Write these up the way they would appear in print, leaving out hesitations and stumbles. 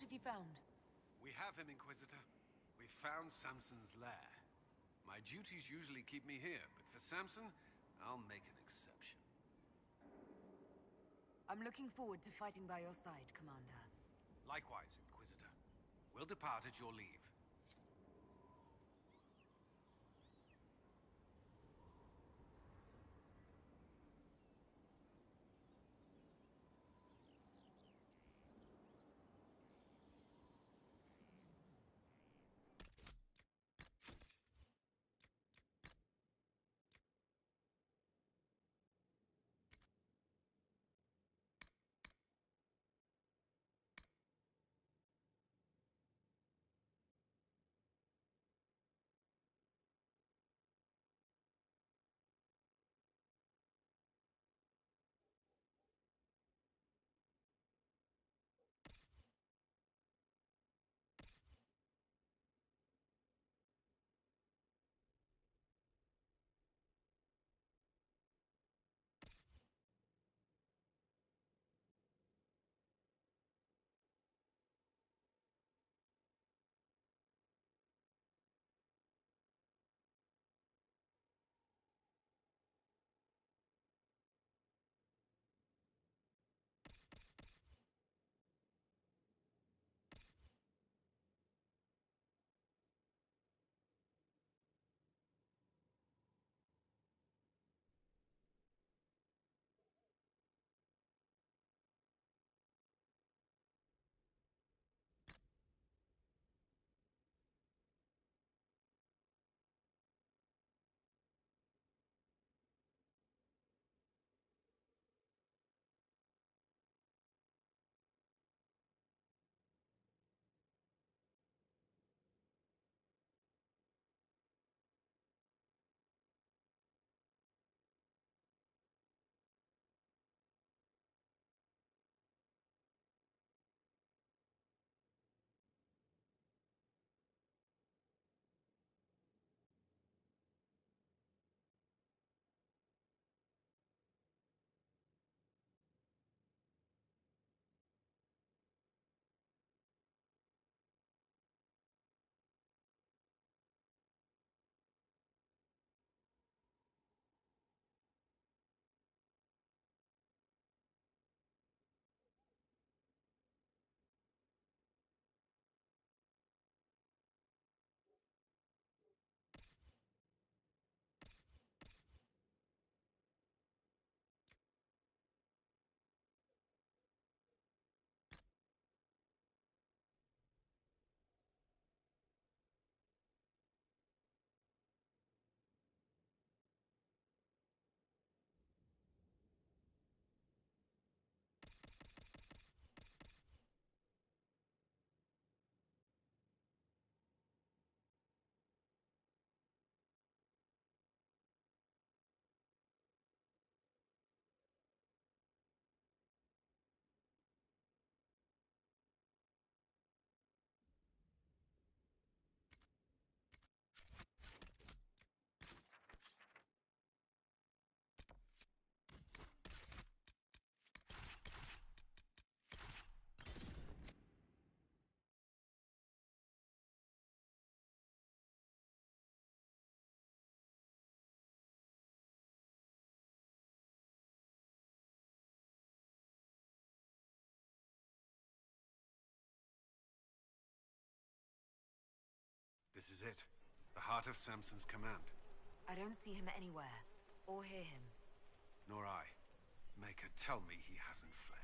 What have you found? We have him, Inquisitor. We found Samson's lair. My duties usually keep me here, but for Samson, I'll make an exception. I'm looking forward to fighting by your side, Commander. Likewise, Inquisitor. We'll depart at your leave. This is it. The heart of Samson's command. I don't see him anywhere, or hear him. Nor I. Maker, tell me he hasn't fled.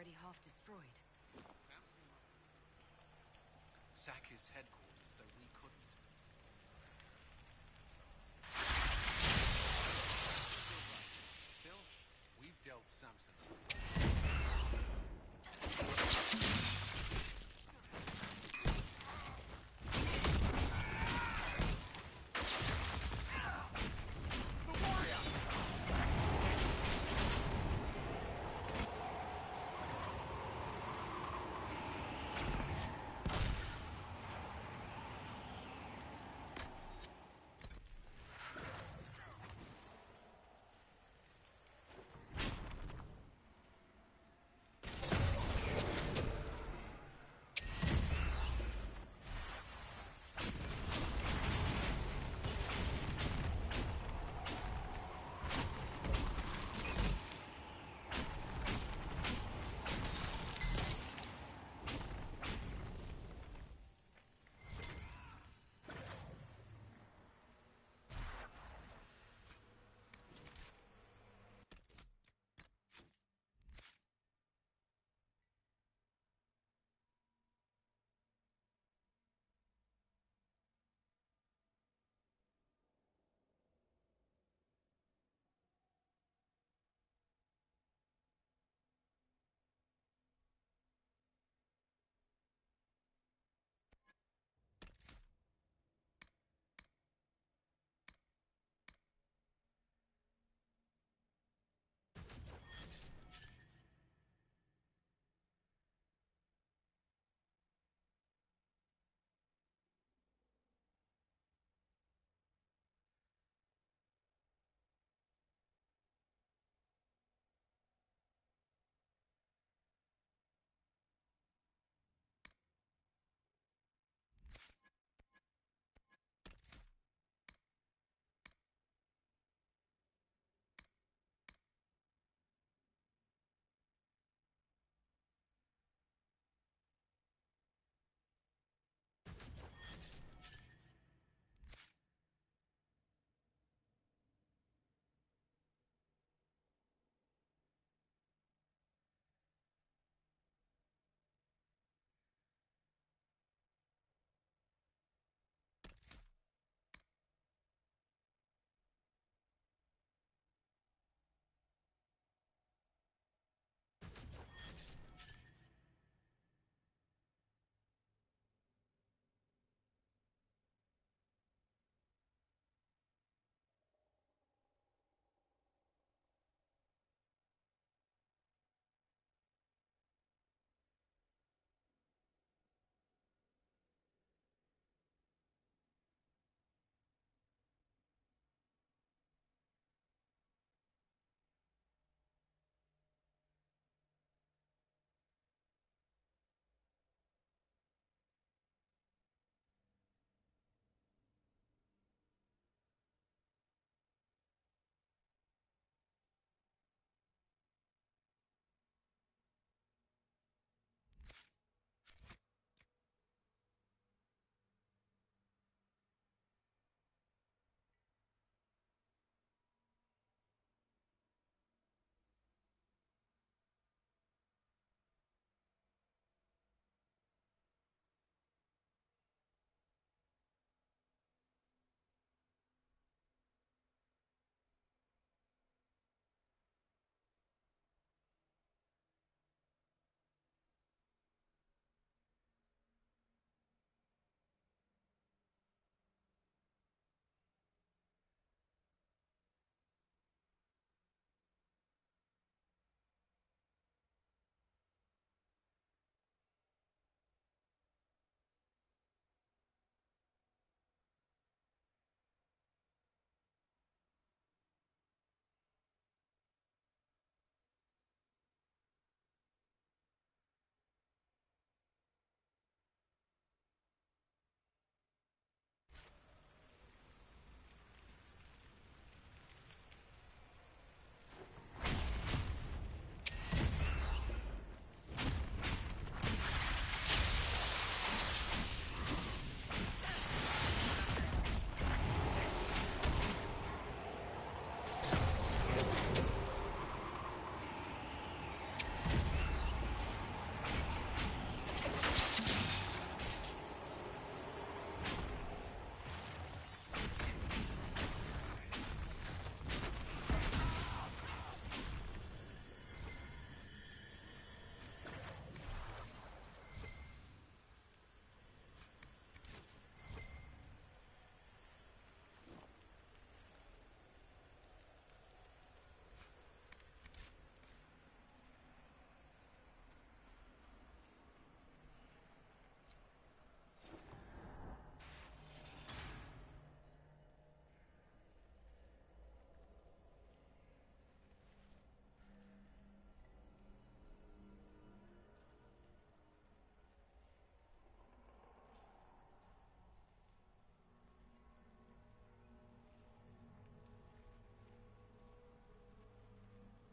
already half destroyed. Samson must sack his headquarters, so we couldn't. Still, we've dealt Samson a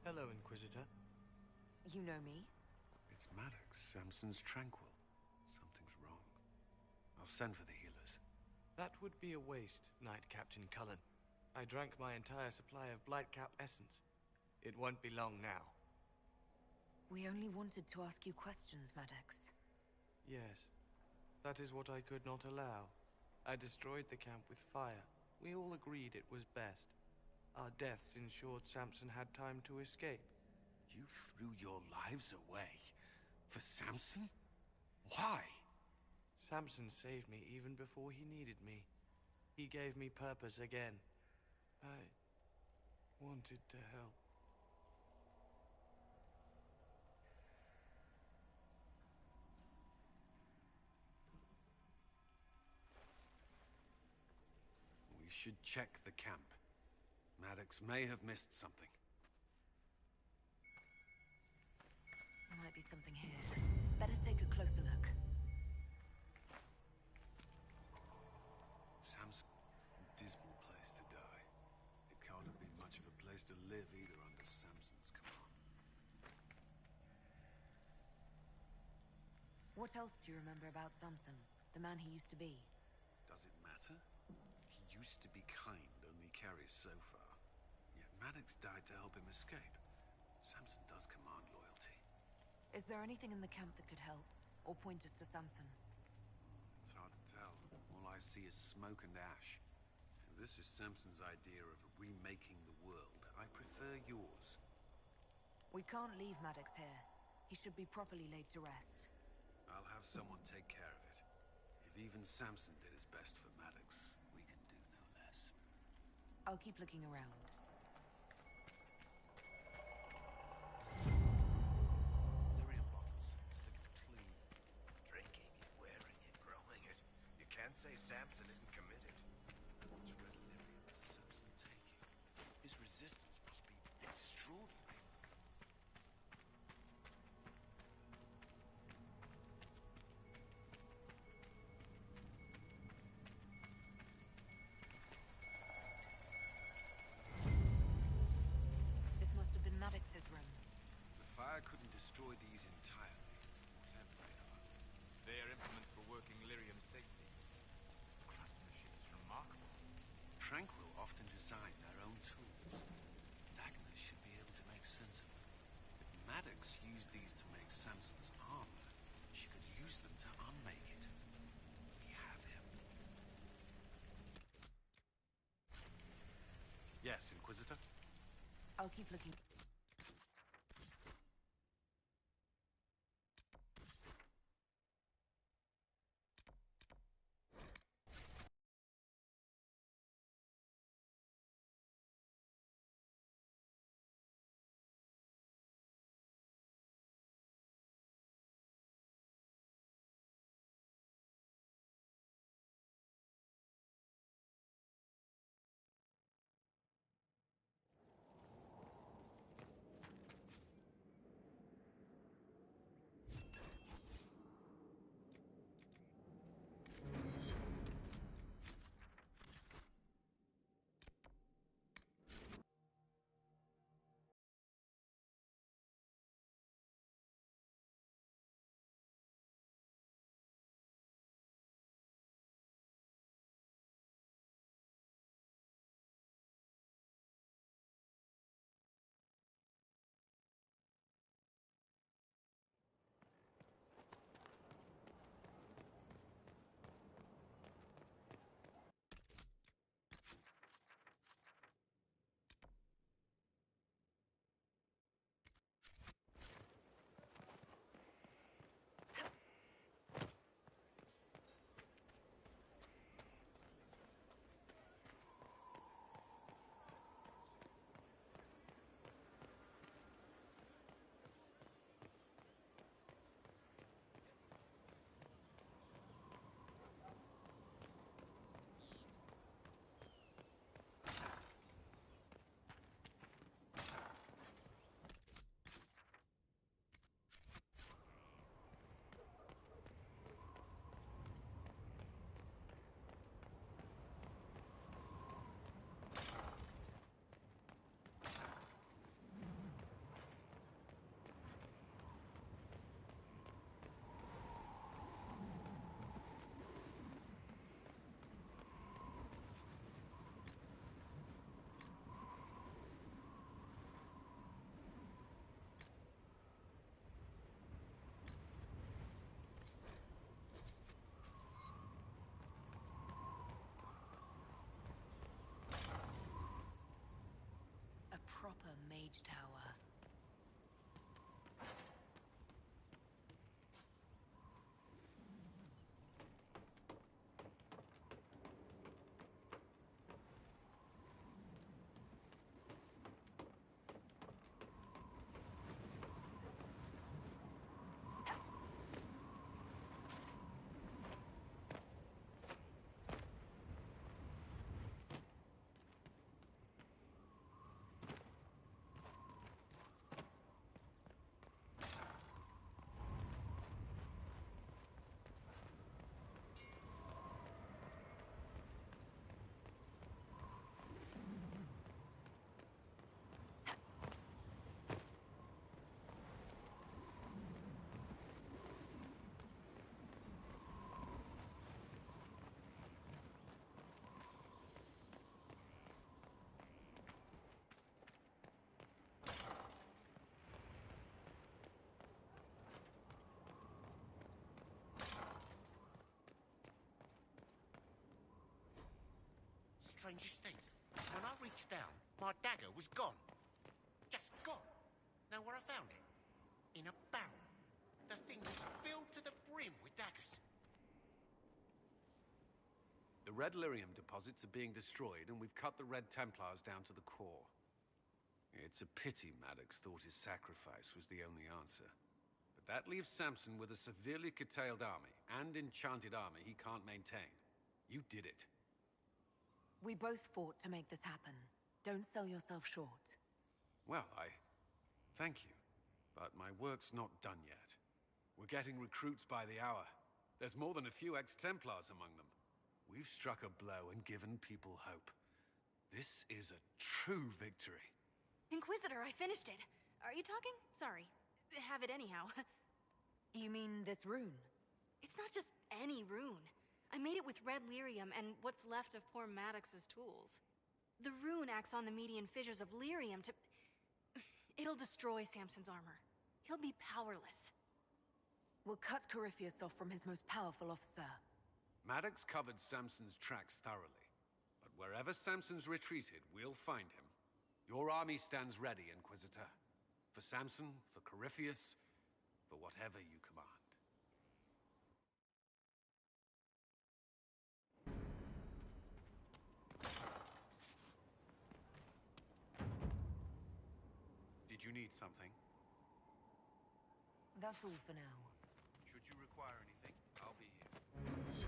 Hello, Inquisitor. You know me? It's Maddox, Samson's Tranquil. Something's wrong. I'll send for the healers. That would be a waste, Knight Captain Cullen. I drank my entire supply of Blightcap essence. It won't be long now. We only wanted to ask you questions, Maddox. Yes, that is what I could not allow. I destroyed the camp with fire. We all agreed it was best. Our deaths ensured Samson had time to escape. You threw your lives away? For Samson? Why? Samson saved me even before he needed me. He gave me purpose again. I wanted to help. We should check the camp. Maddox may have missed something. There might be something here. Better take a closer look. Samson, dismal place to die. It can't have been much of a place to live either under Samson's command. What else do you remember about Samson, the man he used to be? Does it matter? He used to be kind, only carries so far. Yet Maddox died to help him escape. Samson does command loyalty. Is there anything in the camp that could help, or point us to Samson? It's hard to tell. All I see is smoke and ash. If this is Samson's idea of remaking the world, I prefer yours. We can't leave Maddox here. He should be properly laid to rest. I'll have someone take care of it. If even Samson did his best for Maddox, we can do no less. I'll keep looking around. Lyrium bottles. Look clean. Drinking it, wearing it, growing it. You can't say Samson isn't committed. How much red lyrium is Samson taking? His resistance must be extraordinary. This must have been Maddox's room. The fire couldn't destroy these entirely, whatever they are. They are implements for working lyrium safely. Craftsmanship is remarkable. Tranquil often design their own tools. Agnes should be able to make sense of them. If Maddox used these to make Samson's armor, she could use them to unmake it. We have him. Yes, Inquisitor? I'll keep looking. Gauge tower. Strangest thing. When I reached down, my dagger was gone. Just gone. Know where I found it? In a barrel. The thing was filled to the brim with daggers. The Red Lyrium deposits are being destroyed, and we've cut the Red Templars down to the core. It's a pity Maddox thought his sacrifice was the only answer. But that leaves Samson with a severely curtailed army, and enchanted armor he can't maintain. You did it. We both fought to make this happen. Don't sell yourself short. Well, I thank you, but my work's not done yet. We're getting recruits by the hour. There's more than a few ex-Templars among them. We've struck a blow and given people hope. This is a true victory. Inquisitor, I finished it. Are you talking? Sorry. Have it anyhow. You mean this rune? It's not just any rune. I made it with red lyrium and what's left of poor Maddox's tools. The rune acts on the median fissures of lyrium to... It'll destroy Samson's armor. He'll be powerless. We'll cut Corypheus off from his most powerful officer. Maddox covered Samson's tracks thoroughly. But wherever Samson's retreated, we'll find him. Your army stands ready, Inquisitor. For Samson, for Corypheus, for whatever you command. Did you need something? That's all for now. Should you require anything, I'll be here.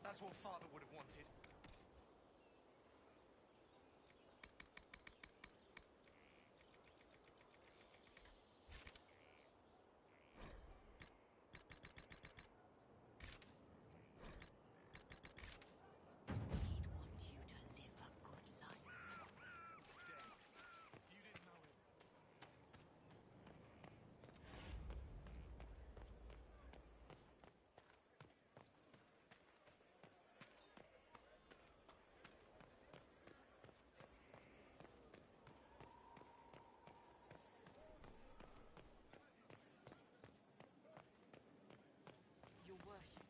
That's what Father would have wanted. Your worship.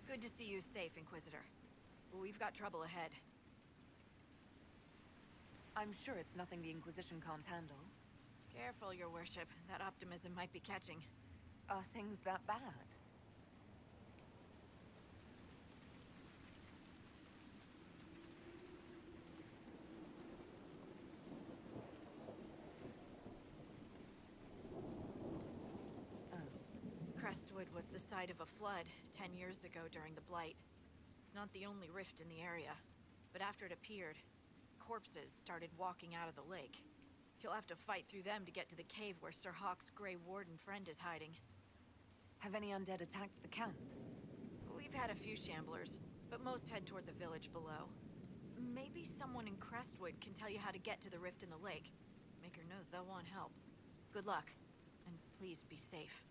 Good to see you safe, Inquisitor. We've got trouble ahead. I'm sure it's nothing the Inquisition can't handle. Careful, Your Worship. That optimism might be catching. Are things that bad? Crestwood was the site of a flood 10 years ago during the Blight. It's not the only rift in the area, but after it appeared, corpses started walking out of the lake. You'll have to fight through them to get to the cave where Sir Hawk's Grey Warden friend is hiding. Have any undead attacked the camp? We've had a few shamblers, but most head toward the village below. Maybe someone in Crestwood can tell you how to get to the rift in the lake. Maker knows they'll want help. Good luck, and please be safe.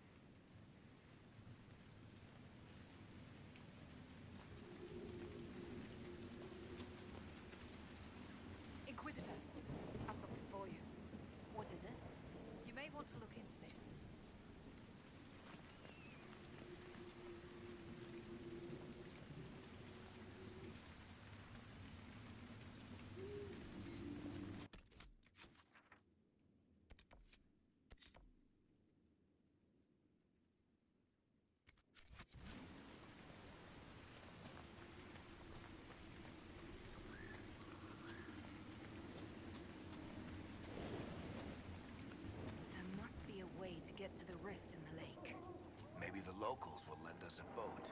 Inquisitor, I've something for you. What is it? You may want to look into this. There must be a way to get to the rift in the lake. Maybe the locals will lend us a boat.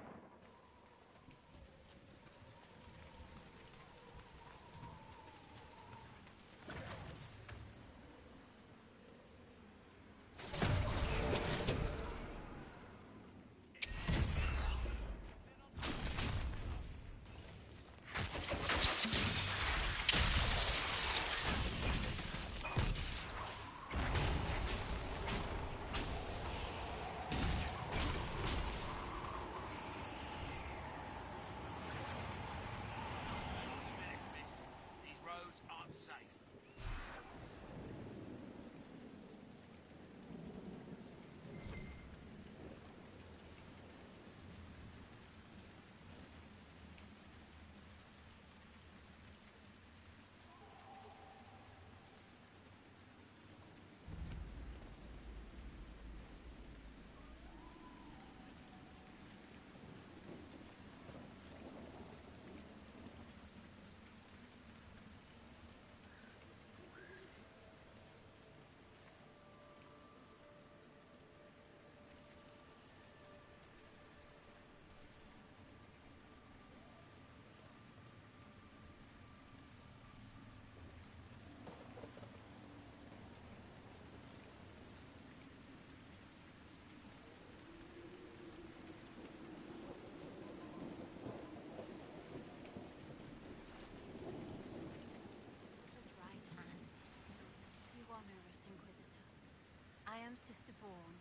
am Sister Vaughan.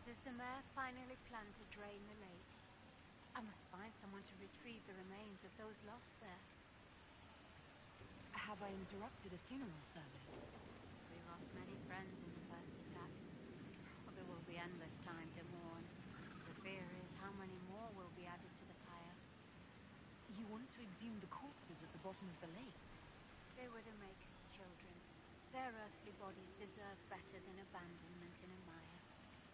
Does the mayor finally plan to drain the lake? I must find someone to retrieve the remains of those lost there. Have I interrupted a funeral service? We lost many friends in the first attack. There will be endless time to mourn. The fear is how many more will be added to the pyre. You want to exhume the corpses at the bottom of the lake? They were the Maker's children. Their earthly bodies deserve better than abandonment in a mire.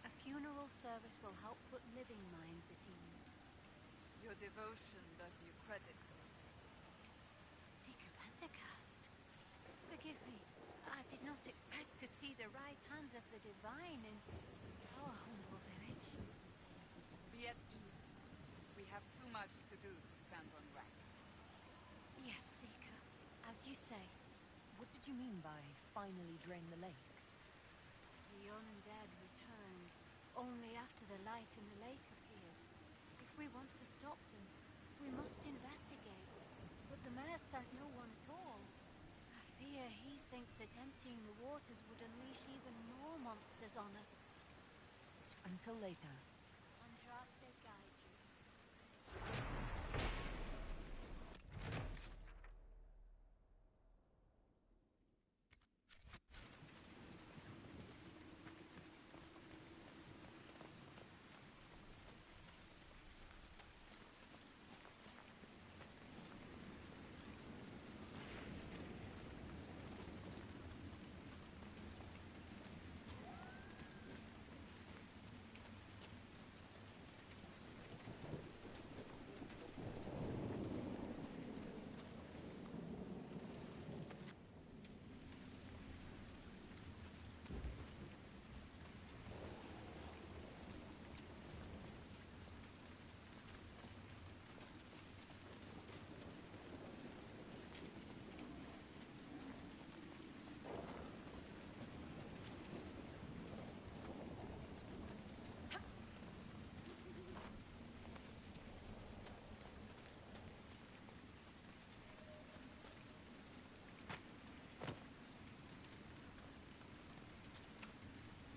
A funeral service will help put living minds at ease. Your devotion does you credit, sister. Seeker Pentacast. Forgive me. I did not expect to see the right hand of the divine in our humble village. Be at ease. We have too much to do to stand on rank. Yes, Seeker. As you say. What did you mean by finally drain the lake? The undead returned only after the light in the lake appeared. If we want to stop them, we must investigate. But the mayor sent no one at all. I fear he thinks that emptying the waters would unleash even more monsters on us. Until later. Andraste guide you.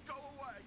Go away!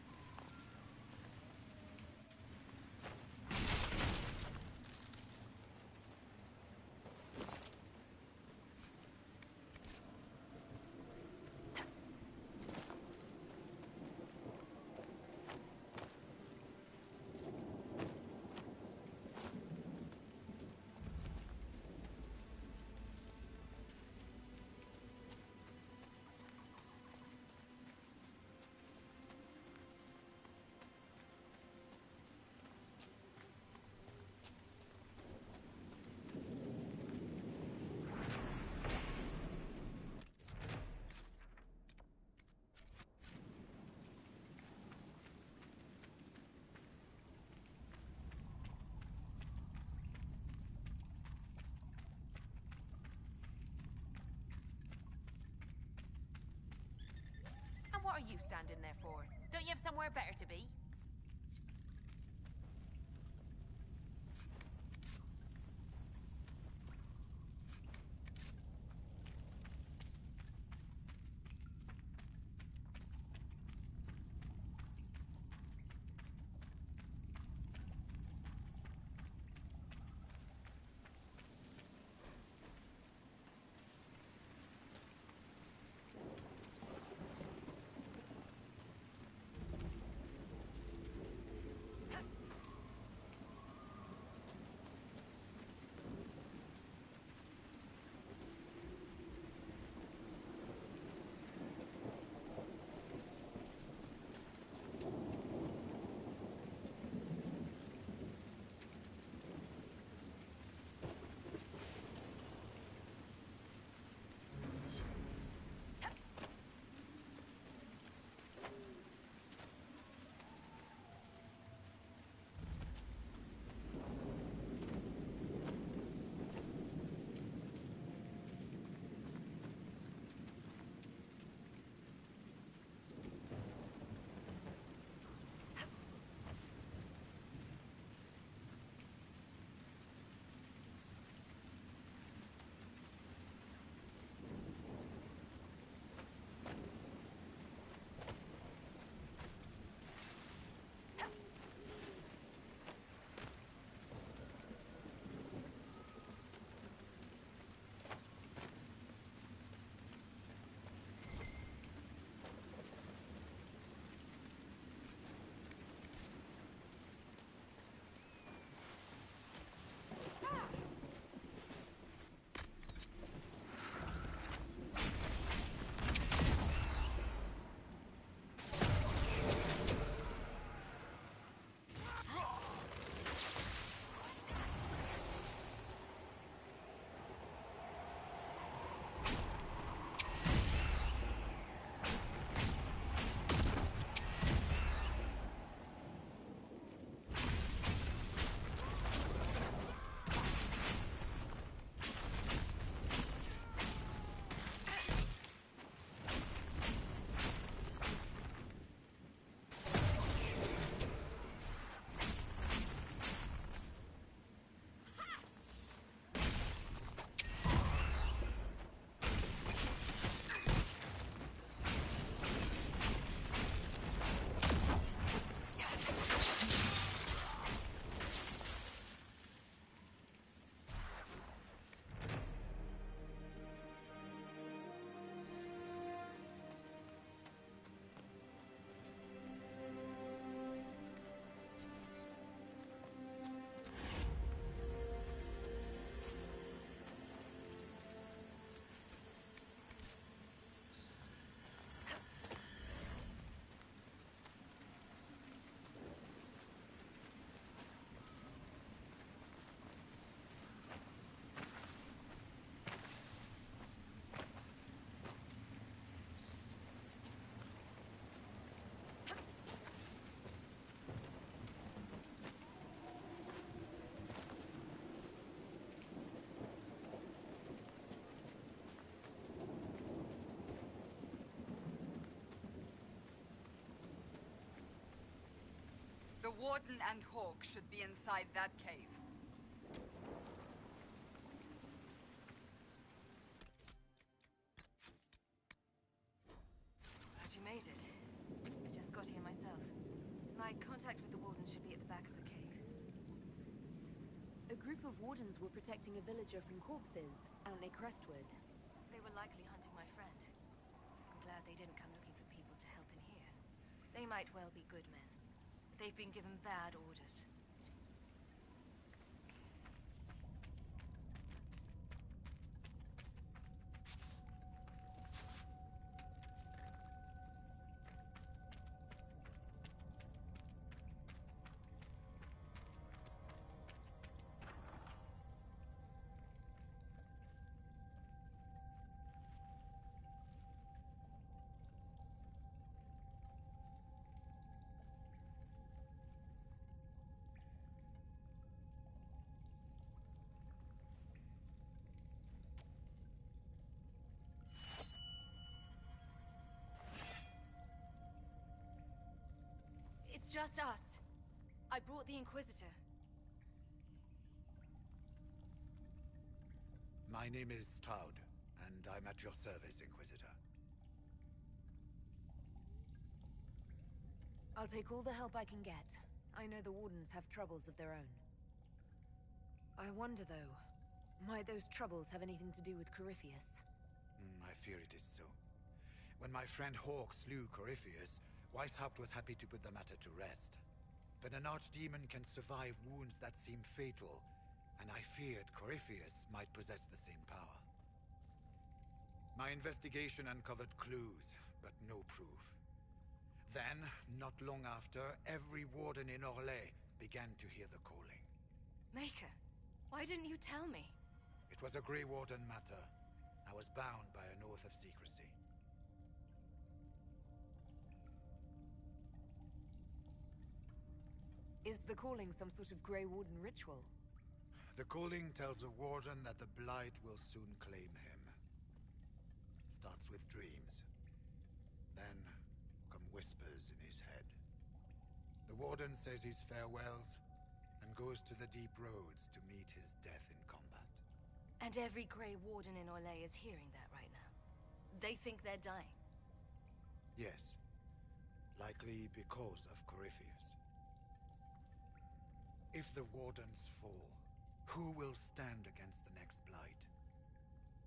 And what are you standing there for? Don't you have somewhere better to be? The Warden and Hawk should be inside that cave. Glad you made it. I just got here myself. My contact with the Wardens should be at the back of the cave. A group of Wardens were protecting a villager from corpses out near Crestwood. They were likely hunting my friend. I'm glad they didn't come looking for people to help in here. They might well be good men. They've been given bad orders. It's just us. I brought the Inquisitor. My name is Toud, and I'm at your service, Inquisitor. I'll take all the help I can get. I know the Wardens have troubles of their own. I wonder, though, might those troubles have anything to do with Corypheus? I fear it is so. When my friend Hawk slew Corypheus, Weishaupt was happy to put the matter to rest. But an archdemon can survive wounds that seem fatal, and I feared Corypheus might possess the same power. My investigation uncovered clues, but no proof. Then, not long after, every warden in Orlais began to hear the calling. Maker, why didn't you tell me? It was a Grey Warden matter. I was bound by an oath of secrecy. Is the calling some sort of Grey Warden ritual? The calling tells a warden that the Blight will soon claim him. Starts with dreams. Then come whispers in his head. The warden says his farewells and goes to the deep roads to meet his death in combat. And every Grey Warden in Orlais is hearing that right now. They think they're dying. Yes. Likely because of Corypheus. If the Wardens fall, who will stand against the next Blight?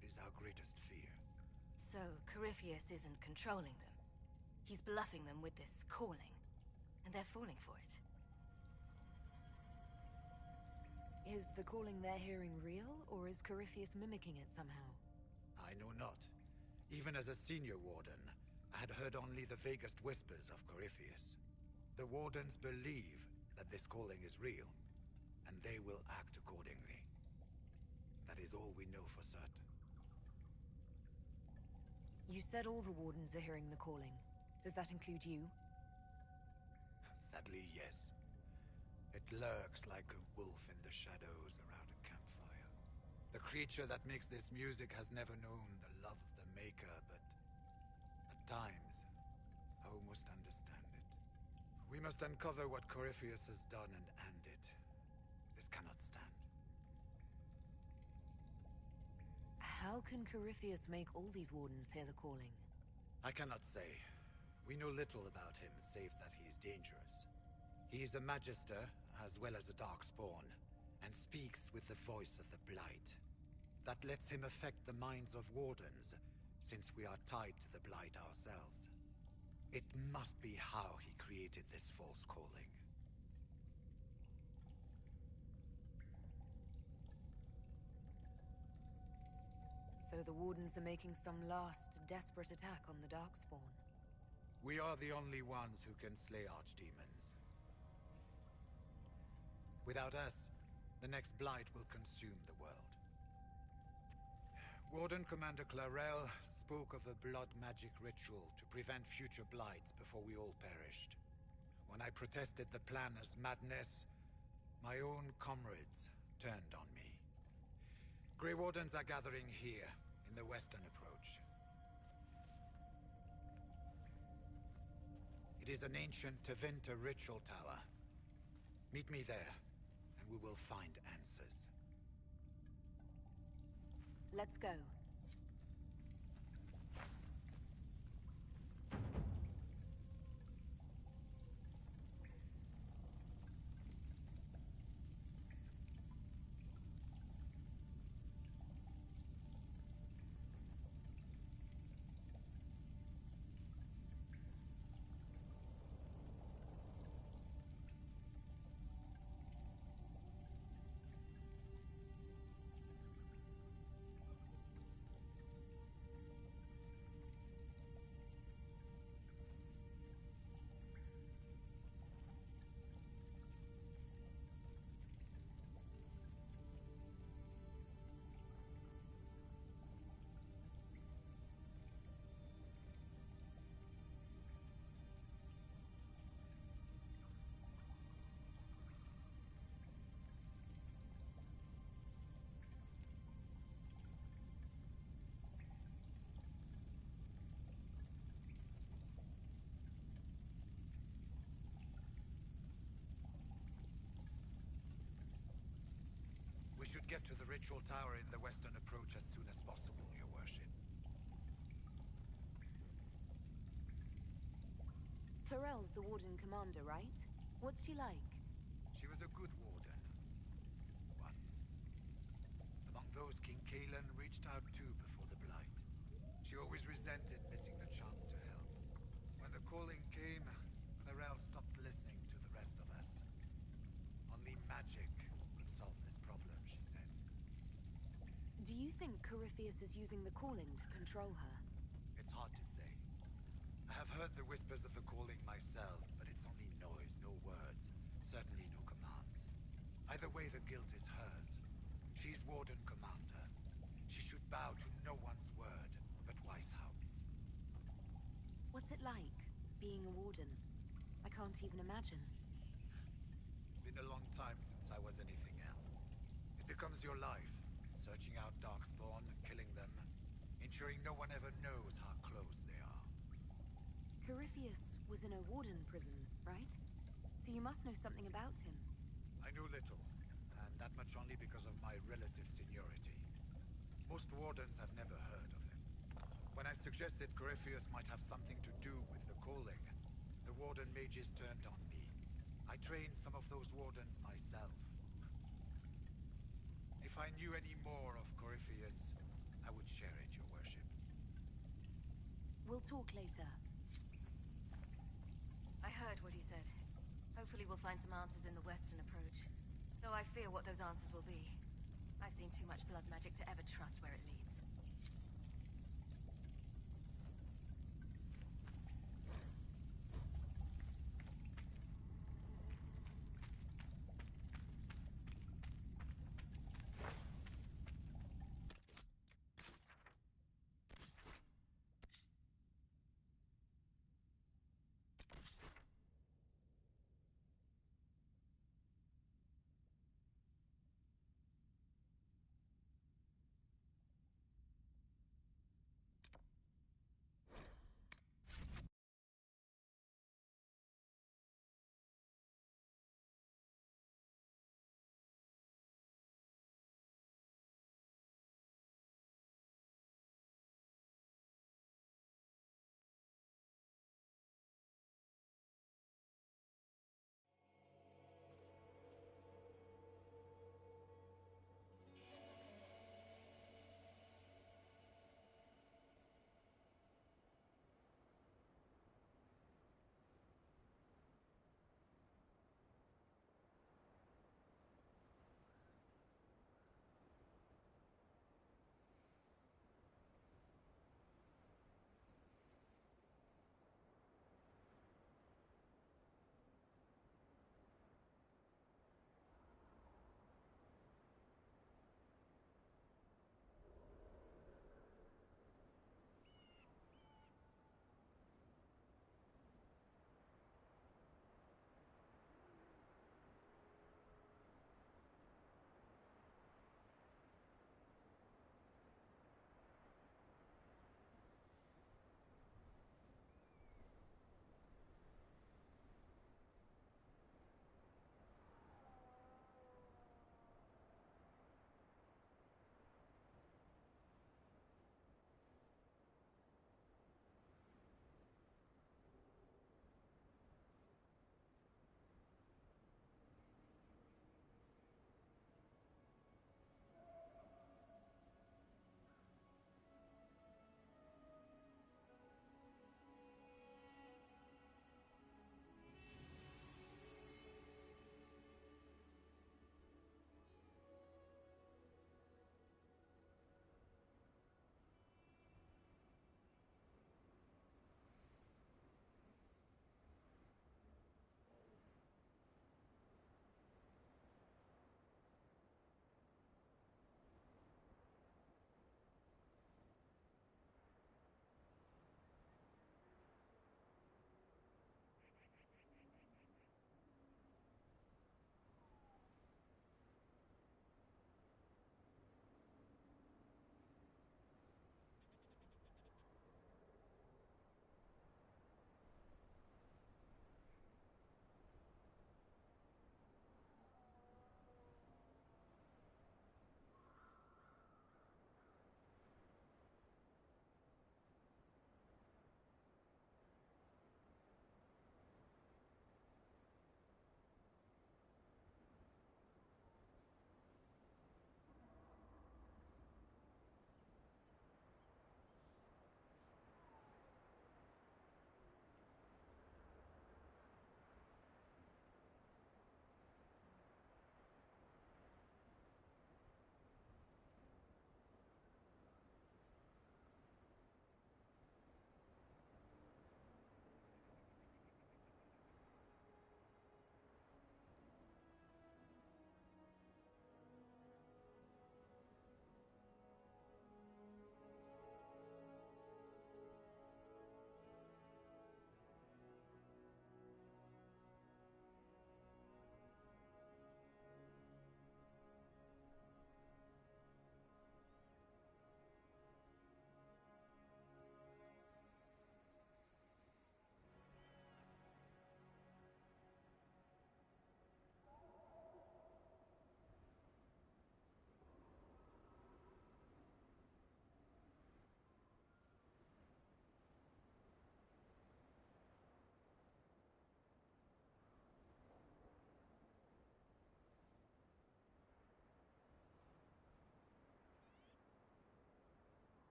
It is our greatest fear. So, Corypheus isn't controlling them. He's bluffing them with this calling. And they're falling for it. Is the calling they're hearing real, or is Corypheus mimicking it somehow? I know not. Even as a senior Warden, I had heard only the vaguest whispers of Corypheus. The Wardens believe that this calling is real, and they will act accordingly. That is all we know for certain. You said all the Wardens are hearing the calling. Does that include you? Sadly, yes. It lurks like a wolf in the shadows around a campfire. The creature that makes this music has never known the love of the Maker, but at times, I almost understand it. We must uncover what Corypheus has done and end it. This cannot stand. How can Corypheus make all these Wardens hear the calling? I cannot say. We know little about him, save that he is dangerous. He is a Magister, as well as a Darkspawn, and speaks with the voice of the Blight. That lets him affect the minds of Wardens, since we are tied to the Blight ourselves. It must be how he created this false calling. So the Wardens are making some last, desperate attack on the Darkspawn. We are the only ones who can slay archdemons. Without us, the next Blight will consume the world. Warden Commander Clarel spoke of a blood magic ritual to prevent future Blights before we all perished. When I protested the plan as madness, my own comrades turned on me. Grey Wardens are gathering here, in the western approach. It is an ancient Tevinter ritual tower. Meet me there, and we will find answers. Let's go. We should get to the ritual tower in the western approach as soon as possible, Your Worship. Chlorel's the Warden Commander, right? What's she like? She was a good warden. Once. Among those King Kalen reached out to before the Blight. She always resented missing the chance to help. When the calling came, the elves stopped listening to the rest of us. Only magic could solve this problem, she said. Do you think Corypheus is using the calling to control her? It's hard to say. I have heard the whispers of the calling myself, but it's only noise, no words. Certainly no commands. Either way, the guilt is hers. She's Warden Commander. She should bow to no one's word, but Weishaupt's. What's it like, being a warden? I can't even imagine. It's been a long time since I was anything else. It becomes your life, searching out Darkspawn, killing them, ensuring no one ever knows how close they are. Corypheus was in a warden prison, right? So you must know something about him. I knew little, and that much only because of my relative seniority. Most wardens have never heard of him. When I suggested Corypheus might have something to do with the calling, the warden mages turned on me. I trained some of those wardens myself. If I knew any more of Corypheus, I would share it, Your Worship. We'll talk later. I heard what he said. Hopefully we'll find some answers in the western approach. Though I fear what those answers will be. I've seen too much blood magic to ever trust where it leads.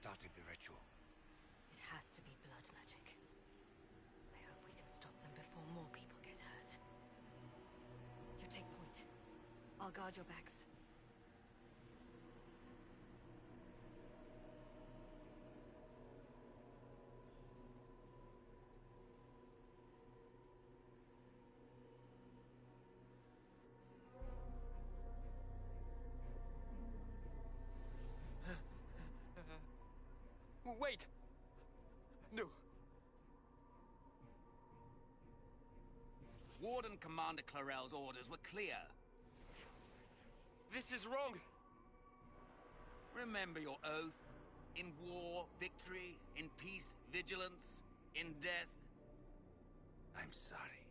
started the ritual? It has to be blood magic. I hope we can stop them before more people get hurt. You take point. I'll guard your backs. Wait! No. Warden Commander Clarel's orders were clear. This is wrong. Remember your oath. In war, victory. In peace, vigilance. In death... I'm sorry.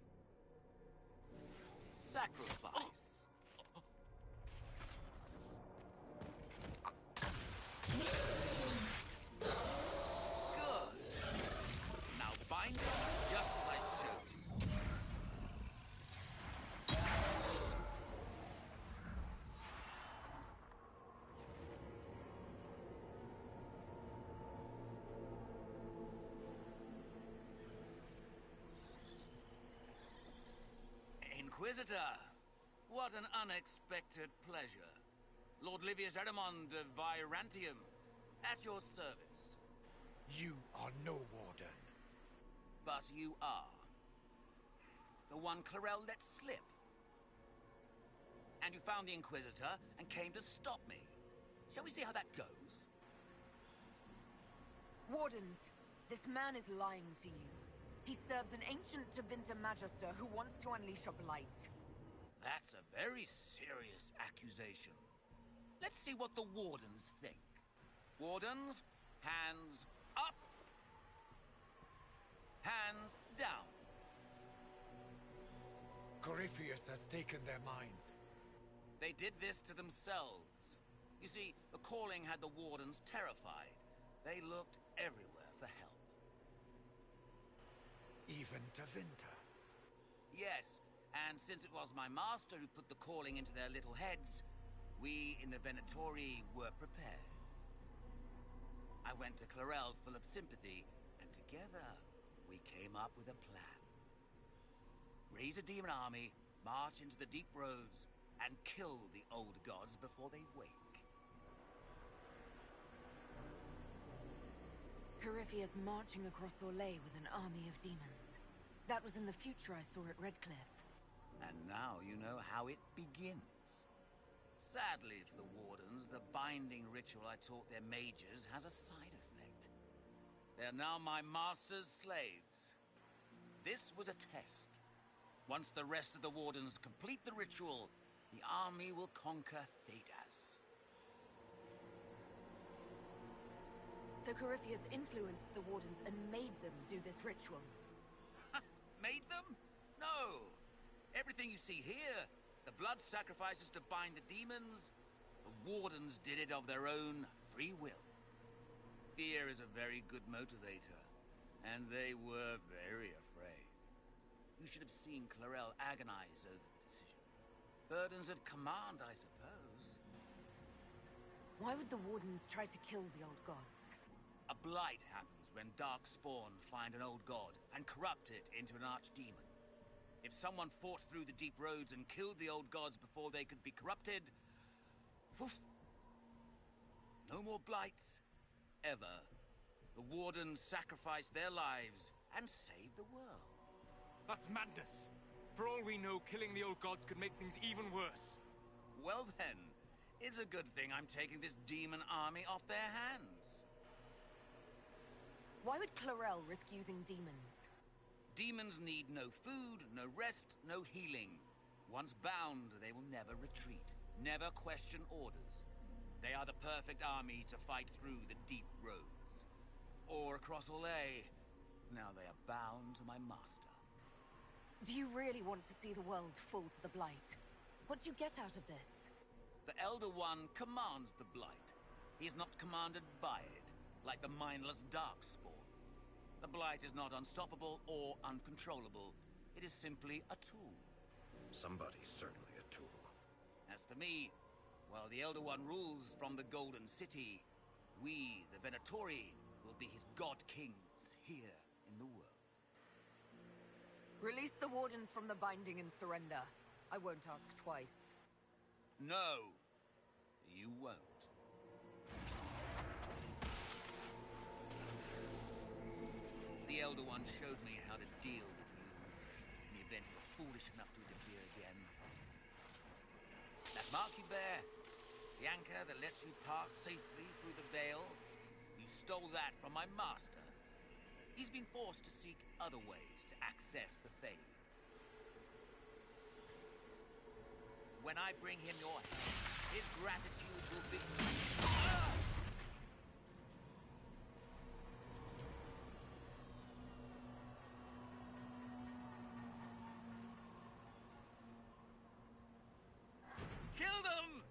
Sacrifice. Good. Now bind it just as I showed you. Inquisitor, what an unexpected pleasure. Lord Livius Erimond of Virantium, at your service. You are no warden. But you are. The one Clarel let slip. And you found the Inquisitor and came to stop me. Shall we see how that goes? Wardens, this man is lying to you. He serves an ancient Tevinter Magister who wants to unleash a blight. That's a very serious accusation. Let's see what the Wardens think. Wardens, hands up. Hands down. Corypheus has taken their minds. They did this to themselves. You see, the calling had the Wardens terrified. They looked everywhere for help. Even Tevinter. Yes, and since it was my master who put the calling into their little heads, we in the Venatori were prepared. I went to Clarel full of sympathy, and together we came up with a plan. Raise a demon army, march into the deep roads, and kill the old gods before they wake. Corypheus marching across Orlais with an army of demons. That was in the future I saw at Redcliffe. And now you know how it begins. Sadly for the Wardens, the binding ritual I taught their mages has a side effect. They're now my master's slaves. This was a test. Once the rest of the Wardens complete the ritual, the army will conquer Thedas. So Corypheus influenced the Wardens and made them do this ritual. Made them? No! Everything you see here, the blood sacrifices to bind the demons, the Wardens did it of their own free will. Fear is a very good motivator, and they were very afraid. You should have seen Clarel agonize over the decision. Burdens of command, I suppose. Why would the Wardens try to kill the old gods? A blight happens when dark spawn find an old god and corrupt it into an archdemon. If someone fought through the deep roads and killed the old gods before they could be corrupted... Poof! No more blights. Ever. The Wardens sacrificed their lives and saved the world. That's madness. For all we know, killing the old gods could make things even worse. Well then, it's a good thing I'm taking this demon army off their hands. Why would Clarel risk using demons? Demons need no food, no rest, no healing. Once bound, they will never retreat, never question orders. They are the perfect army to fight through the deep roads. Or across Orlais. Now they are bound to my master. Do you really want to see the world fall to the Blight? What do you get out of this? The Elder One commands the Blight. He is not commanded by it, like the mindless Darkspawn. The Blight is not unstoppable or uncontrollable. It is simply a tool. Somebody's certainly a tool. As for me, while the Elder One rules from the Golden City, We, the Venatori, will be his god kings here in the world. Release the Wardens from the binding and surrender. I won't ask twice. No, you won't. The Elder One showed me how to deal with you in the event you're foolish enough to interfere again. That mark you bear, the anchor that lets you pass safely through the veil, you stole that from my master. He's been forced to seek other ways to access the Fade. When I bring him your head, his gratitude will be... Kill them!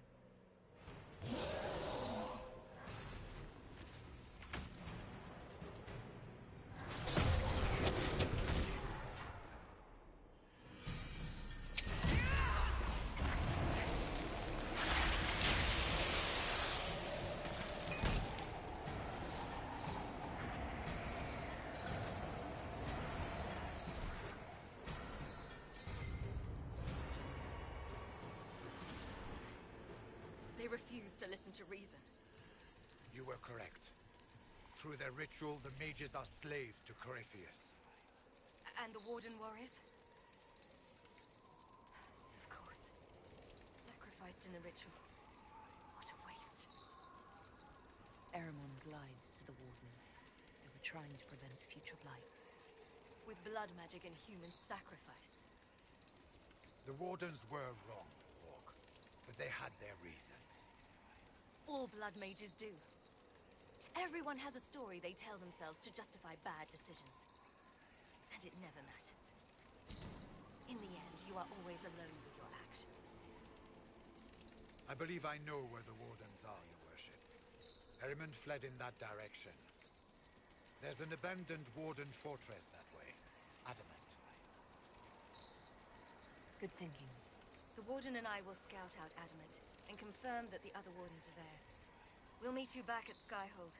They refuse to listen to reason. You were correct. Through their ritual, the mages are slaves to Corypheus. And the Warden warriors? Of course. Sacrificed in the ritual. What a waste. Eremon's lied to the Wardens. They were trying to prevent future blights. With blood magic and human sacrifice. The Wardens were wrong, Hawk, but they had their reasons. All blood mages do. Everyone has a story they tell themselves to justify bad decisions. And it never matters. In the end, you are always alone with your actions. I believe I know where the Wardens are, Your Worship. Erimond fled in that direction. There's an abandoned Warden fortress that way. Adamant. Good thinking. The Warden and I will scout out Adamant and confirm that the other Wardens are there. We'll meet you back at Skyhold.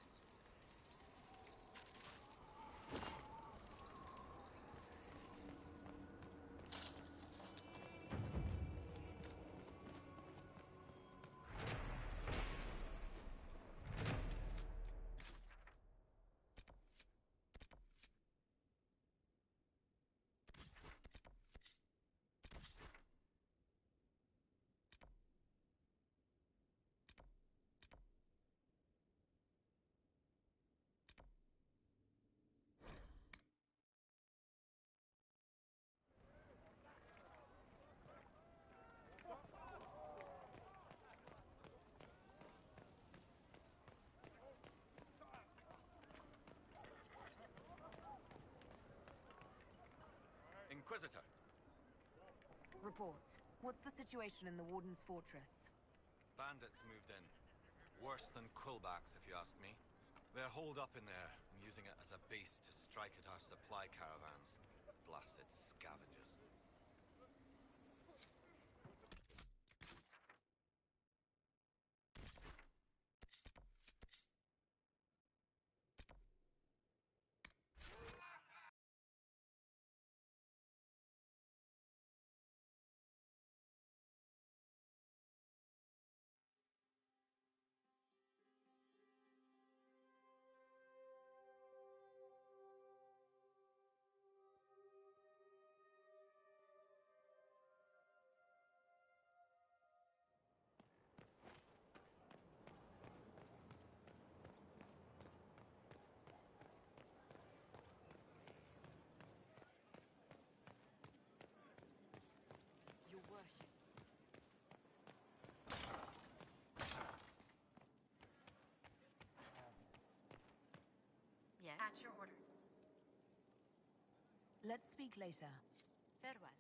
Inquisitor. Report. What's the situation in the Warden's fortress? Bandits moved in. Worse than Quillbacks, if you ask me. They're holed up in there and using it as a base to strike at our supply caravans. Blasted scavengers. Your worship. Yes? At your order. Let's speak later. Farewell.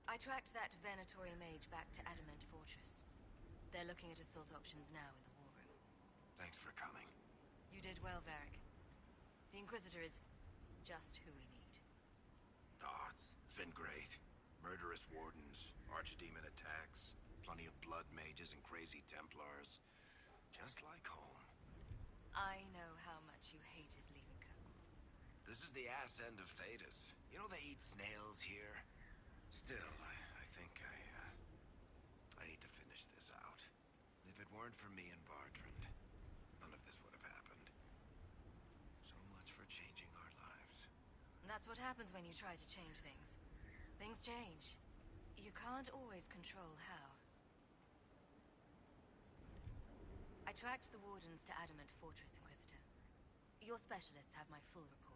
I tracked that Venatori mage back to Adamant Fortress. They're looking at assault options now in the war room. Thanks for coming. You did well, Varric. The Inquisitor is just who we need. Oh, it's been great. Murderous wardens, archdemon attacks, plenty of blood mages and crazy Templars. Just like home. I know how much you hated leaving Kirkwall. This is the ass end of Thedas. You know they eat snails here? Still, I think I need to finish this out. If it weren't for me and Bartrand, none of this would have happened. So much for changing our lives. And that's what happens when you try to change things. Things change. You can't always control how. I tracked the Wardens to Adamant Fortress, Inquisitor. Your specialists have my full report.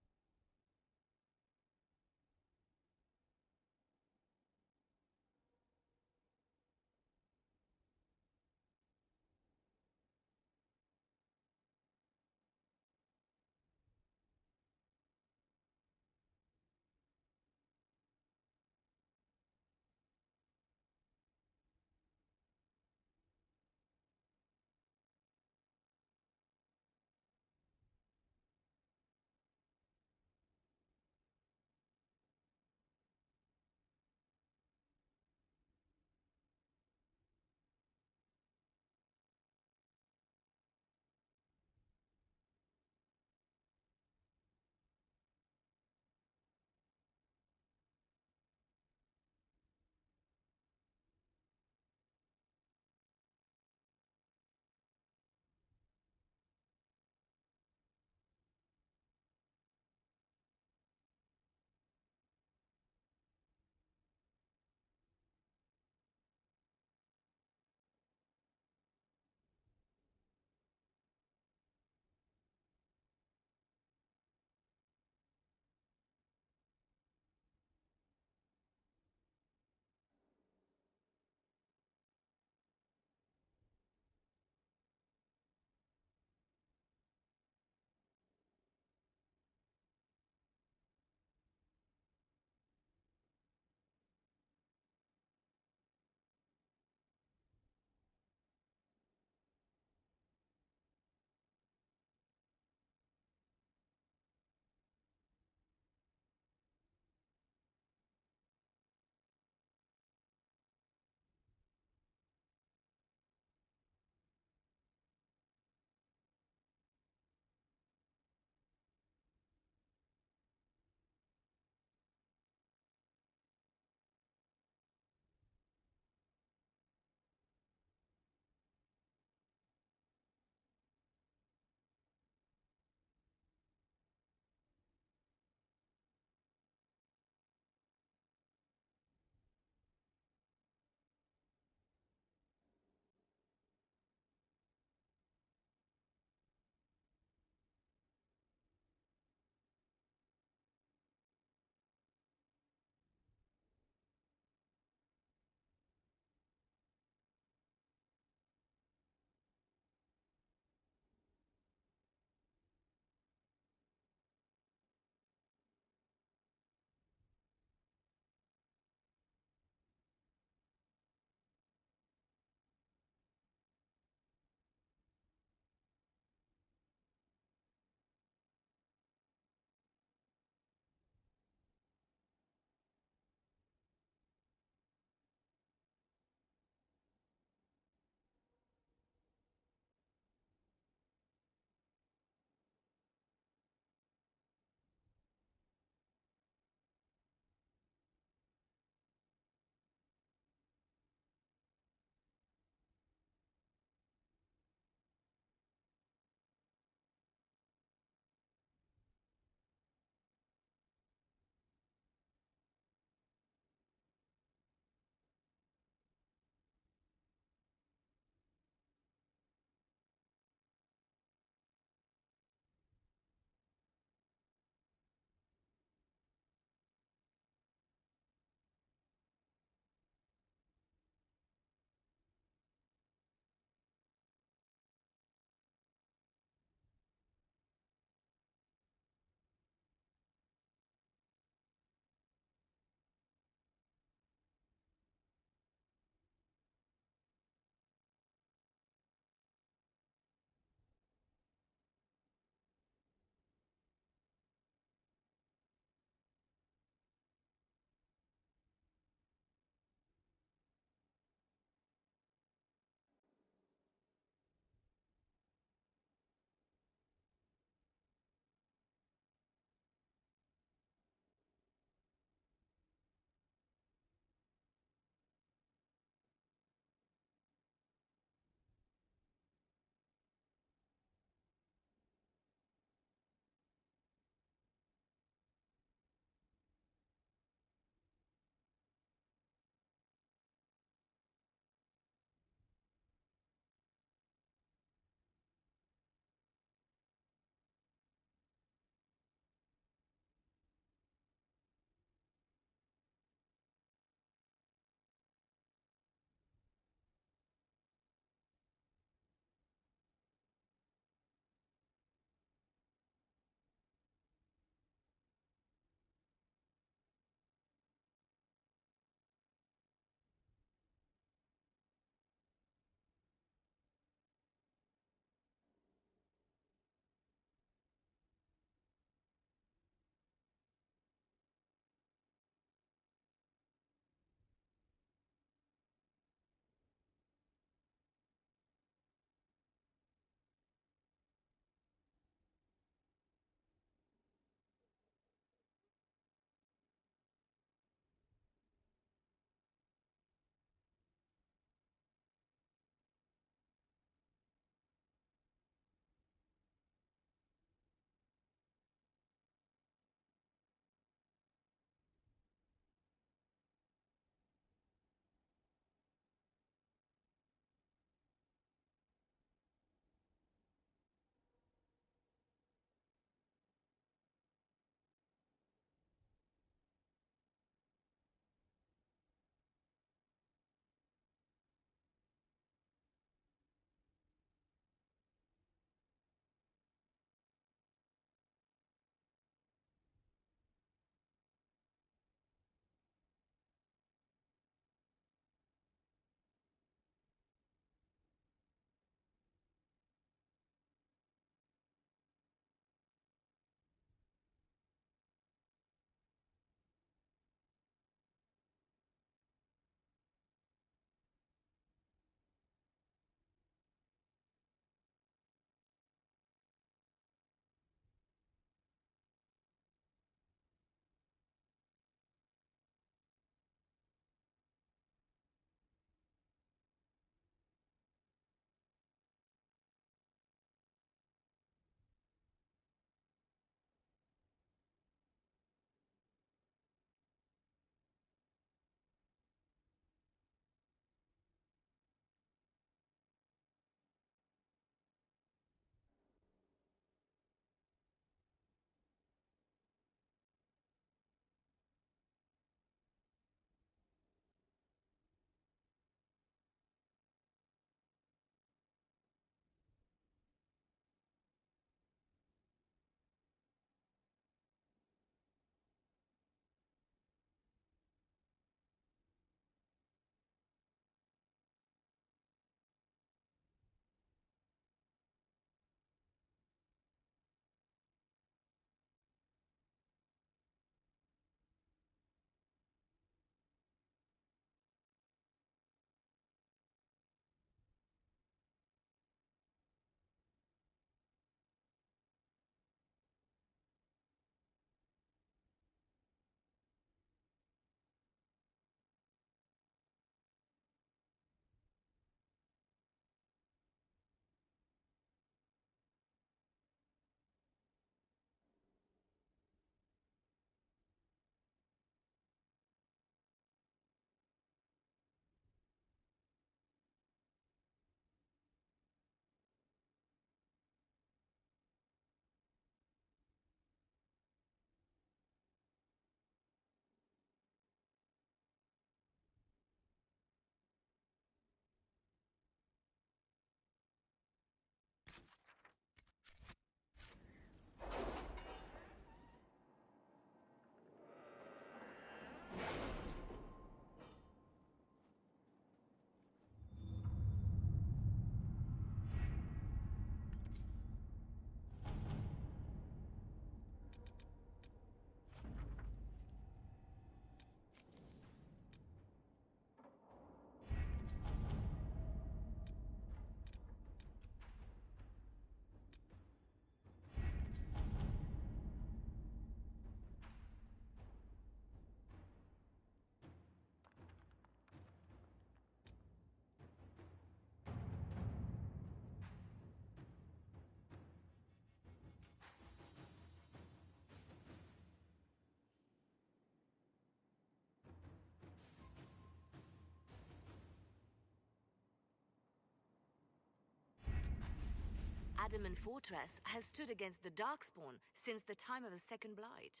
adamant fortress has stood against the Darkspawn since the time of the Second Blight.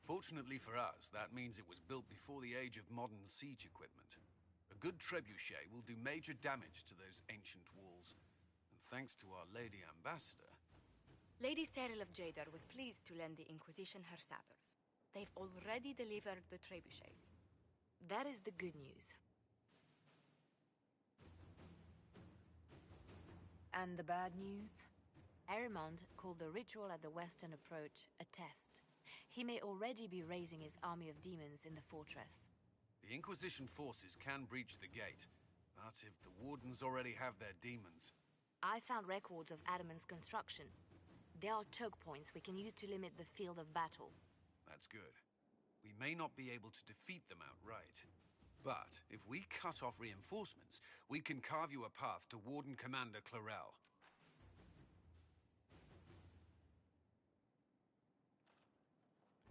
Fortunately for us, that means it was built before the age of modern siege equipment. A good trebuchet will do major damage to those ancient walls. And thanks to our Lady Ambassador... Lady Cyril of Jadar was pleased to lend the Inquisition her sabers. They've already delivered the trebuchets. That is the good news. And the bad news? Arimond called the ritual at the western approach a test. He may already be raising his army of demons in the fortress. The Inquisition forces can breach the gate, but if the Wardens already have their demons... I found records of Adamant's construction. There are choke points we can use to limit the field of battle. That's good. We may not be able to defeat them outright. But if we cut off reinforcements, we can carve you a path to Warden Commander Clarel.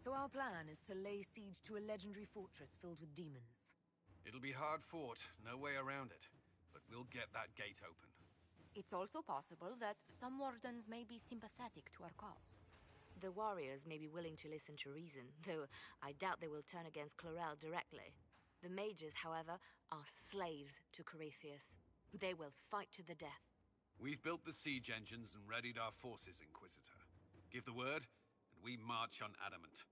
So our plan is to lay siege to a legendary fortress filled with demons. It'll be hard fought, no way around it. But we'll get that gate open. It's also possible that some Wardens may be sympathetic to our cause. The warriors may be willing to listen to reason, though I doubt they will turn against Clarel directly. The mages, however, are slaves to Corypheus. They will fight to the death. We've built the siege engines and readied our forces, Inquisitor. Give the word, and we march on Adamant.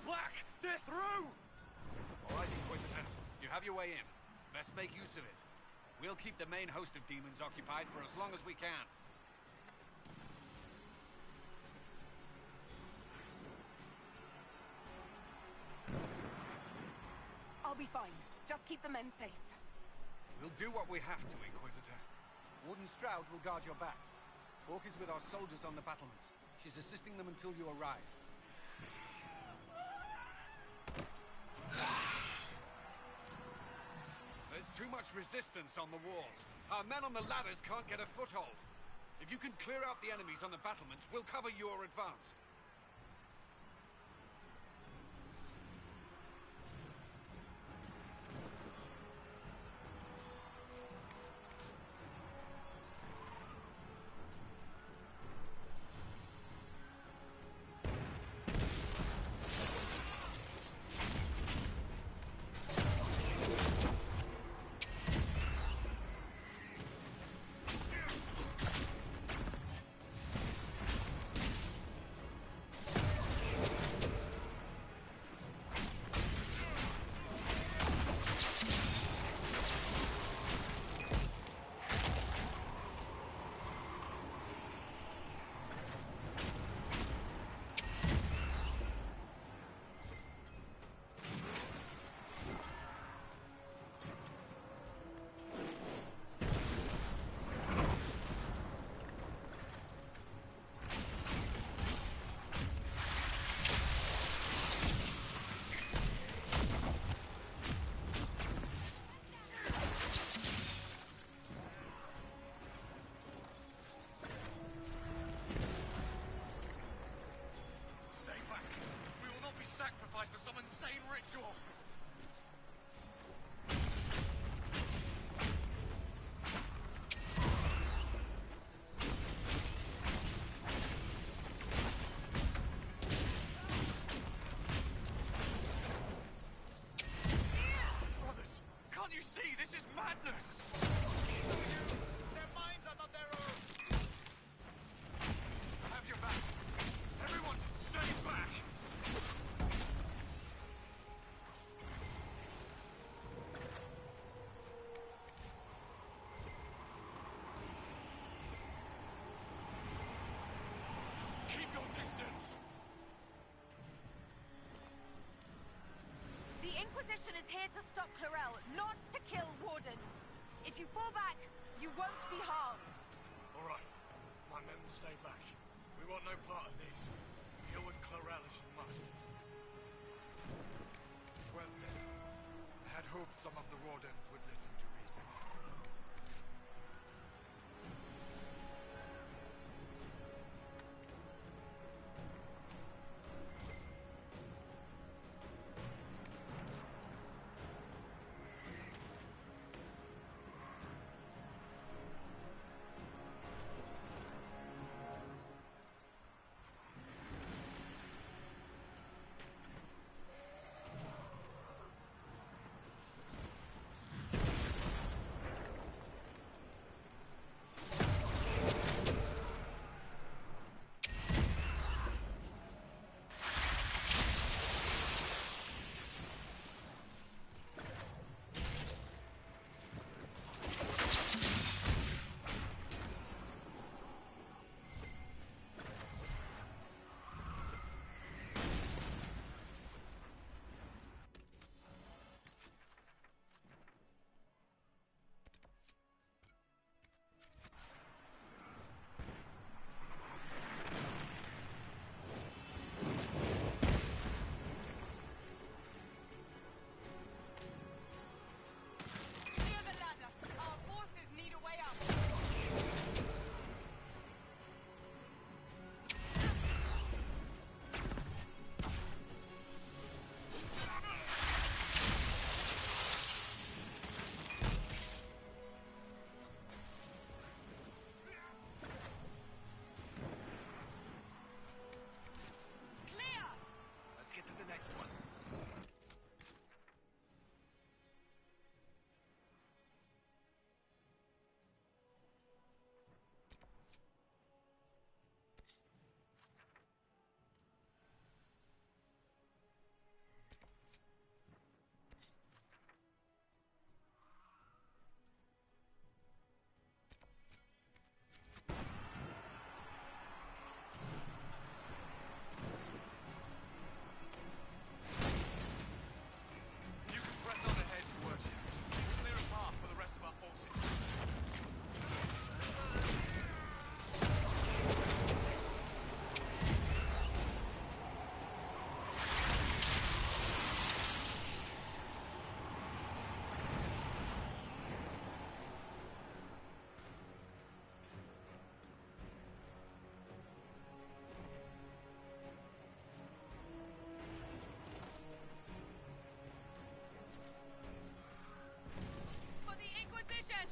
Black! They're through! All right, Inquisitor. You have your way in. Best make use of it. We'll keep the main host of demons occupied for as long as we can. I'll be fine. Just keep the men safe. We'll do what we have to, Inquisitor. Warden Stroud will guard your back. Hawk is with our soldiers on the battlements. She's assisting them until you arrive. There's too much resistance on the walls. Our men on the ladders can't get a foothold. If you can clear out the enemies on the battlements, we'll cover your advance. here to stop Clarel, not to kill wardens. If you fall back, you won't be harmed. All right. My men will stay back. We want no part of this. Deal with Clarel as you must. Well said. I had hoped some of the wardens would listen to reason. Clear the ladder. Our forces need a way up. Clear! Let's get to the next one. You can press on ahead, Your Worship. Clear a path for the rest of our forces. For the Inquisition!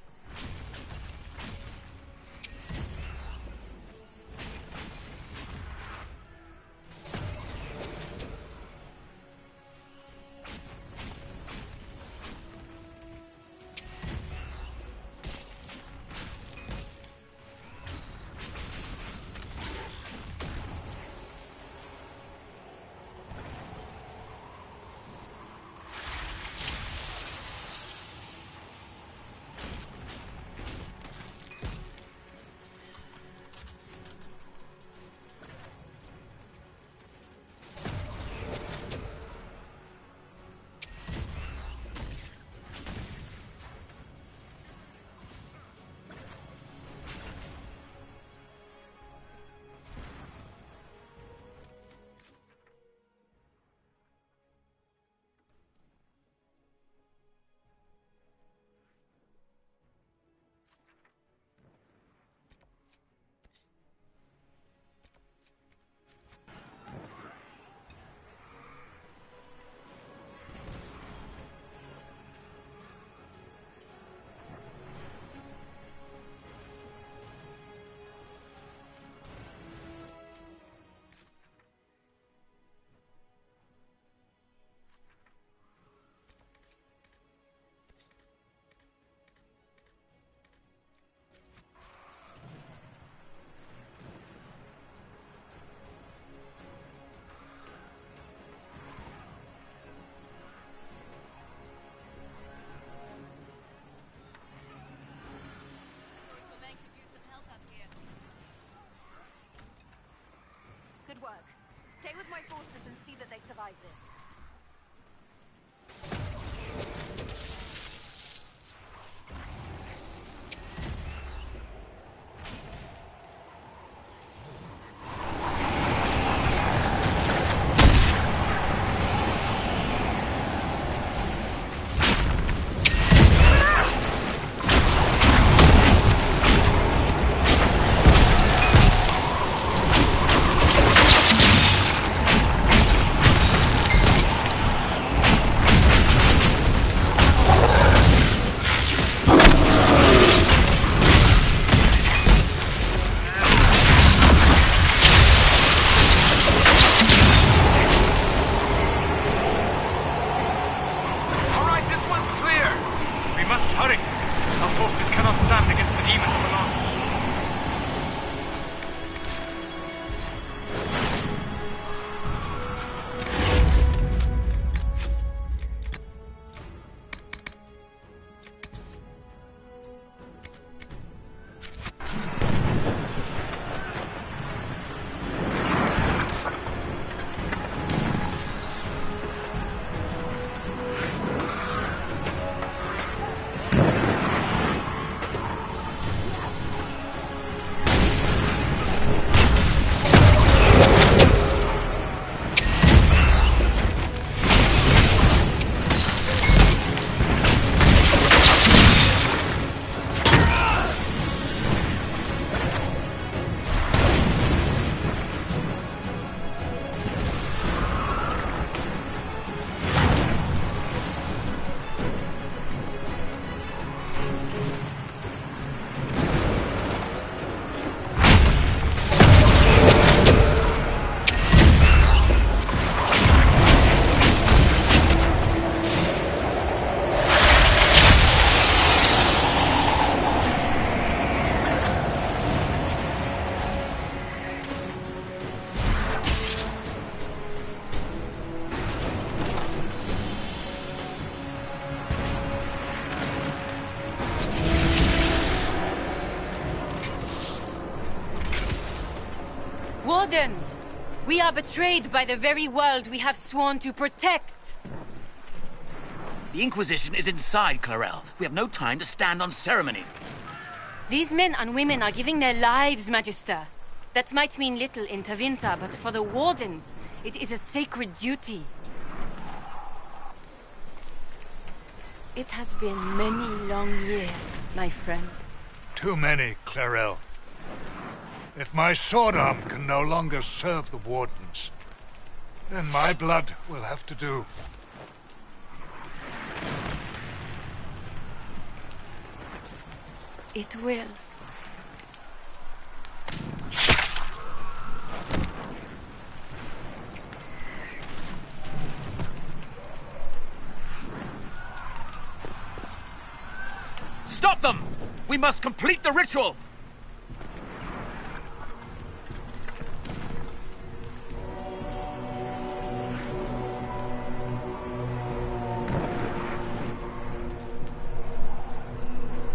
Good work. Stay with my forces and see that they survive this. Wardens! We are betrayed by the very world we have sworn to protect! The Inquisition is inside, Clarel. We have no time to stand on ceremony. These men and women are giving their lives, Magister. That might mean little in Tevinter, but for the Wardens, it is a sacred duty. It has been many long years, my friend. Too many, Clarel. If my sword arm can no longer serve the Wardens, then my blood will have to do. It will. Stop them! We must complete the ritual!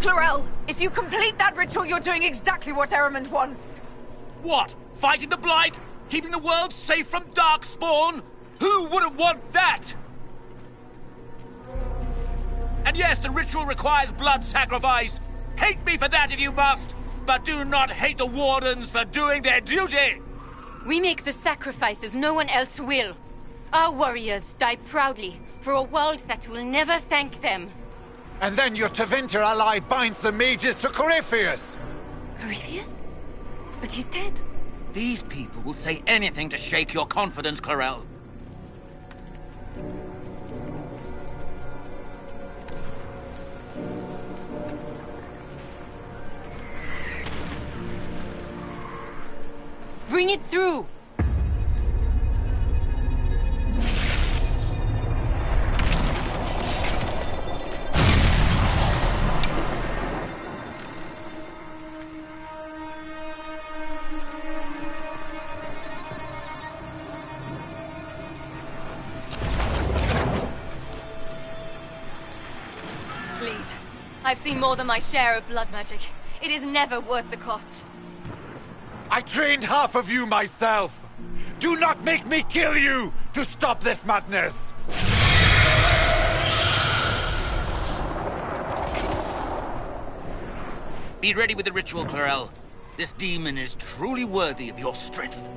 Clarel, if you complete that ritual, you're doing exactly what Ehrman wants. What? Fighting the Blight? Keeping the world safe from Darkspawn? Who wouldn't want that? And yes, the ritual requires blood sacrifice. Hate me for that if you must, but do not hate the Wardens for doing their duty! We make the sacrifices no one else will. Our warriors die proudly for a world that will never thank them. And then your Tevinter ally binds the mages to Corypheus! Corypheus? But he's dead. These people will say anything to shake your confidence, Clarel. Bring it through! Please. I've seen more than my share of blood magic. It is never worth the cost. I trained half of you myself! Do not make me kill you to stop this madness! Be ready with the ritual, Clarel. This demon is truly worthy of your strength.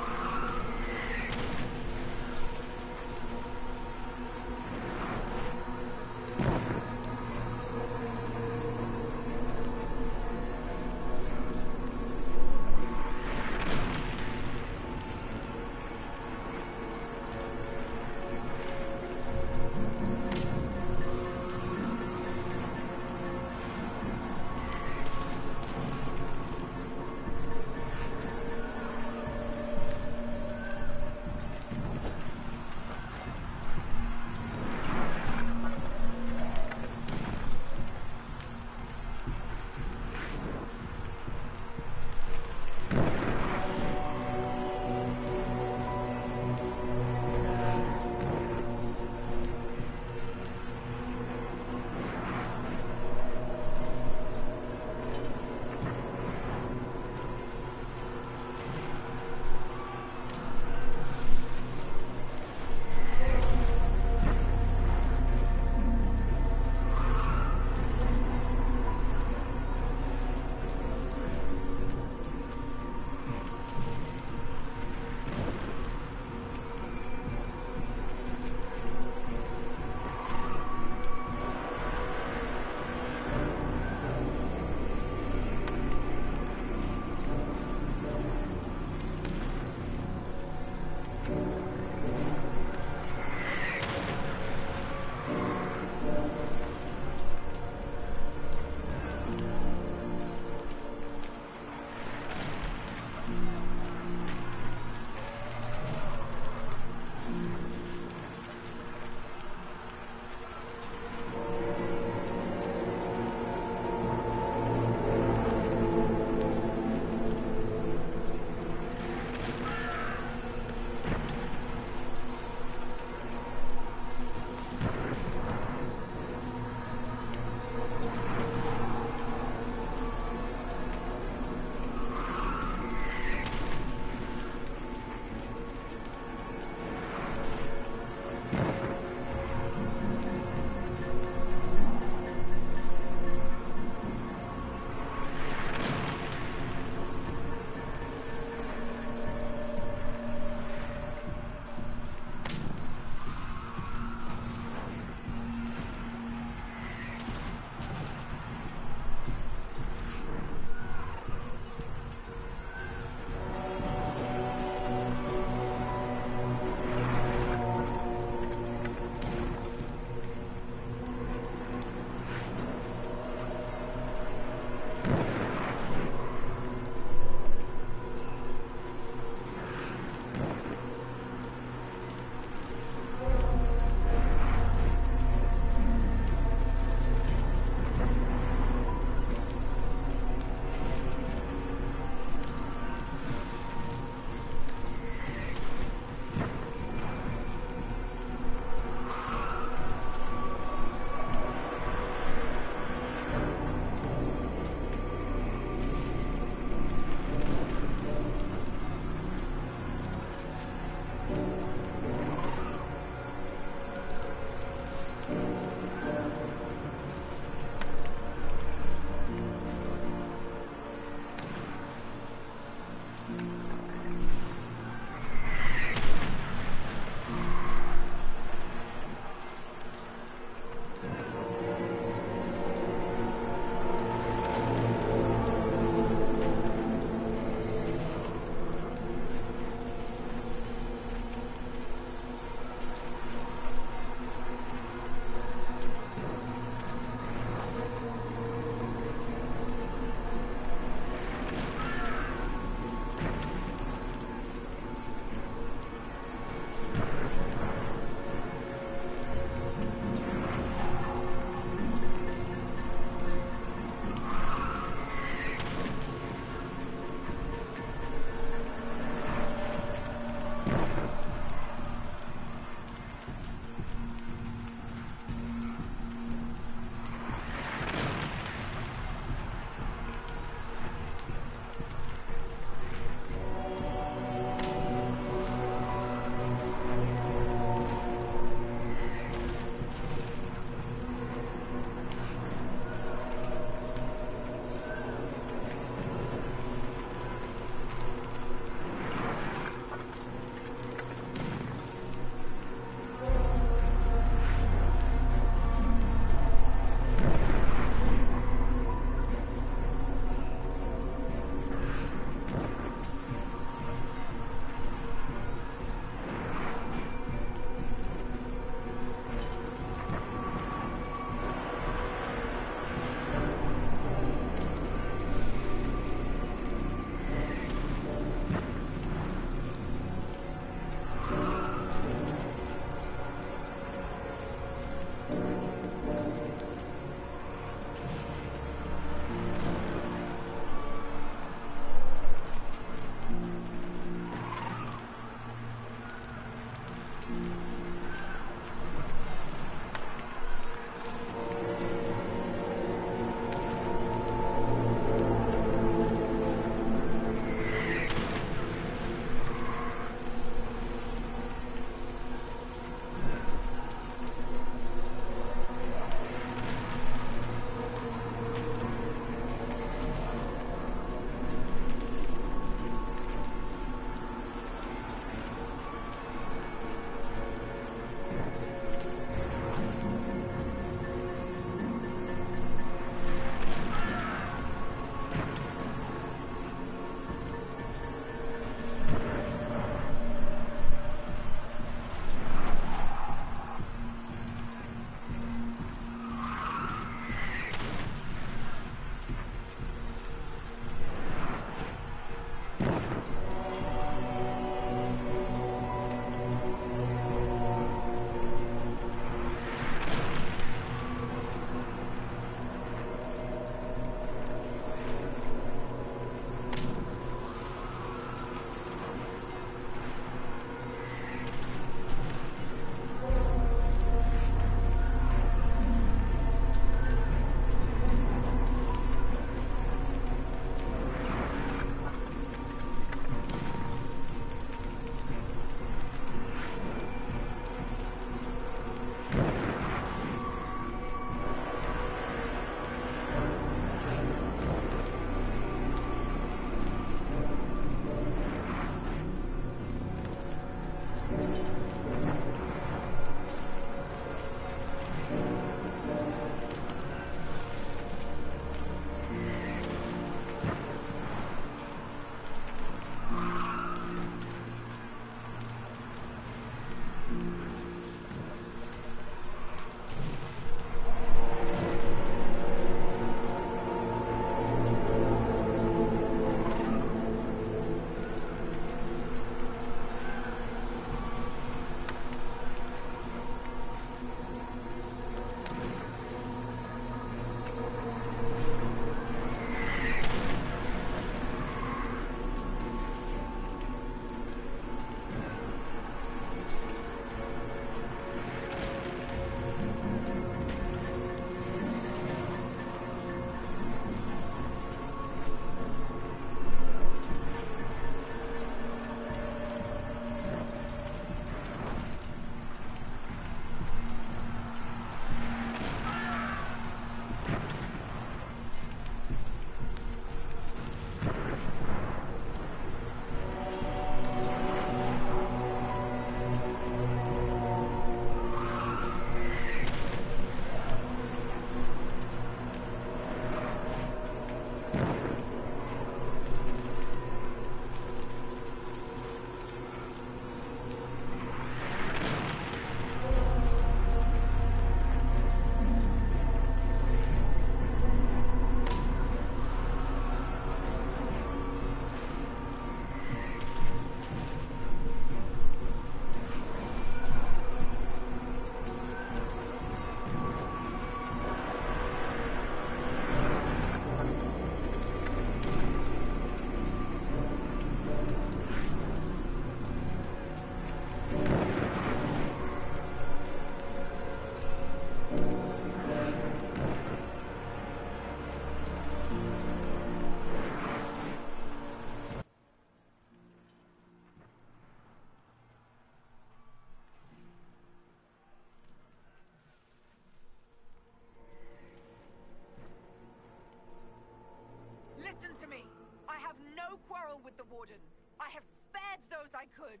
Listen to me. I have no quarrel with the Wardens. I have spared those I could.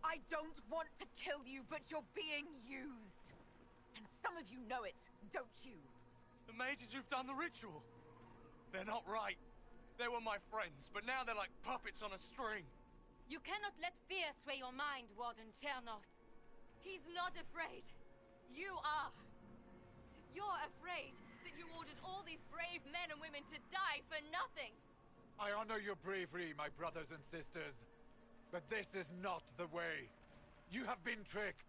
I don't want to kill you, but you're being used. And some of you know it, don't you? The mages who've done the ritual. They're not right. They were my friends, but now they're like puppets on a string. You cannot let fear sway your mind, Warden Chernoff. He's not afraid. You are. You're afraid that you ordered all these brave men and women to die for nothing. I honor your bravery, my brothers and sisters. But this is not the way. You have been tricked.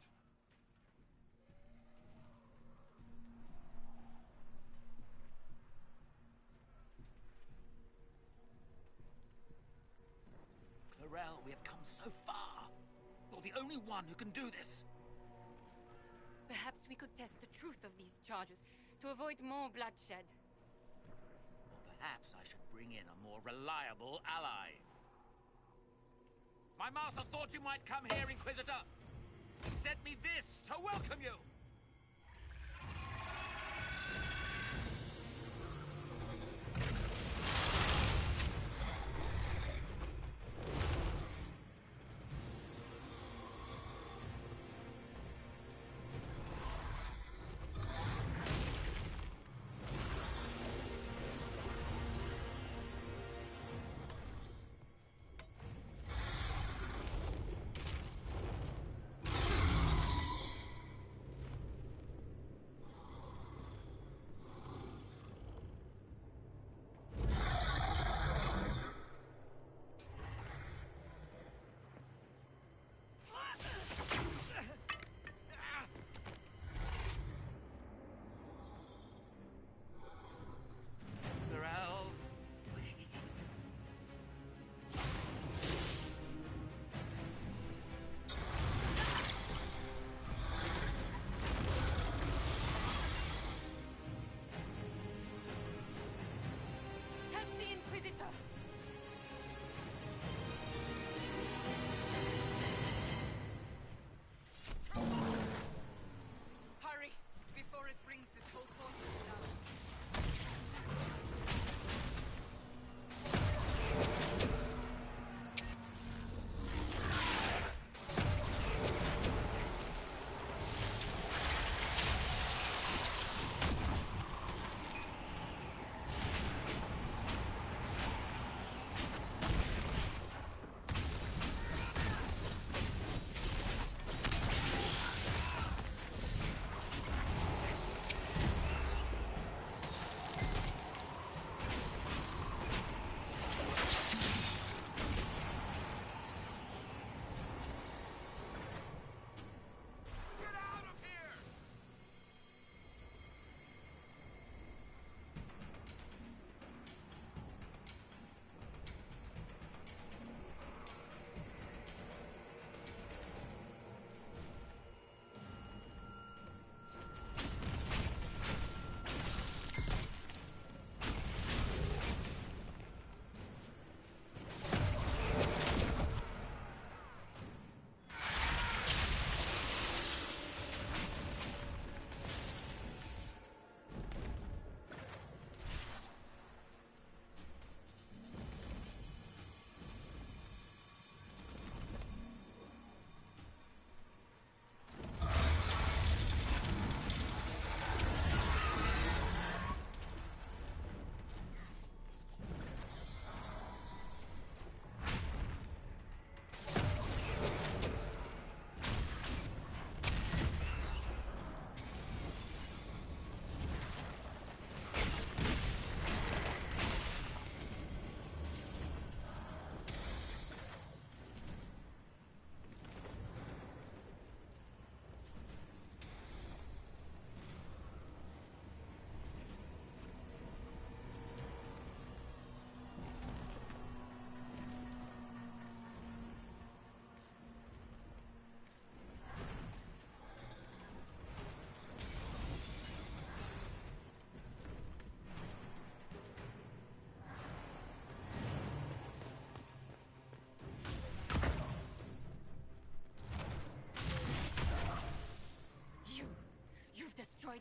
Clarel, we have come so far. You're the only one who can do this. Perhaps we could test the truth of these charges to avoid more bloodshed. Or perhaps I should bring in a more reliable ally. My master thought you might come here, Inquisitor. He sent me this to welcome you.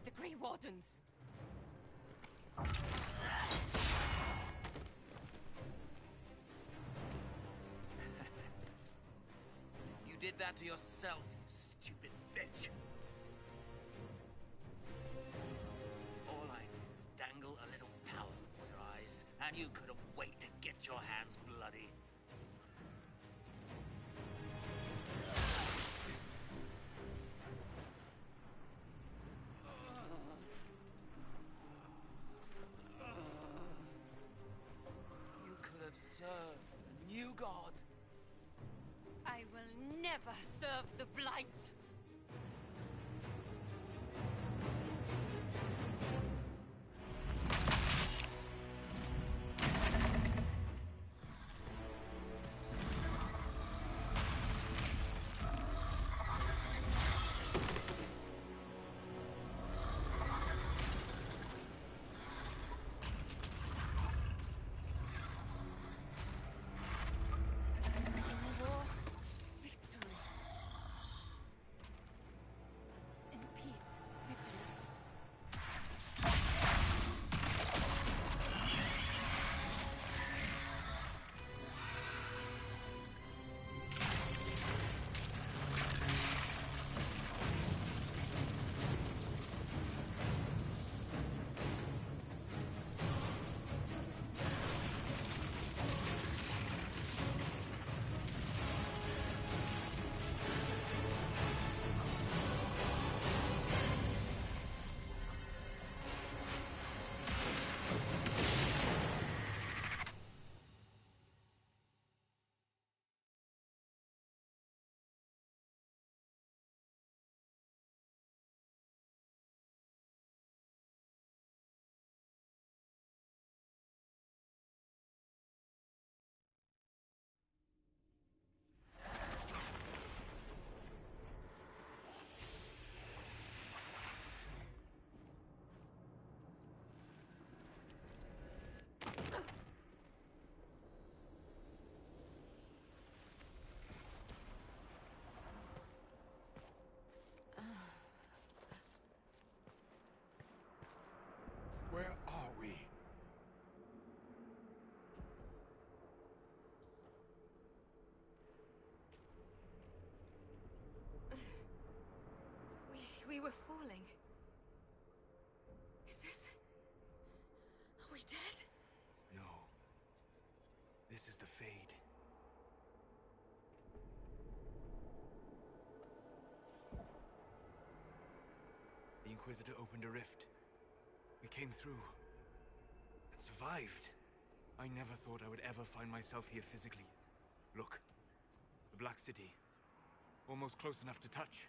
the Grey Wardens. You did that to yourself, you stupid bitch. All I did was dangle a little power before your eyes, and you couldn't wait to get your hands bloody. You could have served a new god. I will never serve the Blight. Where are we? We were falling. Is this... Are we dead? No. This is the Fade. The Inquisitor opened a rift. We came through. And survived. I never thought I would ever find myself here physically. Look. The Black City. Almost close enough to touch.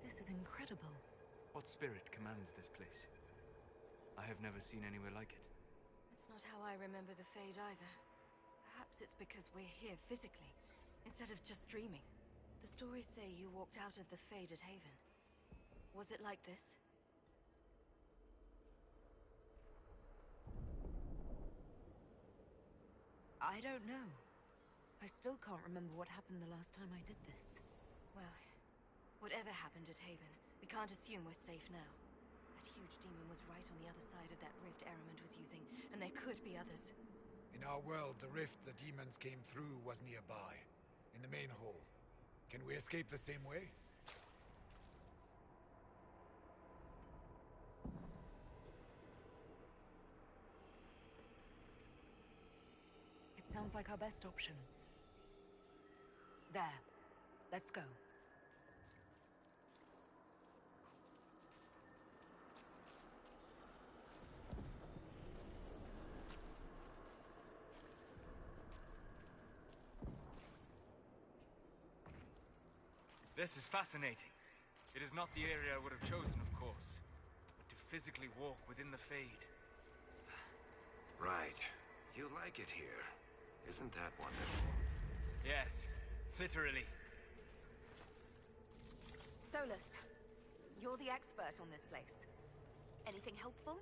This is incredible. What spirit commands this place? I have never seen anywhere like it. It's not how I remember the Fade either. Perhaps it's because we're here physically, instead of just dreaming. The stories say you walked out of the Fade at Haven. Was it like this? I don't know. I still can't remember what happened the last time I did this. Well, whatever happened at Haven, we can't assume we're safe now. That huge demon was right on the other side of that rift Eramond was using, and there could be others. In our world, the rift the demons came through was nearby, in the main hall. Can we escape the same way? It sounds like our best option. There. Let's go. This is fascinating. It is not the area I would have chosen, of course. But to physically walk within the Fade. Right. You like it here. Isn't that wonderful? Yes, literally. Solus, you're the expert on this place. Anything helpful?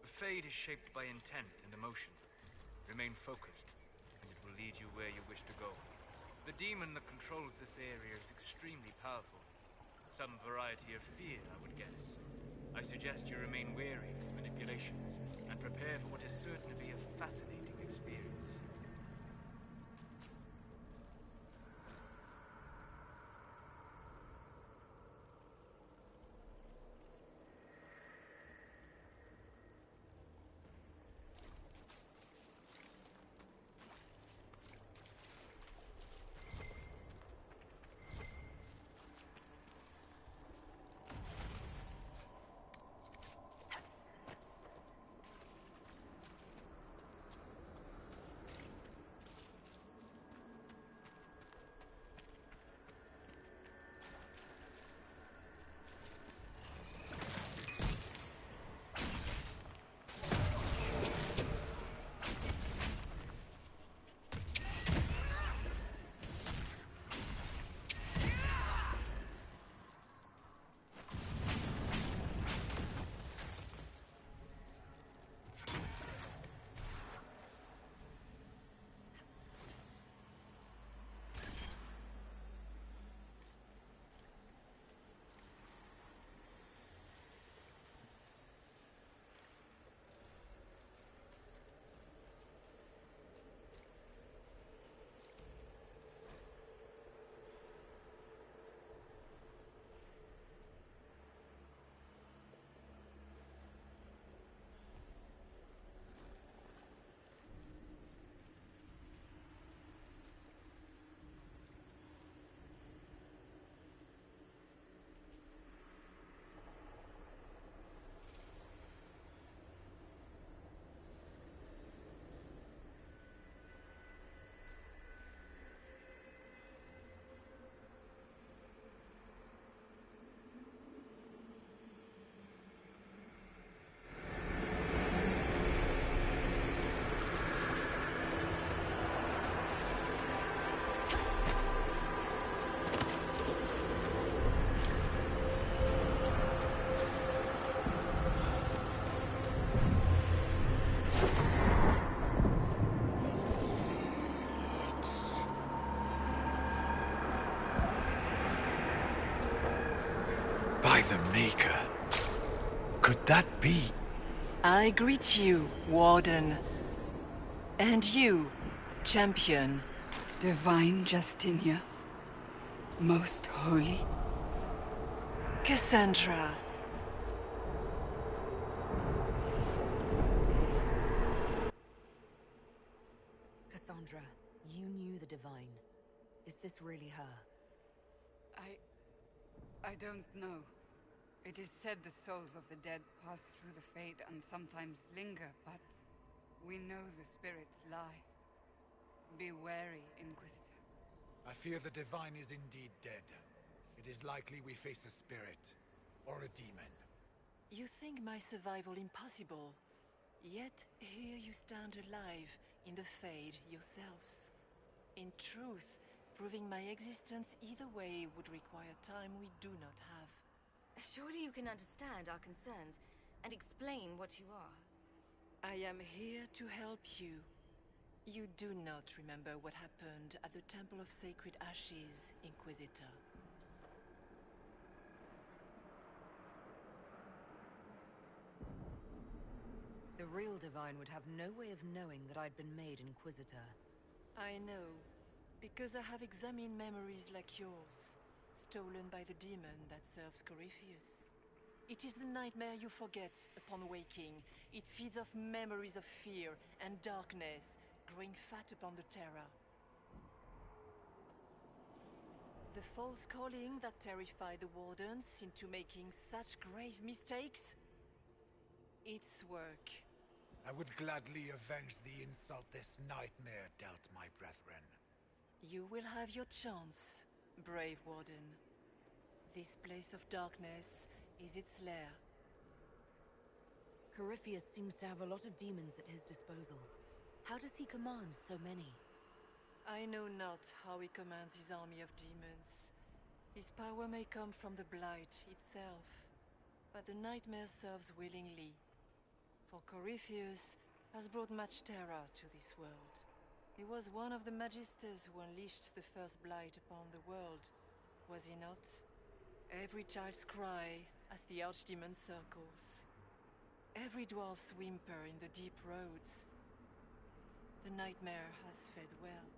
The Fade is shaped by intent and emotion. Remain focused, and it will lead you where you wish to go. The demon that controls this area is extremely powerful. Some variety of fear, I would guess. I suggest you remain wary of its manipulations, and prepare for what is certain to be a fascinating experience. By the Maker. Could that be? I greet you, Warden. And you, Champion. Divine Justinia. Most holy. Cassandra. Cassandra, you knew the Divine. Is this really her? I don't know. It is said the souls of the dead pass through the Fade and sometimes linger, but we know the spirits lie. Be wary, Inquisitor. I fear the Divine is indeed dead. It is likely we face a spirit, or a demon. You think my survival impossible, yet here you stand alive in the Fade yourselves. In truth, proving my existence either way would require time we do not have. Surely you can understand our concerns and explain what you are. I am here to help you. You do not remember what happened at the Temple of Sacred Ashes, Inquisitor. The real Divine would have no way of knowing that I'd been made Inquisitor. I know, because I have examined memories like yours, stolen by the demon that serves Corypheus. It is the nightmare you forget upon waking. It feeds off memories of fear and darkness, growing fat upon the terror. The false calling that terrified the Wardens into making such grave mistakes? Its work. I would gladly avenge the insult this nightmare dealt my brethren. You will have your chance, brave Warden. This place of darkness is its lair. Corypheus seems to have a lot of demons at his disposal. How does he command so many? I know not how he commands his army of demons. His power may come from the Blight itself, but the nightmare serves willingly. For Corypheus has brought much terror to this world. He was one of the Magisters who unleashed the first blight upon the world, was he not? Every child's cry as the Archdemon circles. Every dwarf's whimper in the deep roads. The nightmare has fed well.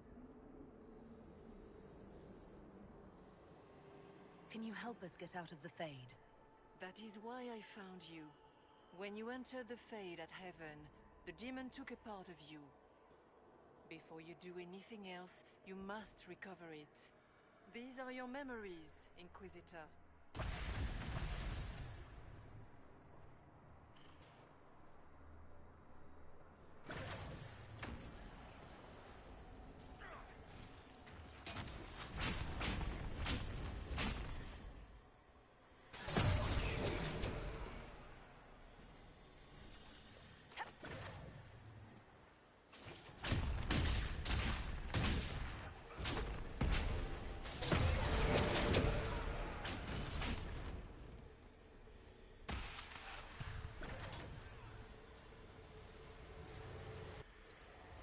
Can you help us get out of the Fade? That is why I found you. When you entered the Fade at Heaven, the demon took a part of you. Before you do anything else, you must recover it. These are your memories, Inquisitor.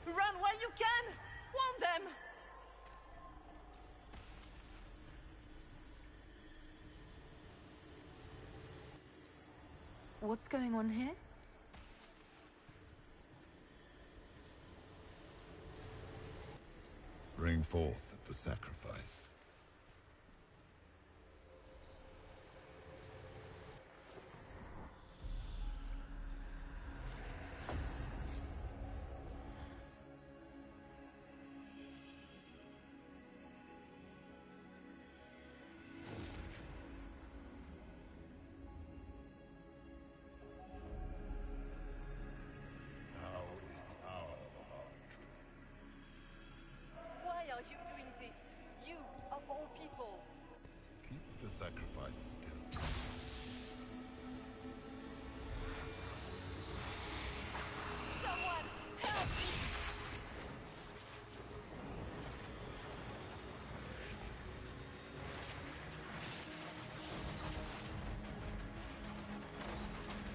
Run while you can! Warn them! What's going on here? Bring forth the sacrifice. Why are you doing this? You, of all people! Keep the sacrifice still. Someone, help me!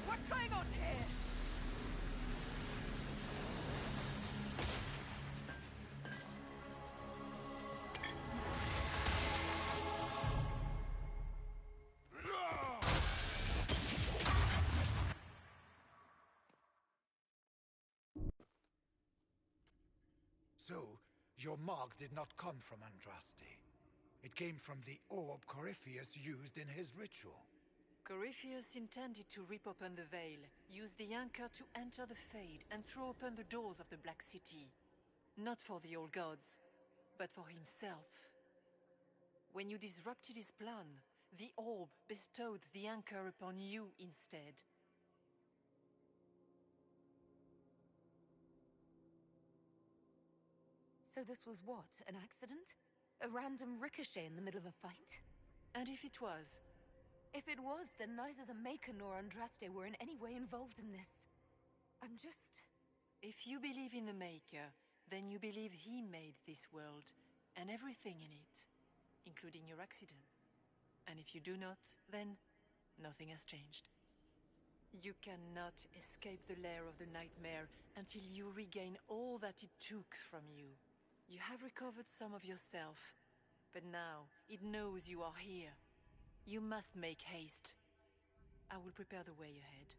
What's going on here? So, your mark did not come from Andraste. It came from the orb Corypheus used in his ritual. Corypheus intended to rip open the veil, use the anchor to enter the Fade, and throw open the doors of the Black City. Not for the old gods, but for himself. When you disrupted his plan, the orb bestowed the anchor upon you instead. So this was what? An accident? A random ricochet in the middle of a fight? And if it was? If it was, then neither the Maker nor Andraste were in any way involved in this. I'm just... If you believe in the Maker, then you believe he made this world, and everything in it, including your accident. And if you do not, then nothing has changed. You cannot escape the lair of the nightmare until you regain all that it took from you. You have recovered some of yourself, but now it knows you are here. You must make haste. I will prepare the way ahead.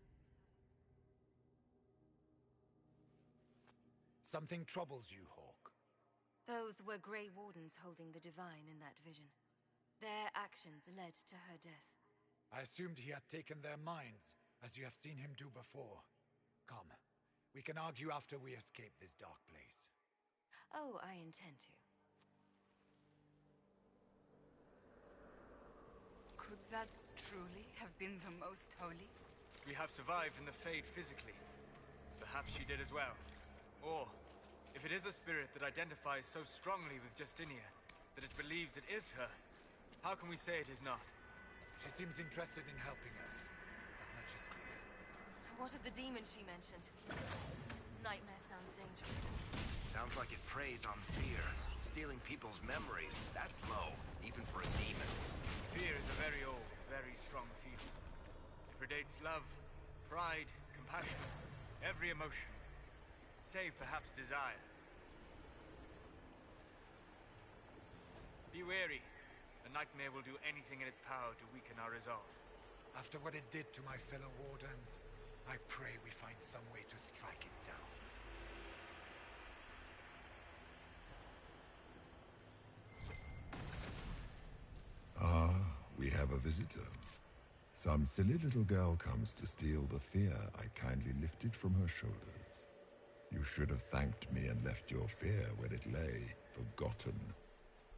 Something troubles you, Hawk. Those were Grey Wardens holding the Divine in that vision. Their actions led to her death. I assumed he had taken their minds, as you have seen him do before. Come, we can argue after we escape this dark place. Oh, I intend to. Could that truly have been the most holy? We have survived in the Fade physically. Perhaps she did as well. Or, if it is a spirit that identifies so strongly with Justinia, that it believes it is her, how can we say it is not? She seems interested in helping us. That much is clear. What of the demon she mentioned? This nightmare sounds dangerous. Sounds like it preys on fear. Stealing people's memories. That's low, even for a demon. Fear is a very old, very strong feeling. It predates love, pride, compassion, every emotion. Save perhaps desire. Be wary. The nightmare will do anything in its power to weaken our resolve. After what it did to my fellow wardens, I pray we find some way to strike it down. Ah, we have a visitor. Some silly little girl comes to steal the fear I kindly lifted from her shoulders. You should have thanked me and left your fear where it lay, forgotten.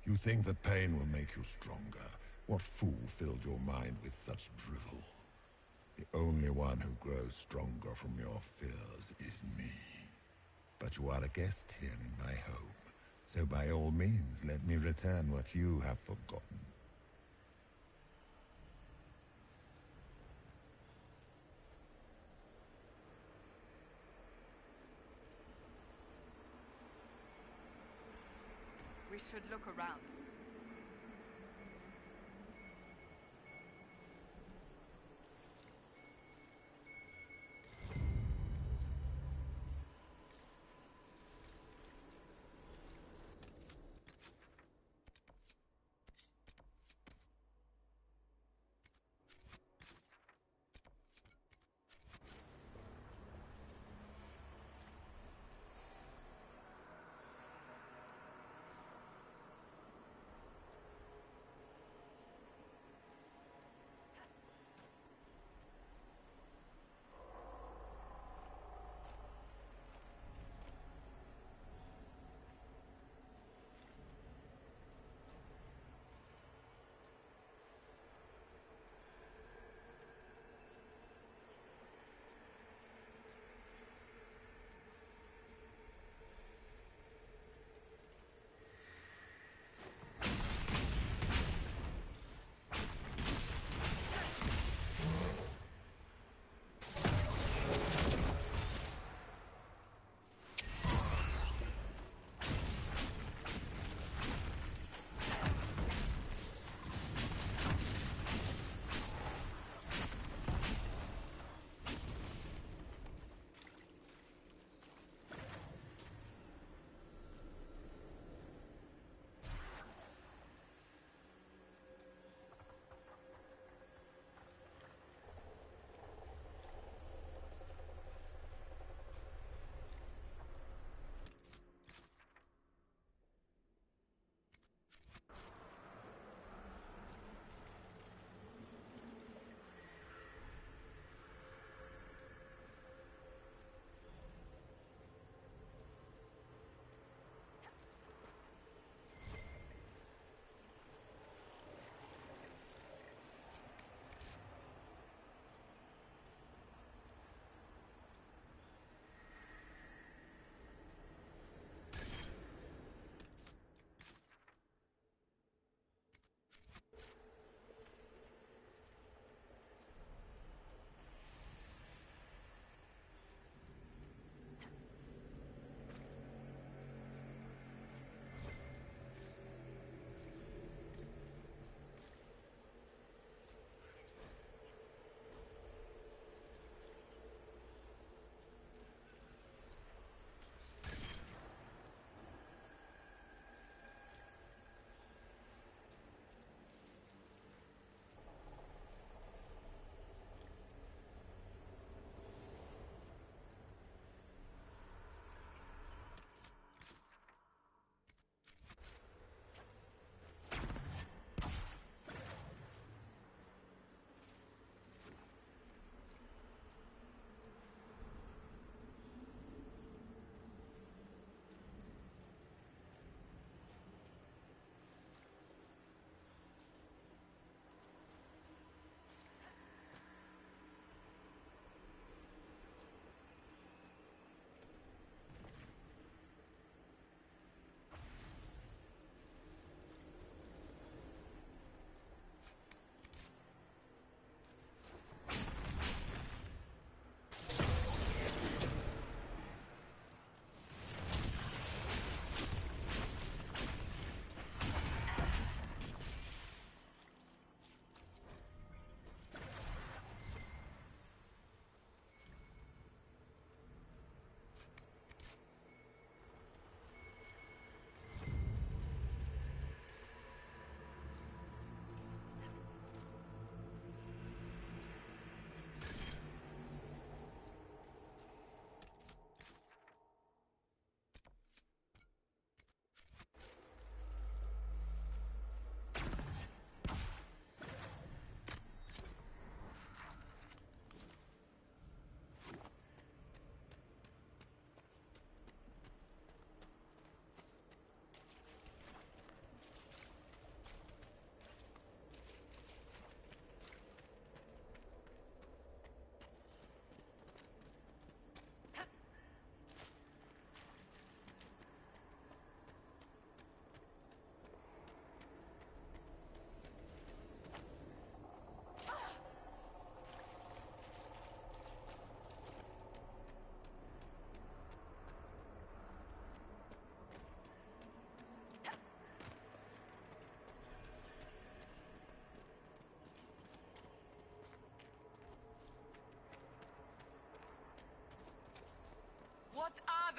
You think that pain will make you stronger. What fool filled your mind with such drivel? The only one who grows stronger from your fears is me. But you are a guest here in my home, so by all means let me return what you have forgotten. We should look around.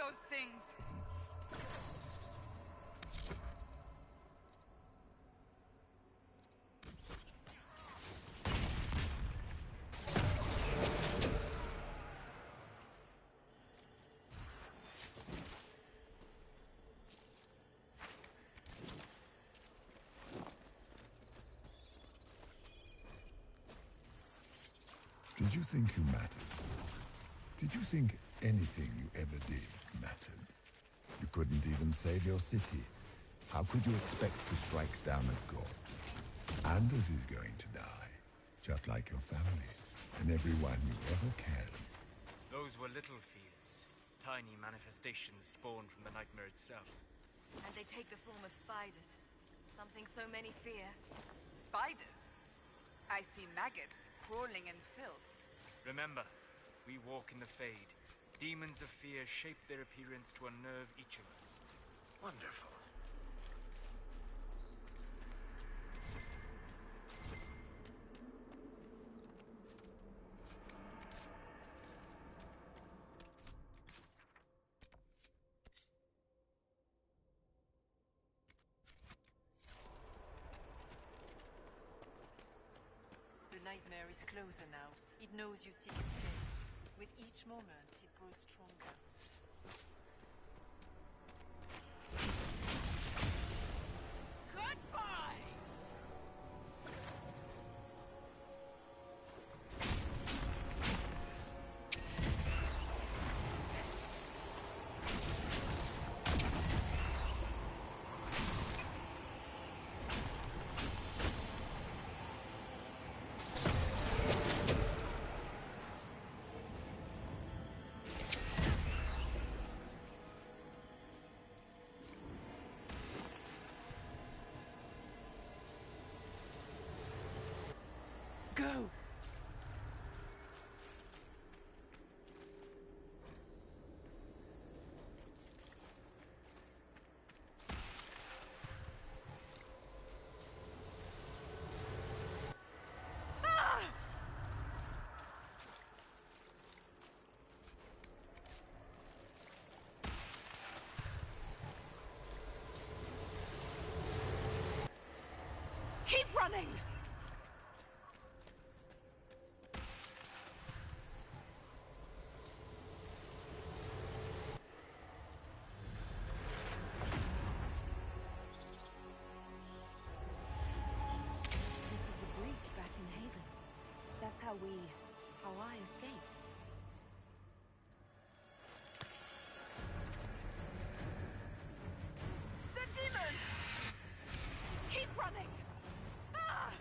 those things! Did you think you mattered? Did you think anything you ever did mattered? You couldn't even save your city. How could you expect to strike down a god? Anders is going to die, just like your family, and everyone you ever cared. Those were little fears. Tiny manifestations spawned from the nightmare itself. And they take the form of spiders. Something so many fear. Spiders? I see maggots crawling in filth. Remember, we walk in the Fade. Demons of fear shape their appearance to unnerve each of us. Wonderful. The nightmare is closer now. It knows you seek escape. With each moment, it grows stronger. Goodbye! Go! Keep running! This is the breach back in Haven. That's how I escaped. The demon! Keep running! Ah!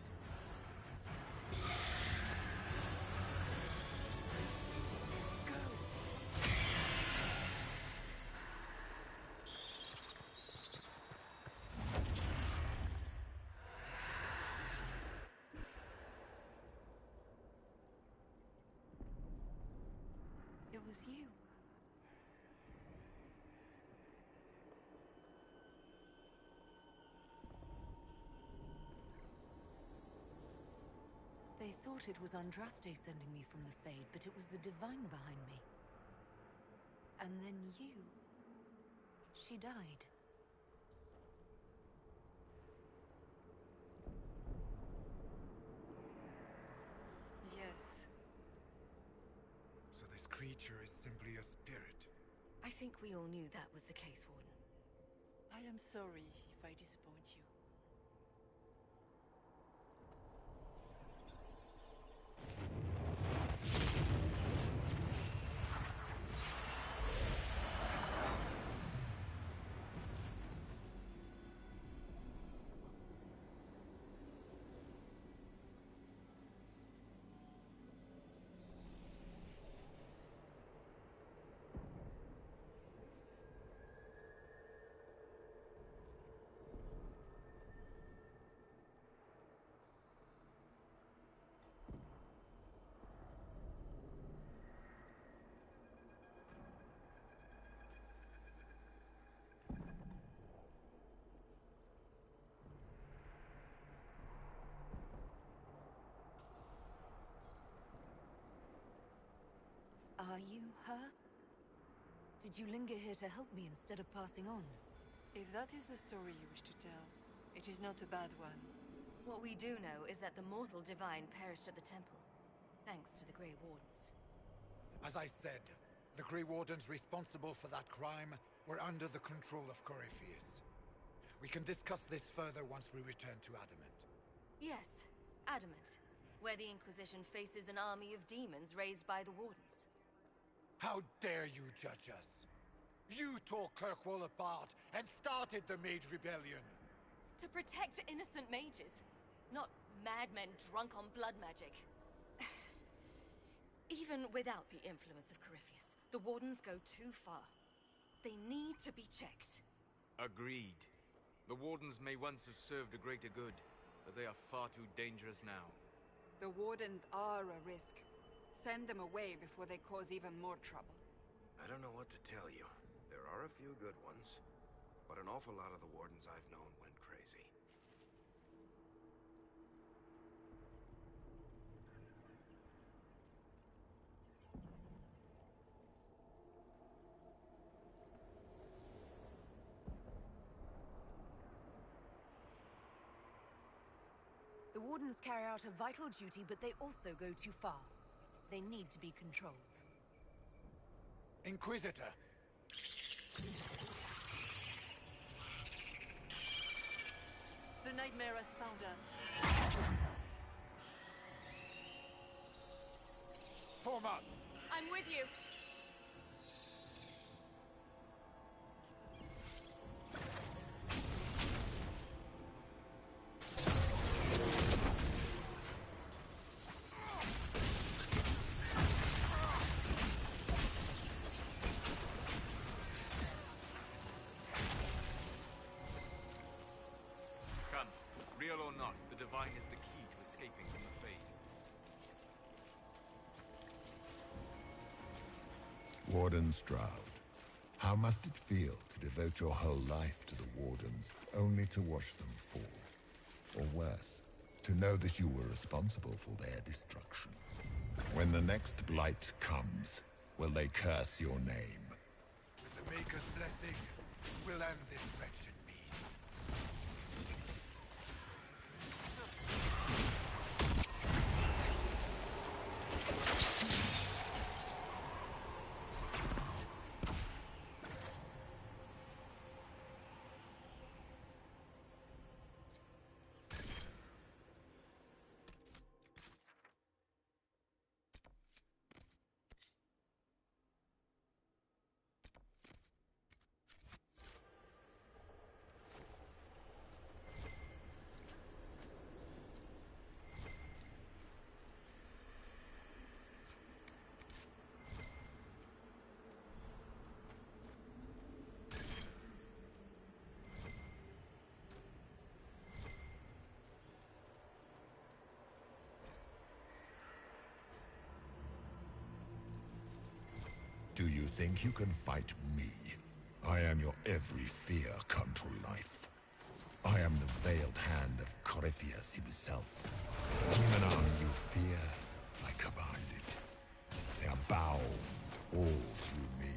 It was you. They thought it was Andraste sending me from the Fade, but it was the Divine behind me. And then you... She died. Yes. So this creature is simply a spirit. I think we all knew that was the case, Warden. I am sorry if I disappoint you. Are you her? Did you linger here to help me instead of passing on? If that is the story you wish to tell, it is not a bad one. What we do know is that the mortal divine perished at the temple, thanks to the Grey Wardens. As I said, the Grey Wardens responsible for that crime were under the control of Corypheus. We can discuss this further once we return to Adamant. Yes, Adamant, where the Inquisition faces an army of demons raised by the Wardens. How dare you judge us? You tore Kirkwall apart and started the Mage Rebellion! To protect innocent mages, not madmen drunk on blood magic. Even without the influence of Corypheus, the Wardens go too far. They need to be checked. Agreed. The Wardens may once have served a greater good, but they are far too dangerous now. The Wardens are a risk. Send them away before they cause even more trouble. I don't know what to tell you. There are a few good ones, but an awful lot of the Wardens I've known went crazy. The Wardens carry out a vital duty, but they also go too far. They need to be controlled. Inquisitor! The nightmare has found us. Form up! I'm with you. Come, real or not, the Divine is the key to escaping from the Fade. Warden Stroud, how must it feel to devote your whole life to the Wardens, only to watch them fall? Or worse, to know that you were responsible for their destruction. When the next blight comes, will they curse your name? With the Maker's blessing, we'll end this wretched beast. Do you think you can fight me? I am your every fear come to life. I am the veiled hand of Corypheus himself. Even arm you fear, I command it. They are bound all to me.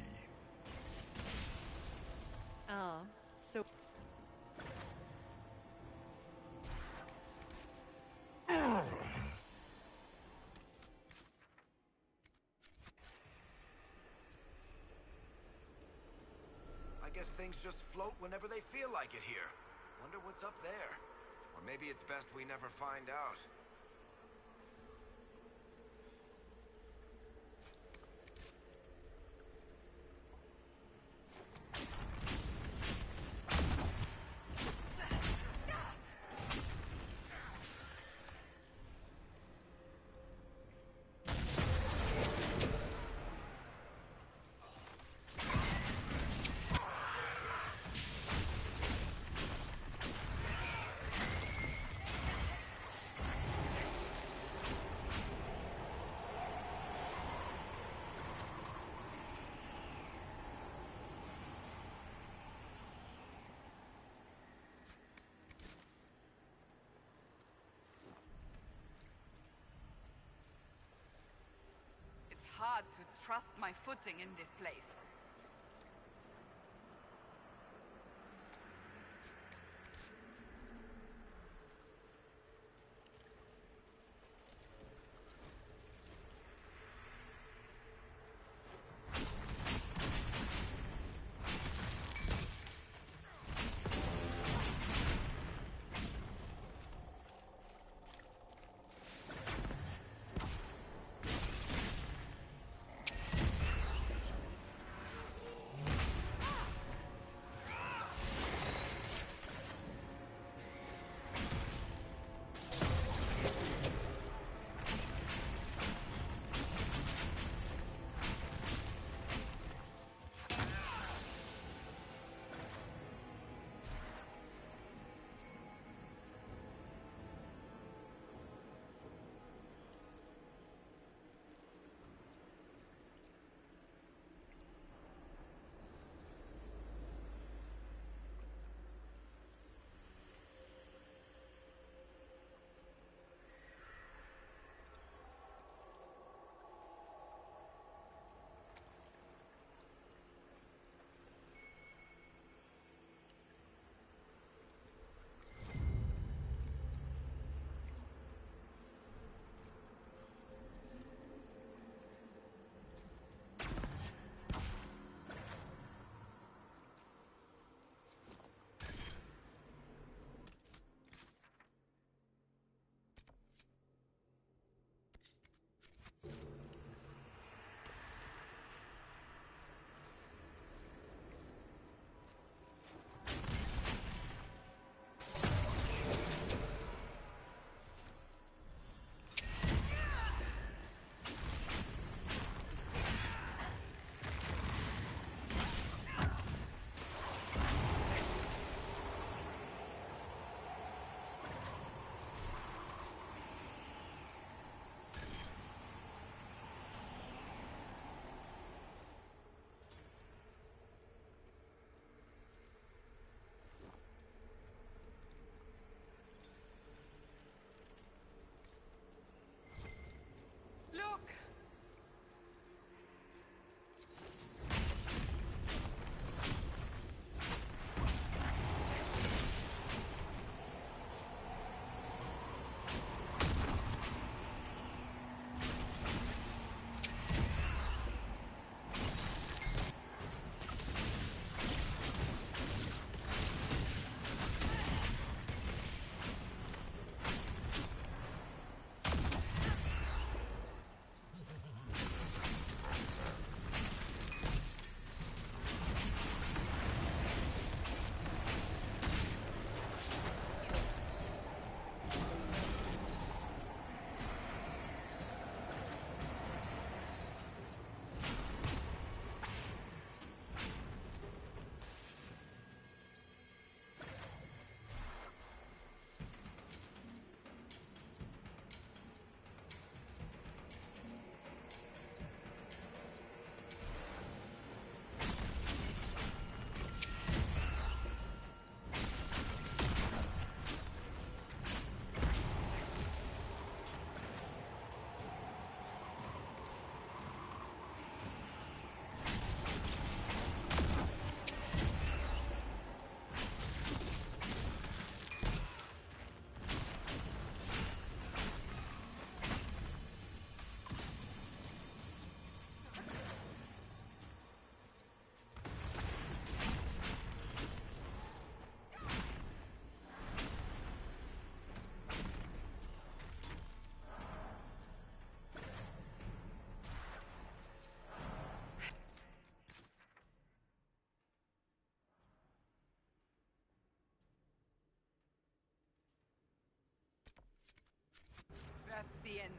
Ah, so... I guess things just float whenever they feel like it here. Wonder what's up there. Or maybe it's best we never find out. It's hard to trust my footing in this place.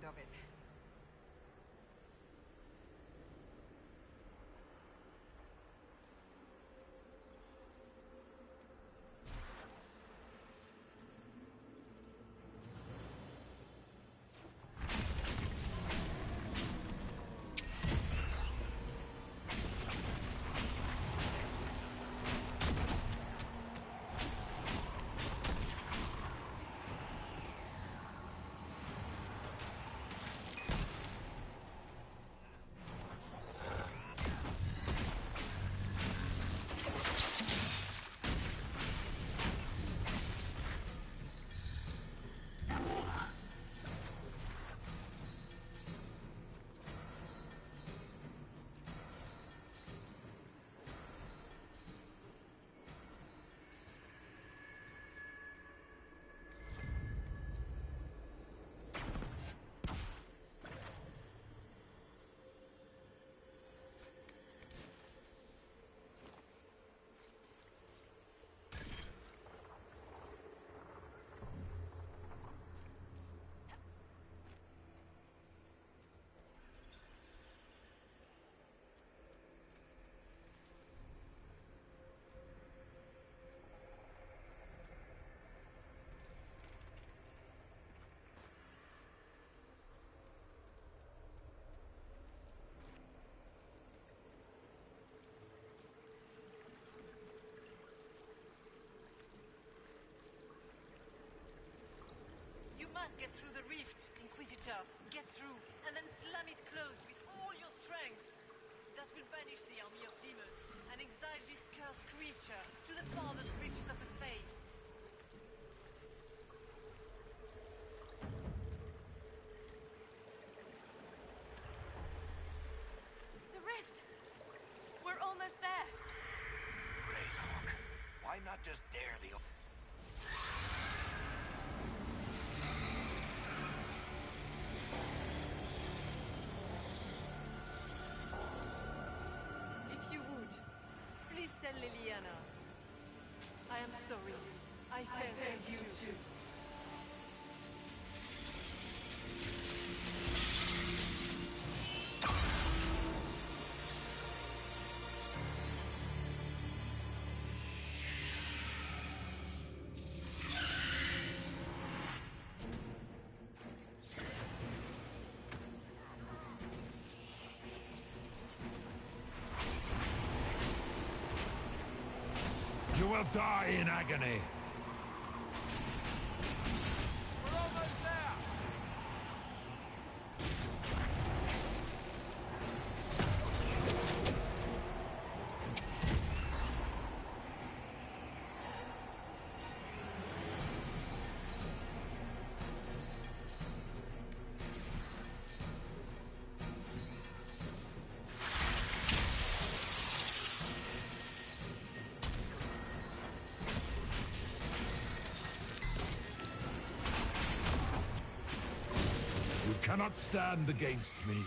of it. You must get through the rift, Inquisitor. Get through, and then slam it closed with all your strength. That will banish the army of demons and exile this cursed creature to the farthest reaches of the Fade. The rift! We're almost there. Great, Hawk. Why not just dare the... If you would, please tell Liliana. I am sorry. I failed you too. You will die in agony. We're almost there! You cannot stand against me.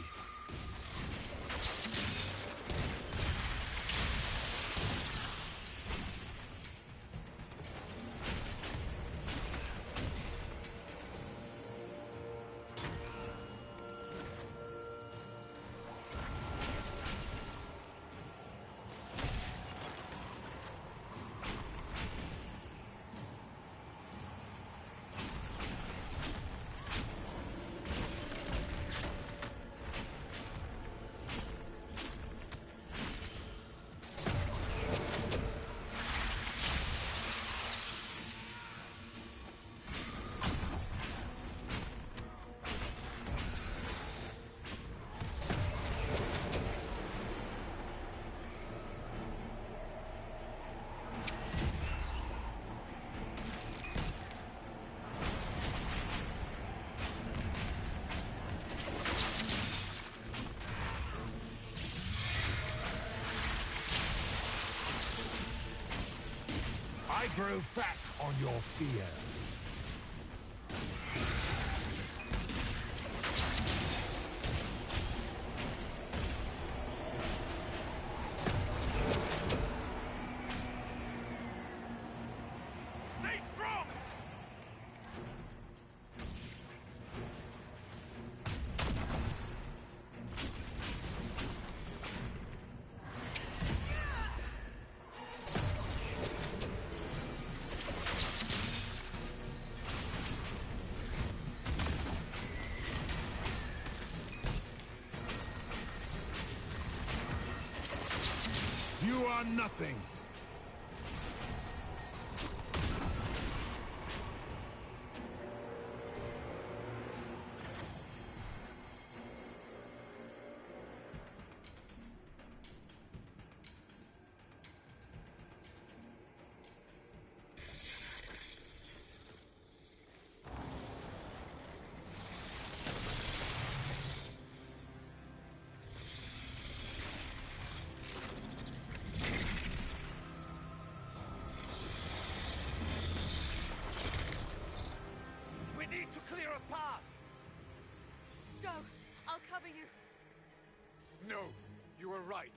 I grow fat on your fear. Stay strong! You are nothing. Need to clear a path! Go! I'll cover you. No, you were right.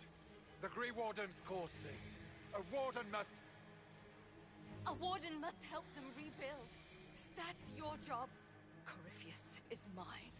The Grey Wardens caused this. A warden must... A warden must help them rebuild. That's your job. Corypheus is mine.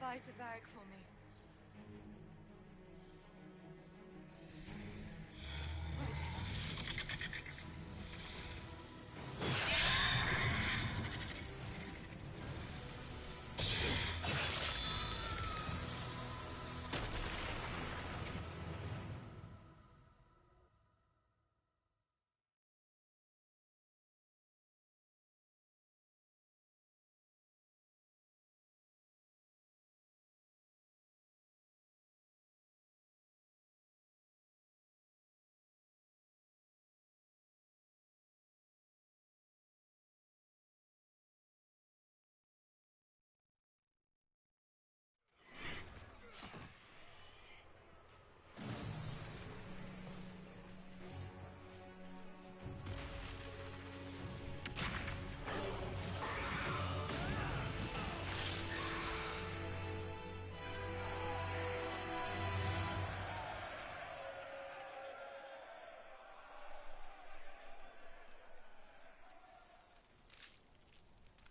goodbye to Varric for me.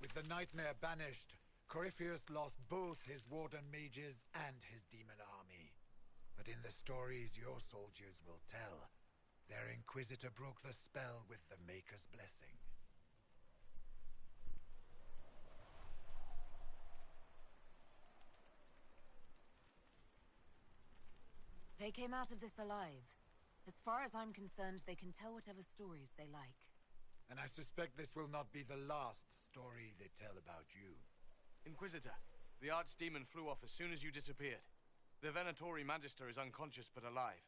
With the nightmare banished, Corypheus lost both his warden mages and his demon army. But in the stories your soldiers will tell, their Inquisitor broke the spell with the Maker's blessing. They came out of this alive. As far as I'm concerned, they can tell whatever stories they like. And I suspect this will not be the last story they tell about you. Inquisitor, the Archdemon flew off as soon as you disappeared. The Venatori Magister is unconscious but alive.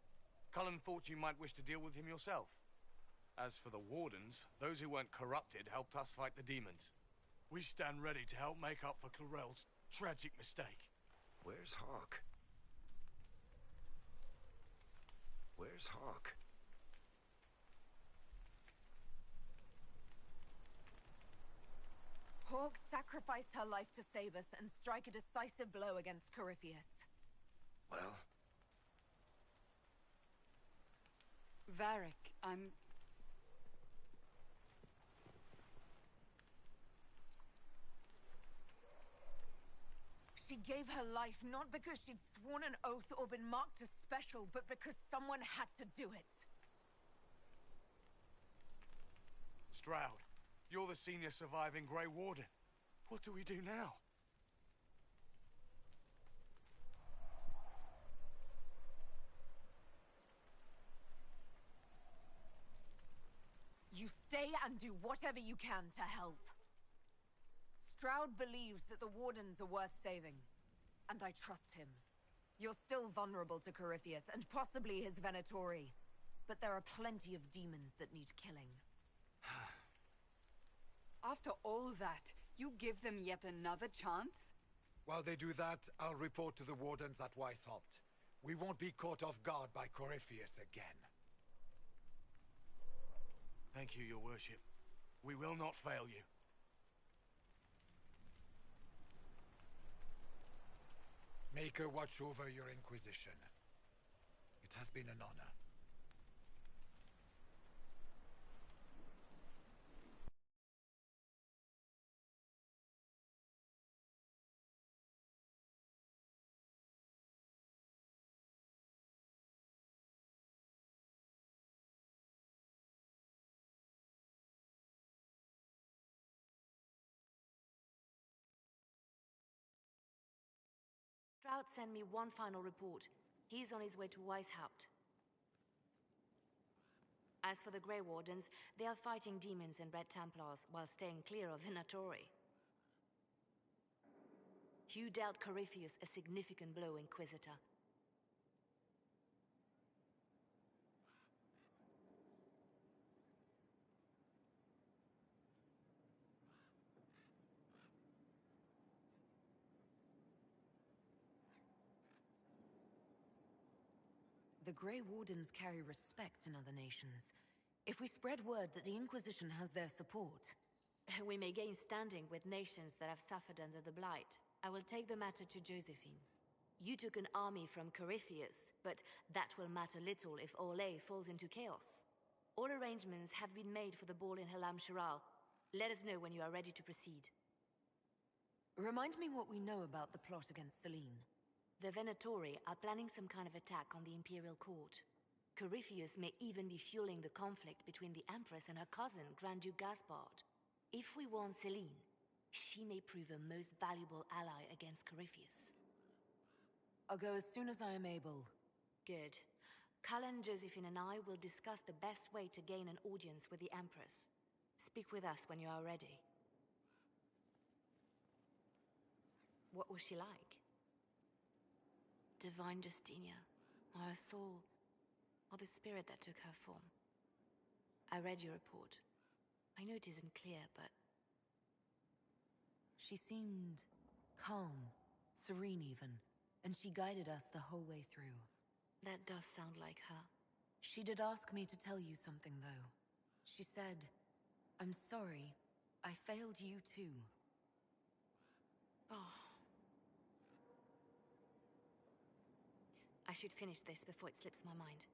Cullen thought you might wish to deal with him yourself. As for the Wardens, those who weren't corrupted helped us fight the demons. We stand ready to help make up for Clarel's tragic mistake. Where's Hawk? Where's Hawk? Hawk sacrificed her life to save us and strike a decisive blow against Corypheus. Well? Varric, She gave her life not because she'd sworn an oath or been marked as special, but because someone had to do it. Stroud, you're the senior surviving Grey Warden. What do we do now? You stay and do whatever you can to help. Stroud believes that the Wardens are worth saving, and I trust him. You're still vulnerable to Corypheus, and possibly his Venatori, but there are plenty of demons that need killing. After all that, you give them yet another chance? While they do that, I'll report to the Wardens at Weishaupt. We won't be caught off guard by Corypheus again. Thank you, your worship. We will not fail you. Maker watch over your Inquisition. It has been an honor. Stroud sent me one final report. He's on his way to Weishaupt. As for the Grey Wardens, they are fighting demons and Red Templars while staying clear of Venatori. You dealt Corypheus a significant blow, Inquisitor. The Grey Wardens carry respect in other nations. If we spread word that the Inquisition has their support... We may gain standing with nations that have suffered under the Blight. I will take the matter to Josephine. You took an army from Corypheus, but that will matter little if Orlais falls into chaos. All arrangements have been made for the ball in Halam Shiral. Let us know when you are ready to proceed. Remind me what we know about the plot against Selene. The Venatori are planning some kind of attack on the Imperial Court. Corypheus may even be fueling the conflict between the Empress and her cousin, Grand Duke Gaspard. If we warn Selene, she may prove a most valuable ally against Corypheus. I'll go as soon as I am able. Good. Cullen, Josephine, and I will discuss the best way to gain an audience with the Empress. Speak with us when you are ready. What was she like? Divine Justinia, or her soul, or the spirit that took her form. I read your report. I know it isn't clear, but... She seemed calm, serene even, and she guided us the whole way through. That does sound like her. She did ask me to tell you something, though. She said, "I'm sorry, I failed you too." Oh. I should finish this before it slips my mind.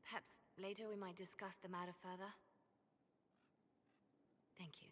Perhaps later we might discuss the matter further. Thank you.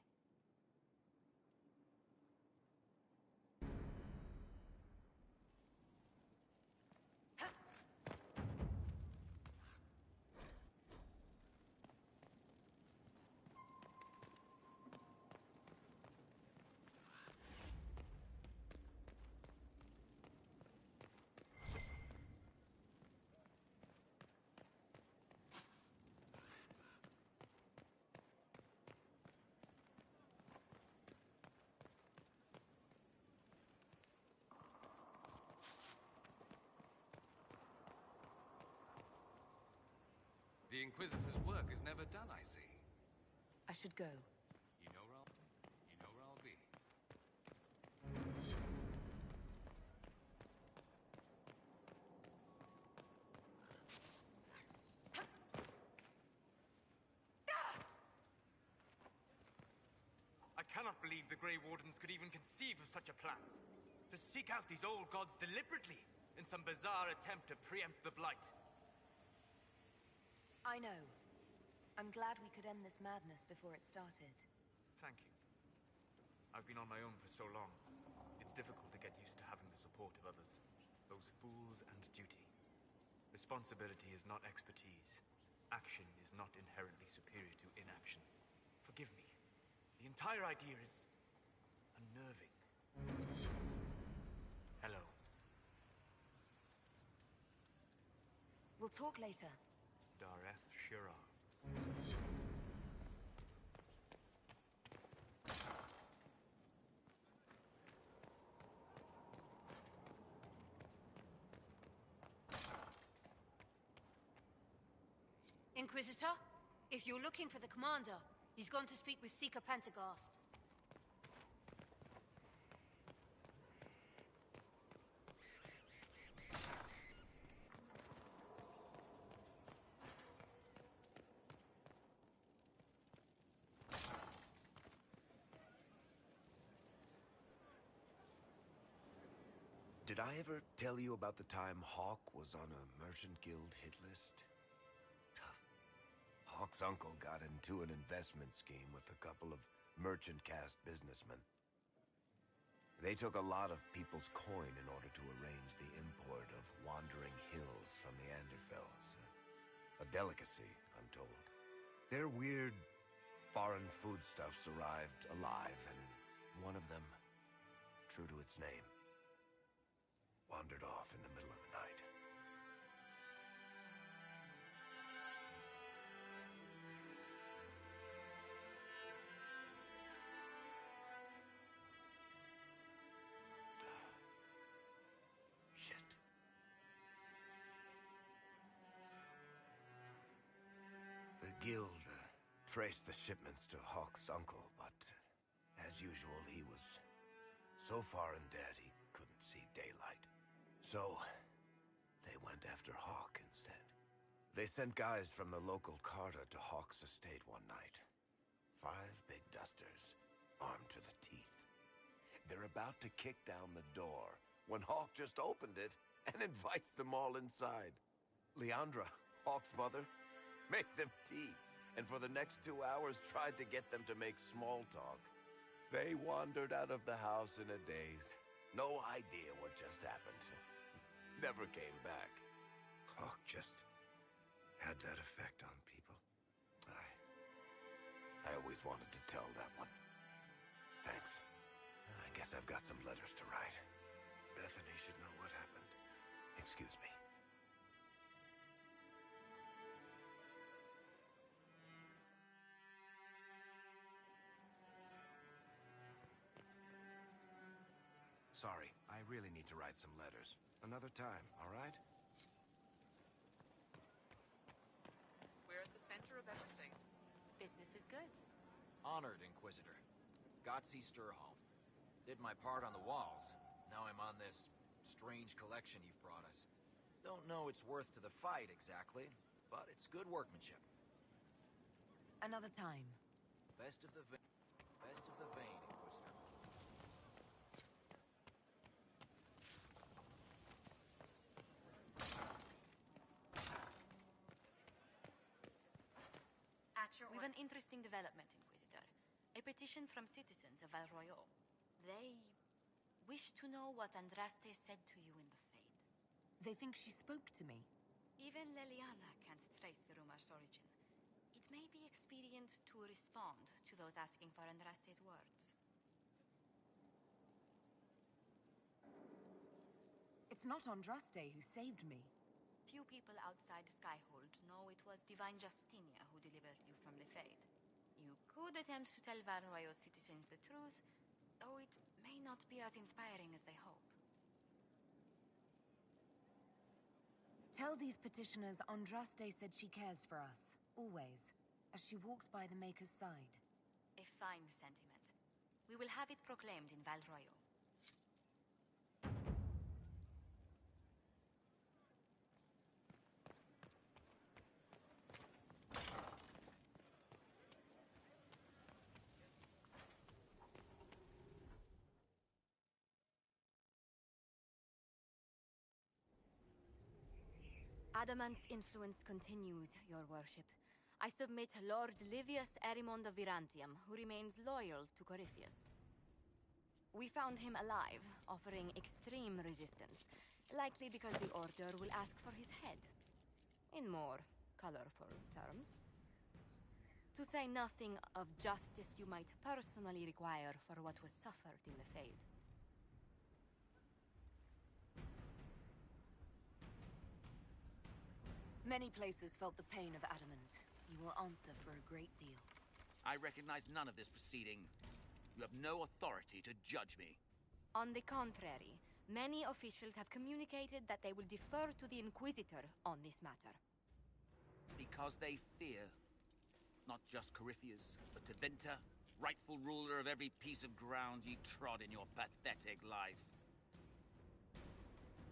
The Inquisitor's work is never done, I see. I should go. You know where I'll be. I cannot believe the Grey Wardens could even conceive of such a plan. To seek out these old gods deliberately in some bizarre attempt to preempt the Blight. I know. I'm glad we could end this madness before it started. Thank you. I've been on my own for so long. It's difficult to get used to having the support of others. Those fools and duty. Responsibility is not expertise. Action is not inherently superior to inaction. Forgive me. The entire idea is unnerving. Hello. We'll talk later. Dareth Shira. Inquisitor, if you're looking for the commander, he's gone to speak with Seeker Pentagast. Did I ever tell you about the time Hawk was on a Merchant Guild hit list? Hawk's uncle got into an investment scheme with a couple of merchant caste businessmen. They took a lot of people's coin in order to arrange the import of wandering hills from the Anderfells. A delicacy, I'm told. Their weird, foreign foodstuffs arrived alive, and one of them, true to its name, wandered off in the middle of the night. Shit. The guild traced the shipments to Hawk's uncle, but as usual, he was so far in debt he couldn't see daylight. So, they went after Hawk instead. They sent guys from the local carter to Hawk's estate one night. 5 big dusters, armed to the teeth. They're about to kick down the door when Hawk just opened it and invites them all inside. Leandra, Hawk's mother, made them tea, and for the next 2 hours tried to get them to make small talk. They wandered out of the house in a daze. No idea what just happened. Never came back. Hawk just had that effect on people. I always wanted to tell that one. Thanks. I guess I've got some letters to write. Bethany should know what happened. Excuse me. Sorry, I really need to write some letters. Another time, all right? We're at the center of everything. Business is good. Honored, Inquisitor. Gotzi Sturhall. Did my part on the walls. Now I'm on this strange collection you've brought us. Don't know its worth to the fight, exactly, but it's good workmanship. Another time. Best of the vein, Inquisitor. We've an interesting development, Inquisitor. A petition from citizens of Val Royeaux. They wish to know what Andraste said to you in the Fade. They think she spoke to me. Even Leliana can't trace the rumor's origin. It may be expedient to respond to those asking for Andraste's words. It's not Andraste who saved me. Few people outside Skyhold know it was Divine Justinia who delivered you from the Fade. You could attempt to tell Val Royeaux citizens the truth, though it may not be as inspiring as they hope. Tell these petitioners Andraste said she cares for us, always, as she walks by the Maker's side. A fine sentiment. We will have it proclaimed in Val Royeaux. Adamant's influence continues, your worship. I submit Lord Livius Erimond of Virantium, who remains loyal to Corypheus. We found him alive, offering extreme resistance, likely because the Order will ask for his head. In more colorful terms. To say nothing of justice you might personally require for what was suffered in the Fade. Many places felt the pain of Adamant. You will answer for a great deal. I recognize none of this proceeding. You have no authority to judge me. On the contrary, many officials have communicated that they will defer to the Inquisitor on this matter. Because they fear. Not just Corypheus, but Tevinter, rightful ruler of every piece of ground ye trod in your pathetic life.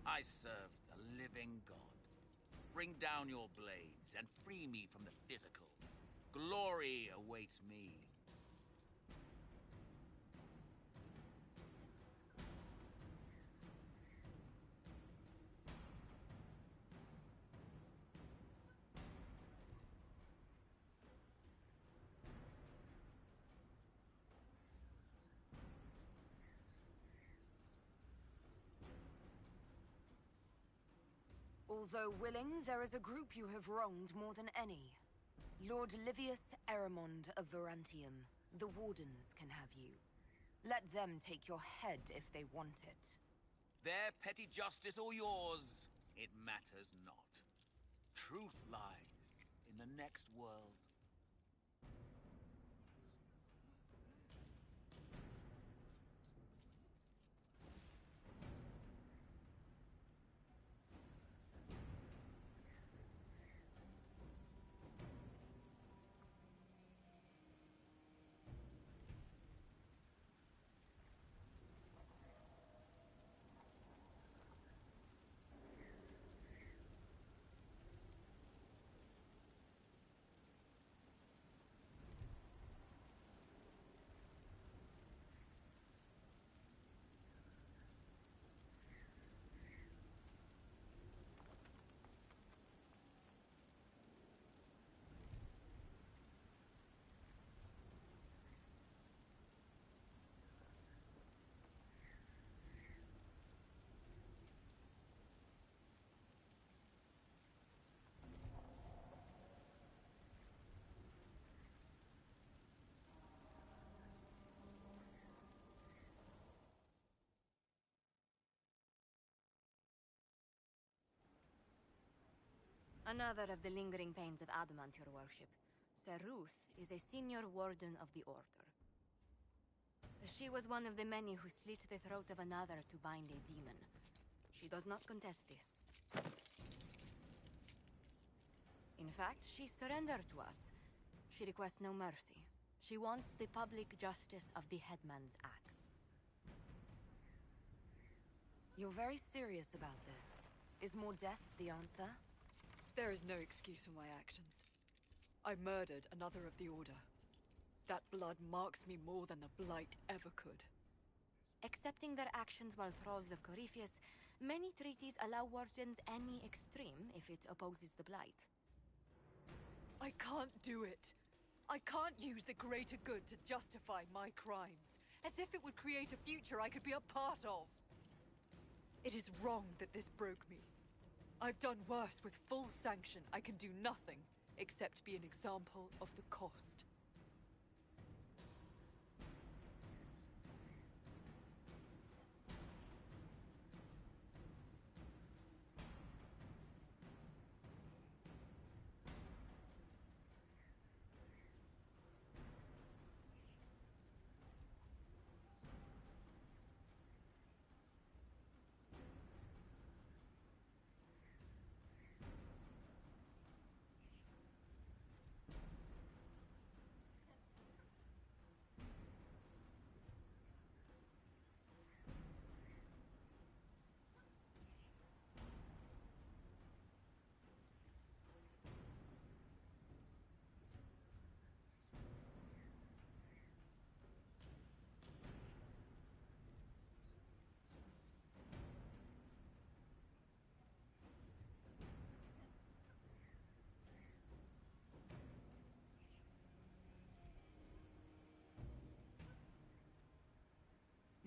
I serve the living God. Bring down your blades and free me from the physical. Glory awaits me. Although willing, there is a group you have wronged more than any. Lord Livius Erimond of Virantium. The Wardens can have you. Let them take your head if they want it. Their petty justice or yours, it matters not. Truth lies in the next world. Another of the lingering pains of adamant, your worship. Saruth is a senior warden of the Order. She was one of the many who slit the throat of another to bind a demon. She does not contest this. In fact, she surrendered to us. She requests no mercy. She wants the public justice of the headman's axe. You're very serious about this. Is more death the answer? There is no excuse for my actions. I murdered another of the Order. That blood marks me more than the Blight ever could. Accepting their actions while thralls of Corypheus, many treaties allow wardens any extreme if it opposes the Blight. I can't do it. I can't use the greater good to justify my crimes, as if it would create a future I could be a part of. It is wrong that this broke me. I've done worse with full sanction. I can do nothing except be an example of the cost.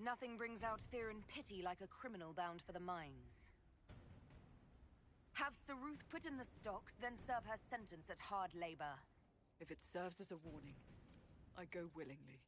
Nothing brings out fear and pity like a criminal bound for the mines. Have Saruth put in the stocks, then serve her sentence at hard labor. If it serves as a warning, I go willingly.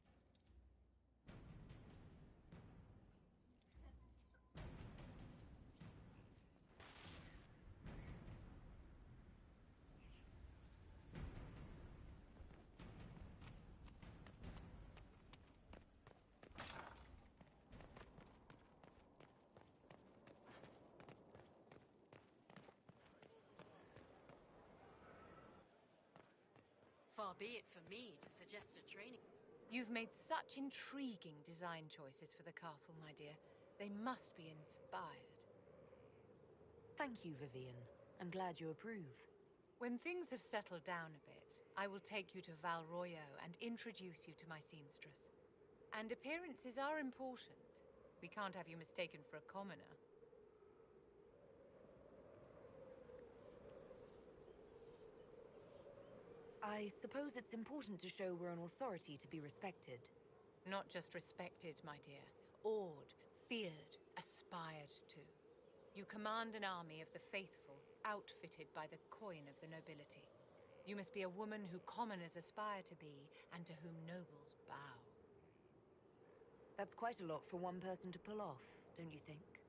Far be it for me to suggest a training. You've made such intriguing design choices for the castle, my dear. They must be inspired. Thank you, Vivian. I'm glad you approve. When things have settled down a bit, I will take you to Valroyo and introduce you to my seamstress. And appearances are important. We can't have you mistaken for a commoner. I suppose it's important to show we're an authority to be respected. Not just respected, my dear. Awed, feared, aspired to. You command an army of the faithful, outfitted by the coin of the nobility. You must be a woman who commoners aspire to be, and to whom nobles bow. That's quite a lot for one person to pull off, don't you think?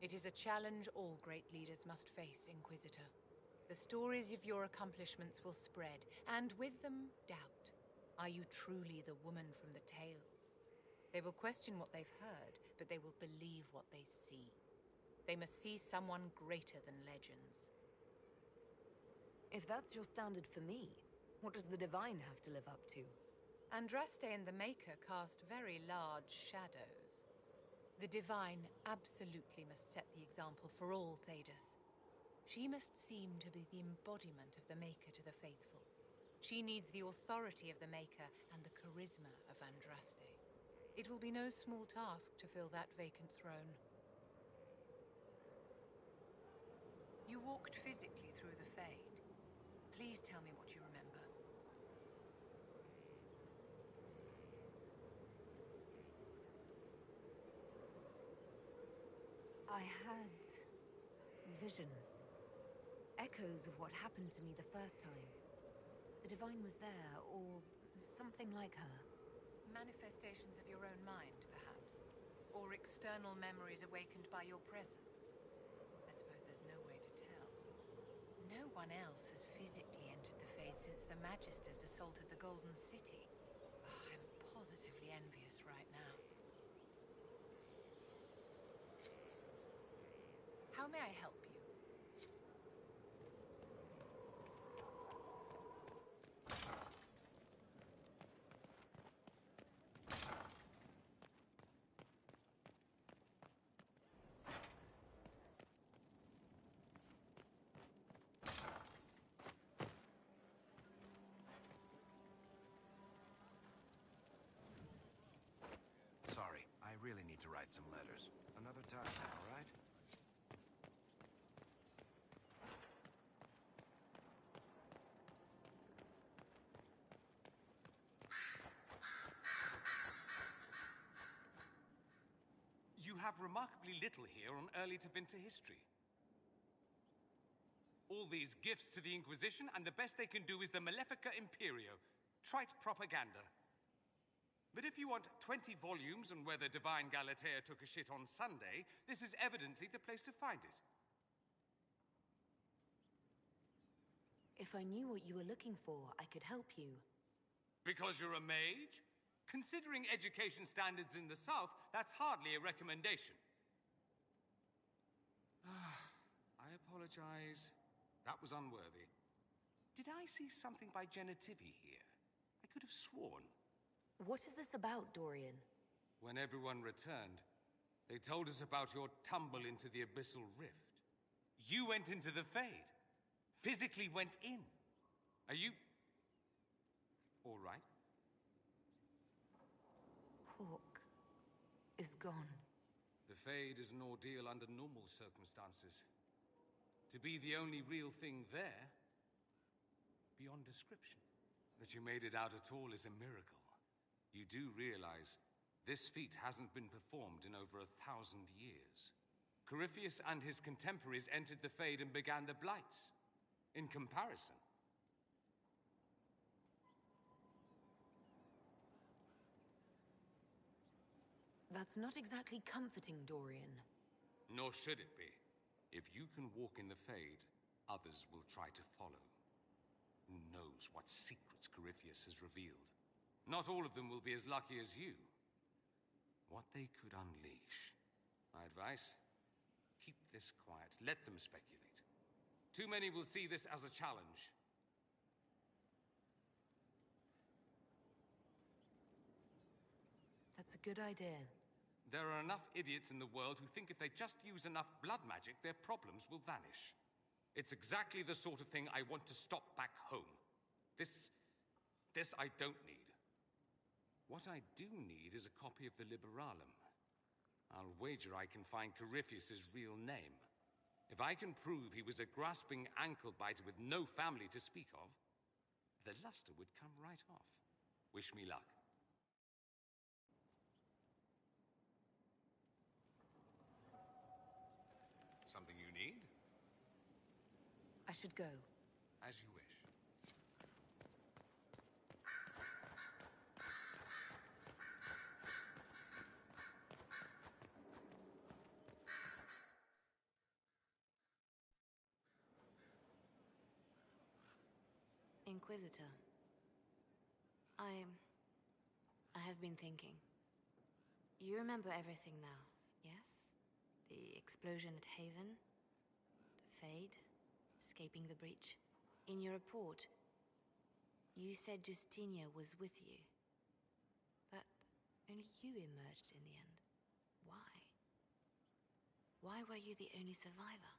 It is a challenge all great leaders must face, Inquisitor. The stories of your accomplishments will spread, and with them, doubt. Are you truly the woman from the tales? They will question what they've heard, but they will believe what they see. They must see someone greater than legends. If that's your standard for me, what does the Divine have to live up to? Andraste and the Maker cast very large shadows. The Divine absolutely must set the example for all Thedas. She must seem to be the embodiment of the Maker to the faithful. She needs the authority of the Maker and the charisma of Andraste. It will be no small task to fill that vacant throne. You walked physically through the Fade. Please tell me what you remember. I had visions. Echoes of what happened to me the first time. The Divine was there, or something like her. Manifestations of your own mind, perhaps? Or external memories awakened by your presence? I suppose there's no way to tell. No one one else has physically entered the Fade since the Magisters assaulted the Golden City. Oh, I'm positively envious right now. How may I help you? Sorry, I really need to write some letters. Another time, all right? You have remarkably little here on early to Vinter history. All these gifts to the Inquisition, and the best they can do is the Malefica Imperio. Trite propaganda. But if you want 20 volumes on whether Divine Galatea took a shit on Sunday, this is evidently the place to find it. If I knew what you were looking for, I could help you. Because you're a mage? Considering education standards in the South, that's hardly a recommendation. I apologize. That was unworthy. Did I see something by Genitivy here? I could have sworn. What is this about, Dorian? When everyone returned, they told us about your tumble into the Abyssal Rift. You went into the Fade. Physically went in. Are you... all right? Hawk is gone. The Fade is an ordeal under normal circumstances. To be the only real thing there, beyond description. That you made it out at all is a miracle. You do realize this feat hasn't been performed in over 1,000 years. Corypheus and his contemporaries entered the Fade and began the Blights. In comparison, that's not exactly comforting, Dorian. nor should it be. If you can walk in the Fade, others will try to follow. Who knows what secrets Corypheus has revealed? Not all of them will be as lucky as you. What they could unleash. My advice? Keep this quiet. Let them speculate. Too many will see this as a challenge. That's a good idea. There are enough idiots in the world who think if they just use enough blood magic, their problems will vanish. It's exactly the sort of thing I want to stop back home. This I don't need. What I do need is a copy of the Liberalum. I'll wager I can find Corypheus's real name. If I can prove he was a grasping ankle-biter with no family to speak of, the luster would come right off. Wish me luck. Something you need? I should go. As you wish. Inquisitor. I have been thinking. You remember everything now, yes? The explosion at Haven, the Fade, escaping the breach. In your report, you said Justinia was with you. But only you emerged in the end. Why? Why were you the only survivor?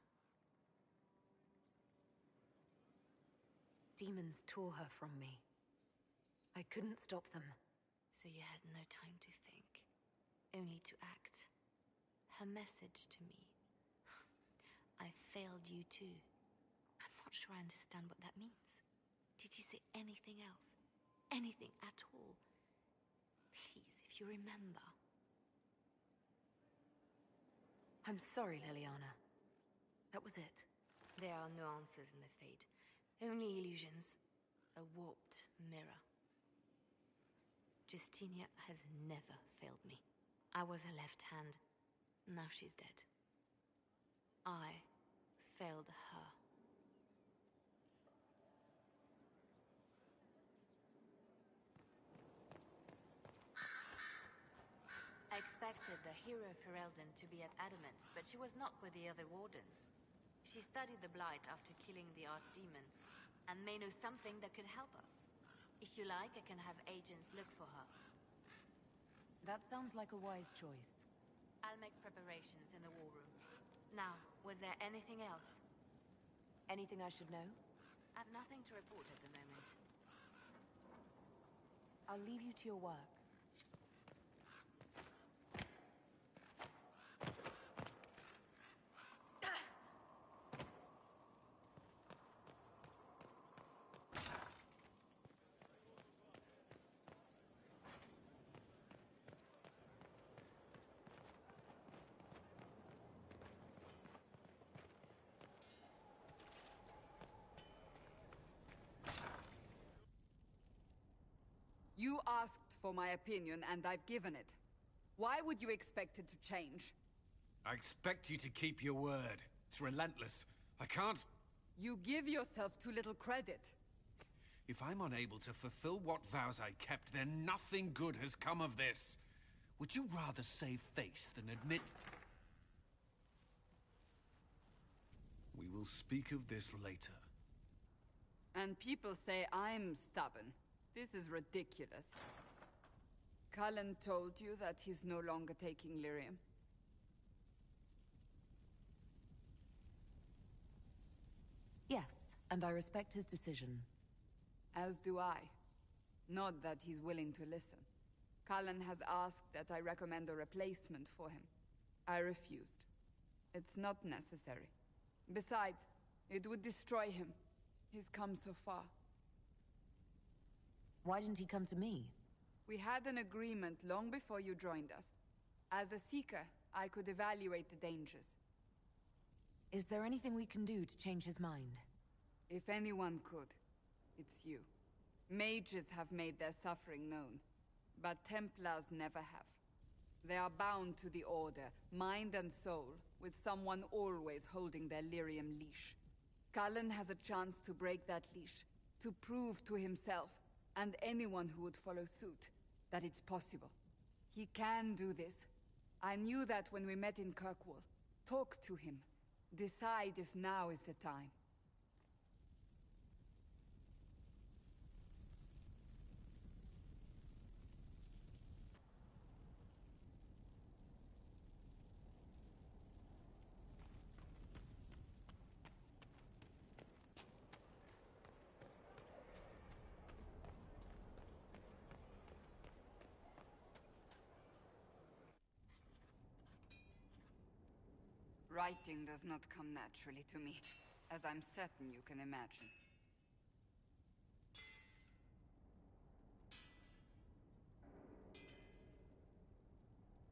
Demons tore her from me. I couldn't stop them. So you had no time to think, only to act. Her message to me. I failed you too. I'm not sure I understand what that means. Did you say anything else? Anything at all? Please, if you remember. I'm sorry, Liliana. That was it. There are no answers in the Fade. Only illusions. A warped mirror. Justinia has never failed me. I was her left hand. Now she's dead. I failed her. hero Ferelden to be at Adamant, but she was not with the other wardens. She studied the Blight after killing the Archdemon, and may know something that could help us. If you like, I can have agents look for her. That sounds like a wise choice. I'll make preparations in the war room. Now, was there anything else? Anything I should know? I've nothing to report at the moment. I'll leave you to your work. You asked for my opinion, and I've given it. Why would you expect it to change? I expect you to keep your word. It's relentless. I can't... You give yourself too little credit. If I'm unable to fulfill what vows I kept, then nothing good has come of this. Would you rather save face than admit... We will speak of this later. And people say I'm stubborn. This is ridiculous. Cullen told you that he's no longer taking lyrium. Yes, and I respect his decision. As do I. Not that he's willing to listen. Cullen has asked that I recommend a replacement for him. I refused. It's not necessary. Besides, it would destroy him. He's come so far. Why didn't he come to me? We had an agreement long before you joined us. As a Seeker, I could evaluate the dangers. Is there anything we can do to change his mind? If anyone could, it's you. Mages have made their suffering known, but Templars never have. They are bound to the Order, mind and soul, with someone always holding their lyrium leash. Cullen has a chance to break that leash, to prove to himself, and anyone who would follow suit, that it's possible. He can do this. I knew that when we met in Kirkwall. Talk to him. Decide if now is the time. Writing does not come naturally to me, as I'm certain you can imagine.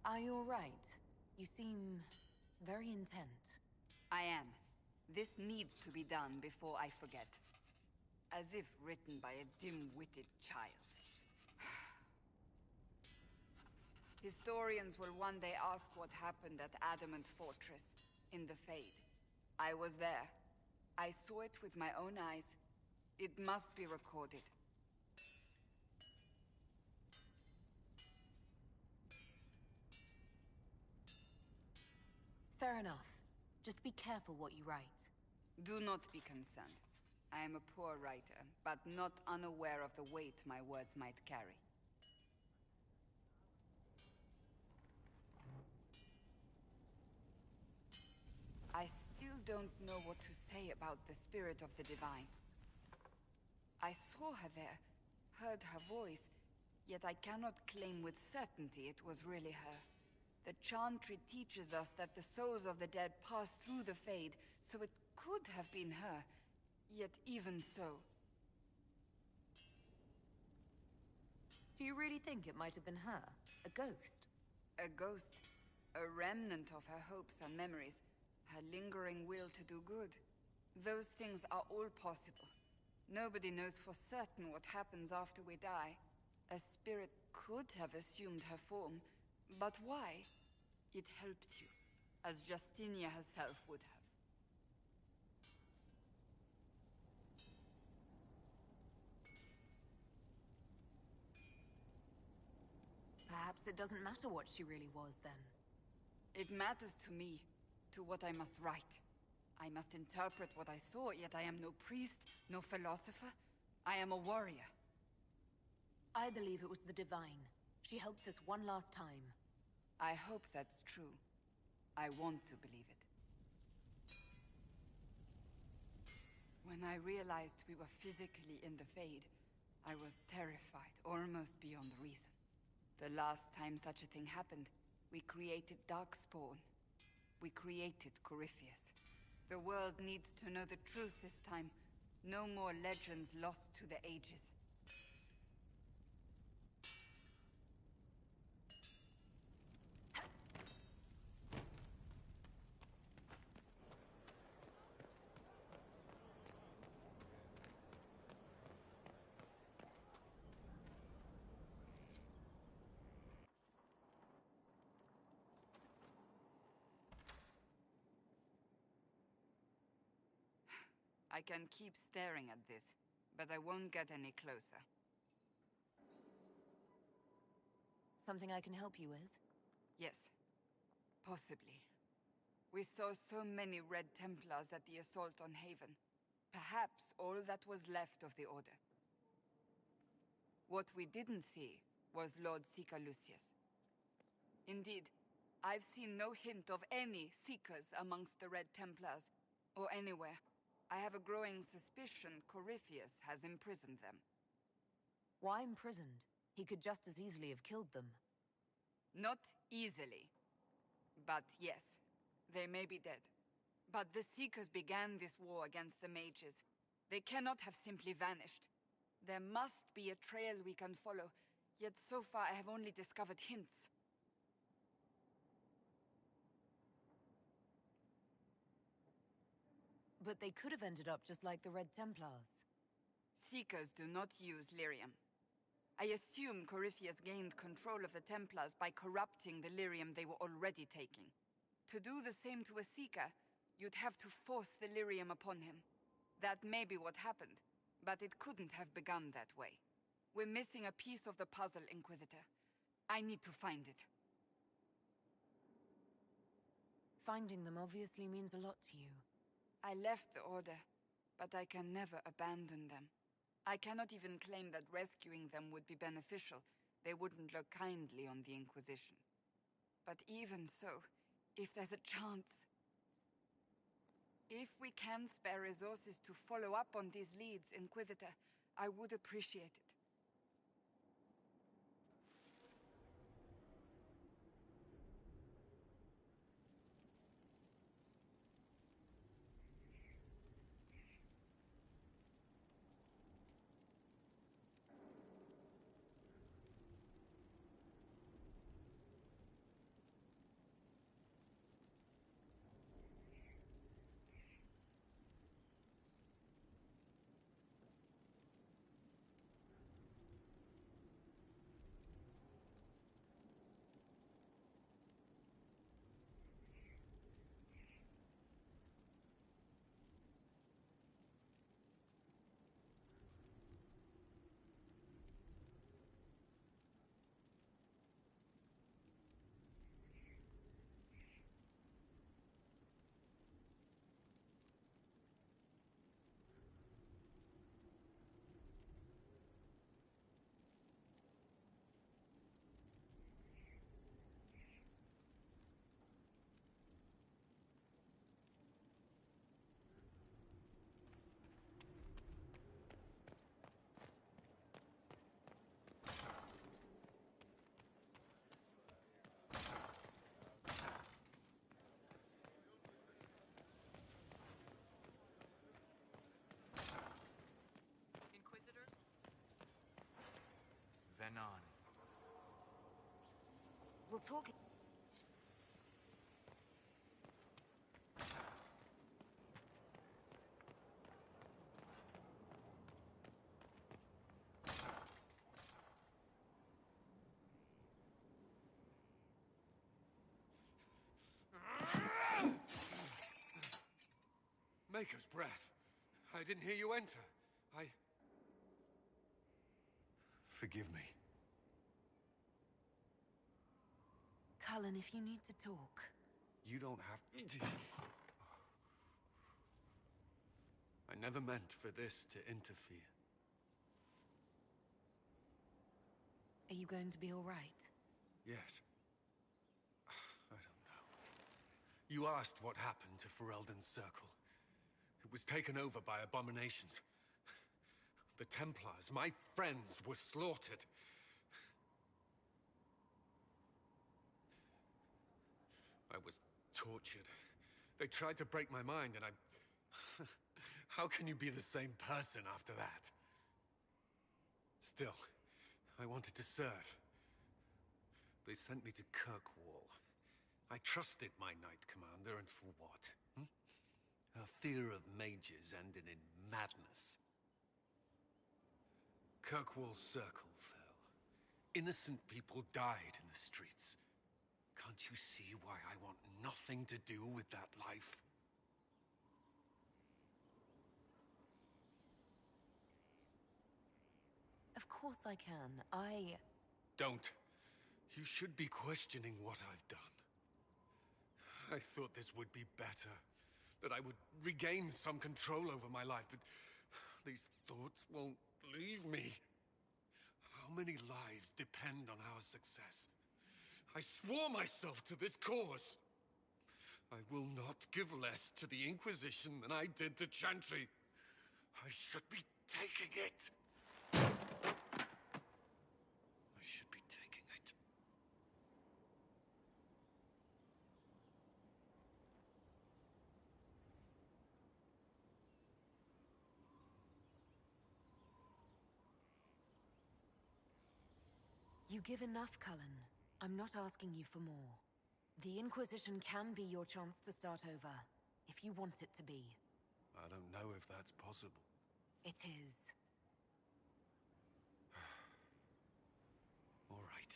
Are you all right? You seem very intent. I am. This needs to be done before I forget. As if written by a dim-witted child. Historians will one day ask what happened at Adamant Fortress, in the Fade. I was there. I saw it with my own eyes. It must be recorded. Fair enough. Just be careful what you write. Do not be concerned. I am a poor writer, but not unaware of the weight my words might carry. I still don't know what to say about the spirit of the Divine. I saw her there, heard her voice, yet I cannot claim with certainty it was really her. The Chantry teaches us that the souls of the dead pass through the Fade, so it could have been her. Yet even so... Do you really think it might have been her? A ghost? A ghost. A remnant of her hopes and memories. Her lingering will to do good. Those things are all possible. Nobody knows for certain what happens after we die. A spirit could have assumed her form, but why? It helped you, as Justinia herself would have. Perhaps it doesn't matter what she really was, then. It matters to me, to what I must write. I must interpret what I saw, yet I am no priest, no philosopher. I am a warrior. I believe it was the Divine. She helped us one last time. I hope that's true. I want to believe it. When I realized we were physically in the Fade, I was terrified, almost beyond reason. The last time such a thing happened, we created Darkspawn. We created Corypheus. The world needs to know the truth this time. No more legends lost to the ages. I can keep staring at this, but I won't get any closer. Something I can help you with? Yes. Possibly. We saw so many Red Templars at the assault on Haven. Perhaps all that was left of the Order. What we didn't see was Lord Seeker Lucius. Indeed, I've seen no hint of any Seekers amongst the Red Templars, or anywhere. I have a growing suspicion Corypheus has imprisoned them. Why imprisoned? He could just as easily have killed them. Not easily. But yes, they may be dead. But the Seekers began this war against the mages. They cannot have simply vanished. There must be a trail we can follow, yet so far I have only discovered hints. But they could have ended up just like the Red Templars. Seekers do not use lyrium. I assume Corypheus gained control of the Templars by corrupting the lyrium they were already taking. To do the same to a Seeker, you'd have to force the lyrium upon him. That may be what happened, but it couldn't have begun that way. We're missing a piece of the puzzle, Inquisitor. I need to find it. Finding them obviously means a lot to you. I left the Order, but I can never abandon them. I cannot even claim that rescuing them would be beneficial. They wouldn't look kindly on the Inquisition. But even so, if there's a chance... If we can spare resources to follow up on these leads, Inquisitor, I would appreciate it. Venan. We'll talk... Maker's breath. I didn't hear you enter. Forgive me. Cullen, if you need to talk, You don't have... I never meant for this to interfere. Are you going to be all right? Yes. I don't know. You asked what happened to Ferelden's Circle. It was taken over by abominations. The Templars, my friends, were slaughtered. I was tortured. They tried to break my mind, and I... How can you be the same person after that? Still, I wanted to serve. They sent me to Kirkwall. I trusted my Knight Commander, and for what? Her fear of mages ended in madness. Kirkwall's Circle fell. Innocent people died in the streets. Can't you see why I want nothing to do with that life? Of course I can. Don't. You should be questioning what I've done. I thought this would be better. That I would regain some control over my life, but these thoughts won't leave me. How many lives depend on our success? I swore myself to this cause. I will not give less to the Inquisition than I did to Chantry. I should be taking it. I should be taking it. You give enough, Cullen. I'm not asking you for more. The Inquisition can be your chance to start over, if you want it to be. I don't know if that's possible. It is. All right.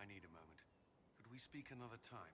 I need a moment. Could we speak another time?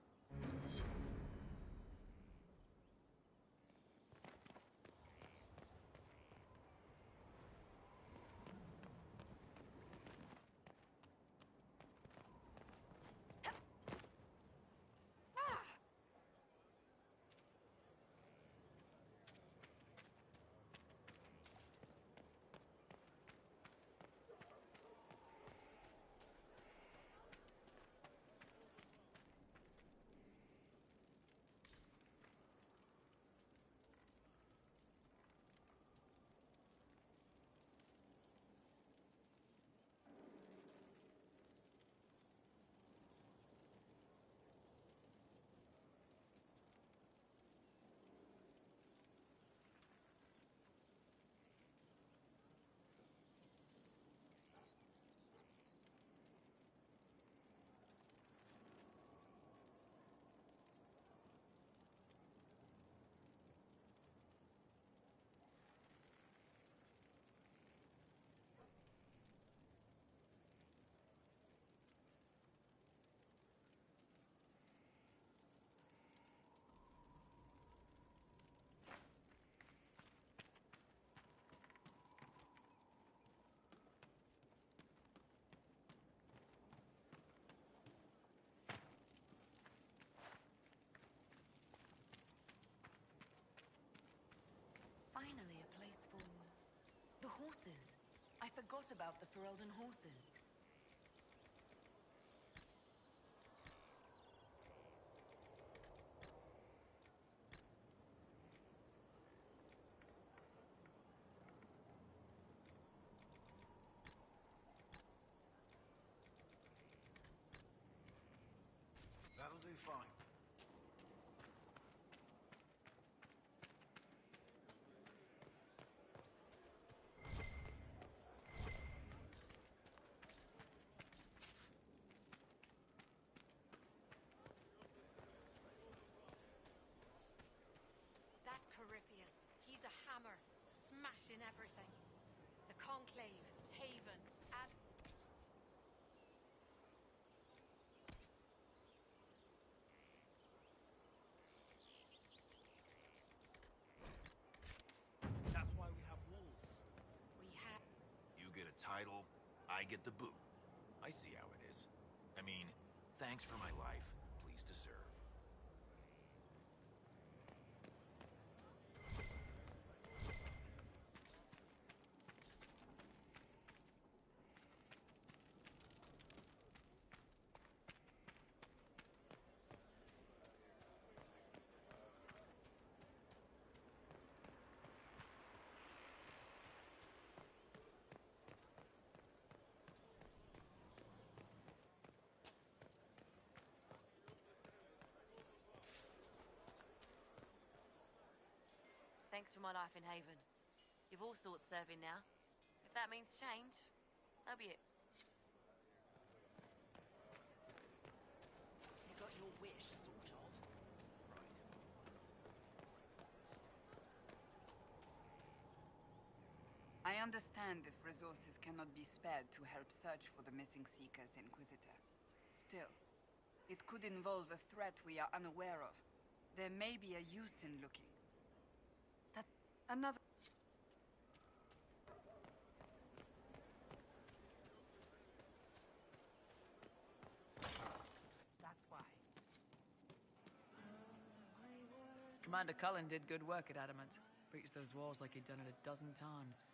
Finally, a place for... the horses. I forgot about the Ferelden horses. That'll do fine. question everything. The Conclave, Haven, and... That's why we have walls. We have... You get a title, I get the boot. I see how it is. I mean, thanks for my life. Pleased to serve. Thanks for my life in Haven. You've all sorts serving now. If that means change, so be it. You got your wish, sort of. I understand if resources cannot be spared to help search for the missing Seekers, Inquisitor. Still, it could involve a threat we are unaware of. There may be a use in looking. Another... That's why. Commander Cullen did good work at Adamant. Breached those walls like he'd done it a dozen times.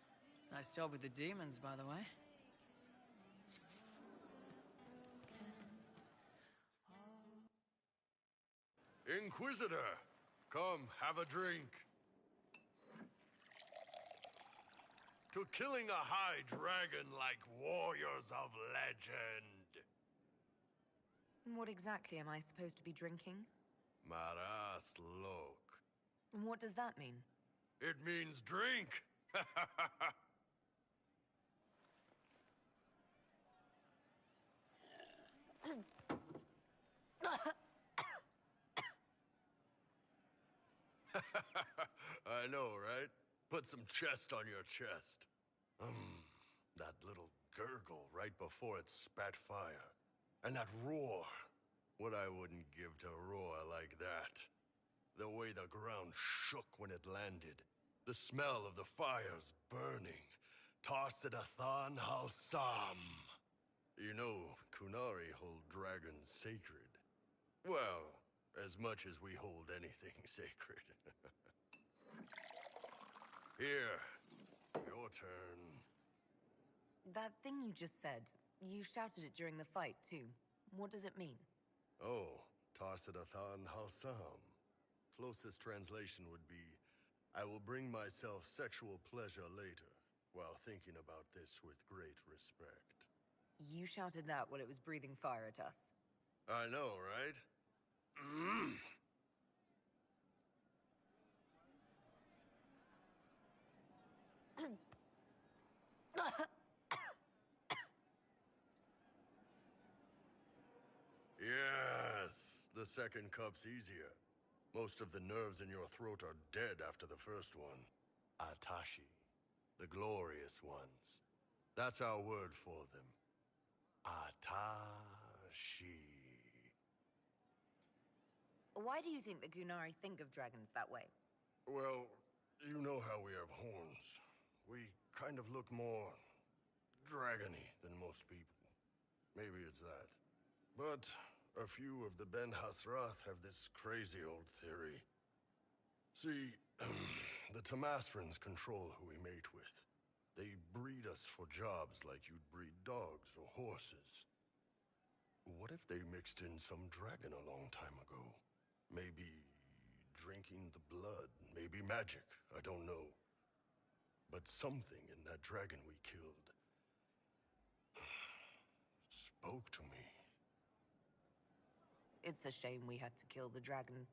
Nice job with the demons, by the way. Inquisitor, come, have a drink. To killing a high dragon like warriors of legend. What exactly am I supposed to be drinking? Maras lok. What does that mean? It means drink. I know, right? Put some chest on your chest. That little gurgle right before it spat fire. And that roar. What I wouldn't give to roar like that. The way the ground shook when it landed. The smell of the fires burning. Tarsidathan Halsam. You know, Kunari hold dragons sacred. Well, as much as we hold anything sacred. Here, your turn. That thing you just said, you shouted it during the fight, too. What does it mean? Oh, Tarsidathan Halsam. Closest translation would be, I will bring myself sexual pleasure later, while thinking about this with great respect. You shouted that while it was breathing fire at us. I know, right? Yes, the second cup's easier. Most of the nerves in your throat are dead after the first one. Atashi, the glorious ones. That's our word for them. Atashi. Why do you think the Gunari think of dragons that way? Well, you know how we have horns. We kind of look more dragony than most people. Maybe it's that. But a few of the Ben Hasrath have this crazy old theory. See, the Tamasrans control who we mate with. They breed us for jobs like you'd breed dogs or horses. What if they mixed in some dragon a long time ago? Maybe drinking the blood, maybe magic, I don't know. But something in that dragon we killed spoke to me. It's a shame we had to kill the dragon.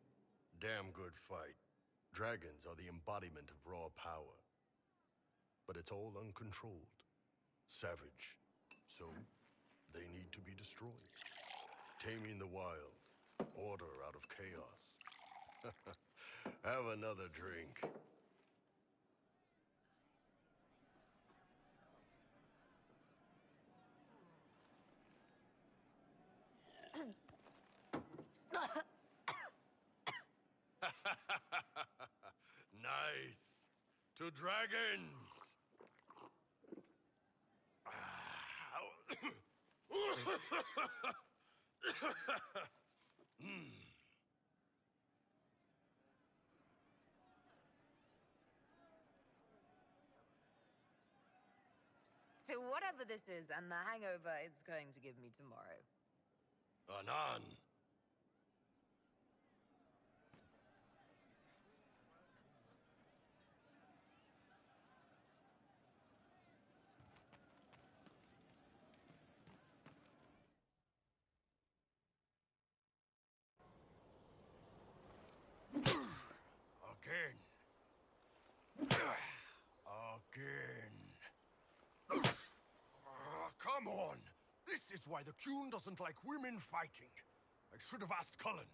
Damn good fight. Dragons are the embodiment of raw power. But it's all uncontrolled. Savage. So, they need to be destroyed. Taming the wild. Order out of chaos. Have another drink. the dragons! To whatever this is and the hangover it's going to give me tomorrow. Anan! Again. Again. Come on! This is why the Qun doesn't like women fighting. I should have asked Cullen.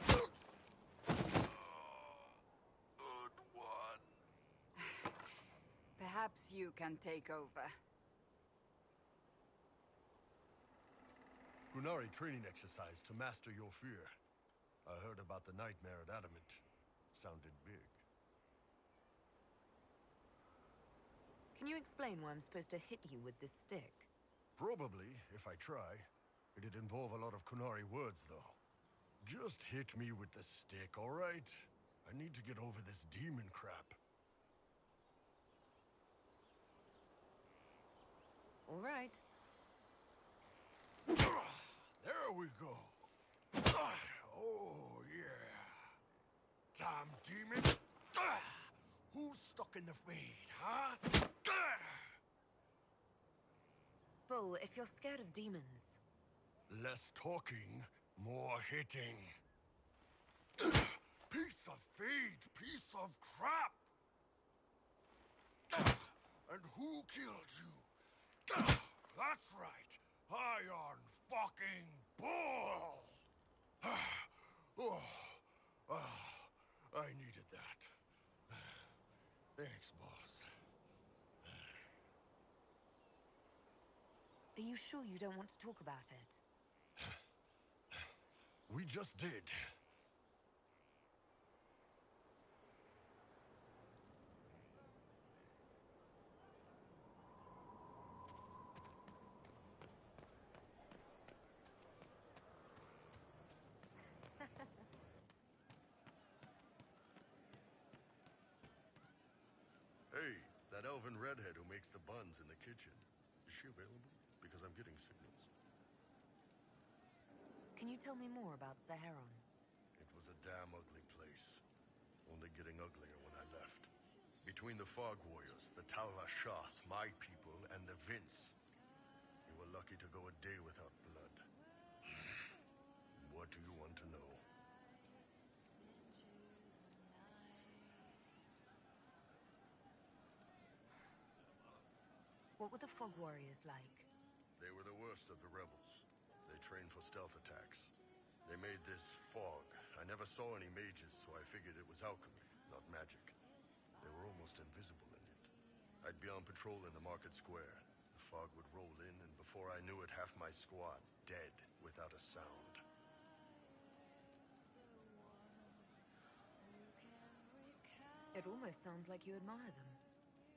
Good one. Perhaps you can take over. Qunari training exercise to master your fear. I heard about the nightmare at Adamant. Sounded big. Can you explain why I'm supposed to hit you with this stick? Probably, if I try. It'd involve a lot of Qunari words, though. Just hit me with the stick, all right? I need to get over this demon crap. All right. There we go. Oh, yeah. Damn demon. Who's stuck in the fade, huh? Bull, if you're scared of demons... Less talking, more hitting. Piece of fade, piece of crap! And who killed you? That's right, Iron fucking Bull! I needed that. Thanks, boss. Are you sure you don't want to talk about it? We just did. Hey, that elven redhead who makes the buns in the kitchen. Is she available? Because I'm getting signals. Can you tell me more about Saharon? It was a damn ugly place. Only getting uglier when I left. Between the Fog Warriors, the Talvashath, my people, and the Vince. You were lucky to go a day without blood. What do you want to know? What were the Fog Warriors like? They were the worst of the rebels. They trained for stealth attacks. They made this fog. I never saw any mages, so I figured it was alchemy, not magic. They were almost invisible in it. I'd be on patrol in the market square. The fog would roll in, and before I knew it, half my squad dead without a sound. It almost sounds like you admire them.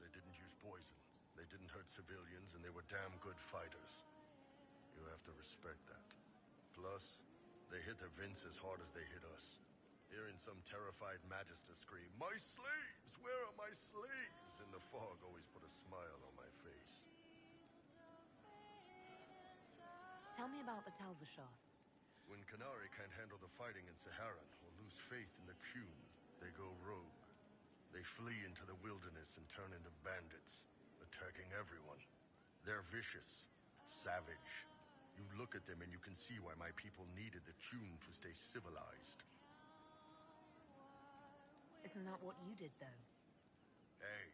They didn't use poison. They didn't hurt civilians, and they were damn good fighters. You have to respect that. Plus, they hit the Vince as hard as they hit us. Hearing some terrified Magister scream, "My slaves! Where are my slaves?" in the fog always put a smile on my face. Tell me about the Talvashath. When Qunari can't handle the fighting in Saharan or lose faith in the Qun, they go rogue. They flee into the wilderness and turn into bandits, attacking everyone. They're vicious, savage. You look at them and you can see why my people needed the Qun to stay civilized. Isn't that what you did, though? Hey,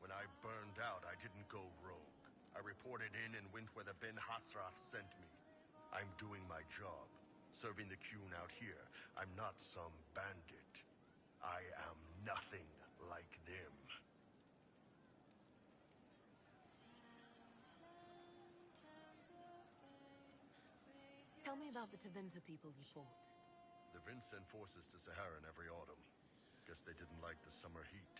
when I burned out, I didn't go rogue. I reported in and went where the Ben Hasrath sent me. I'm doing my job, serving the Qun out here. I'm not some bandit. I am nothing like them. Tell me about the Tevinter people you fought. The Vince send forces to Saharan every autumn. Guess they didn't like the summer heat.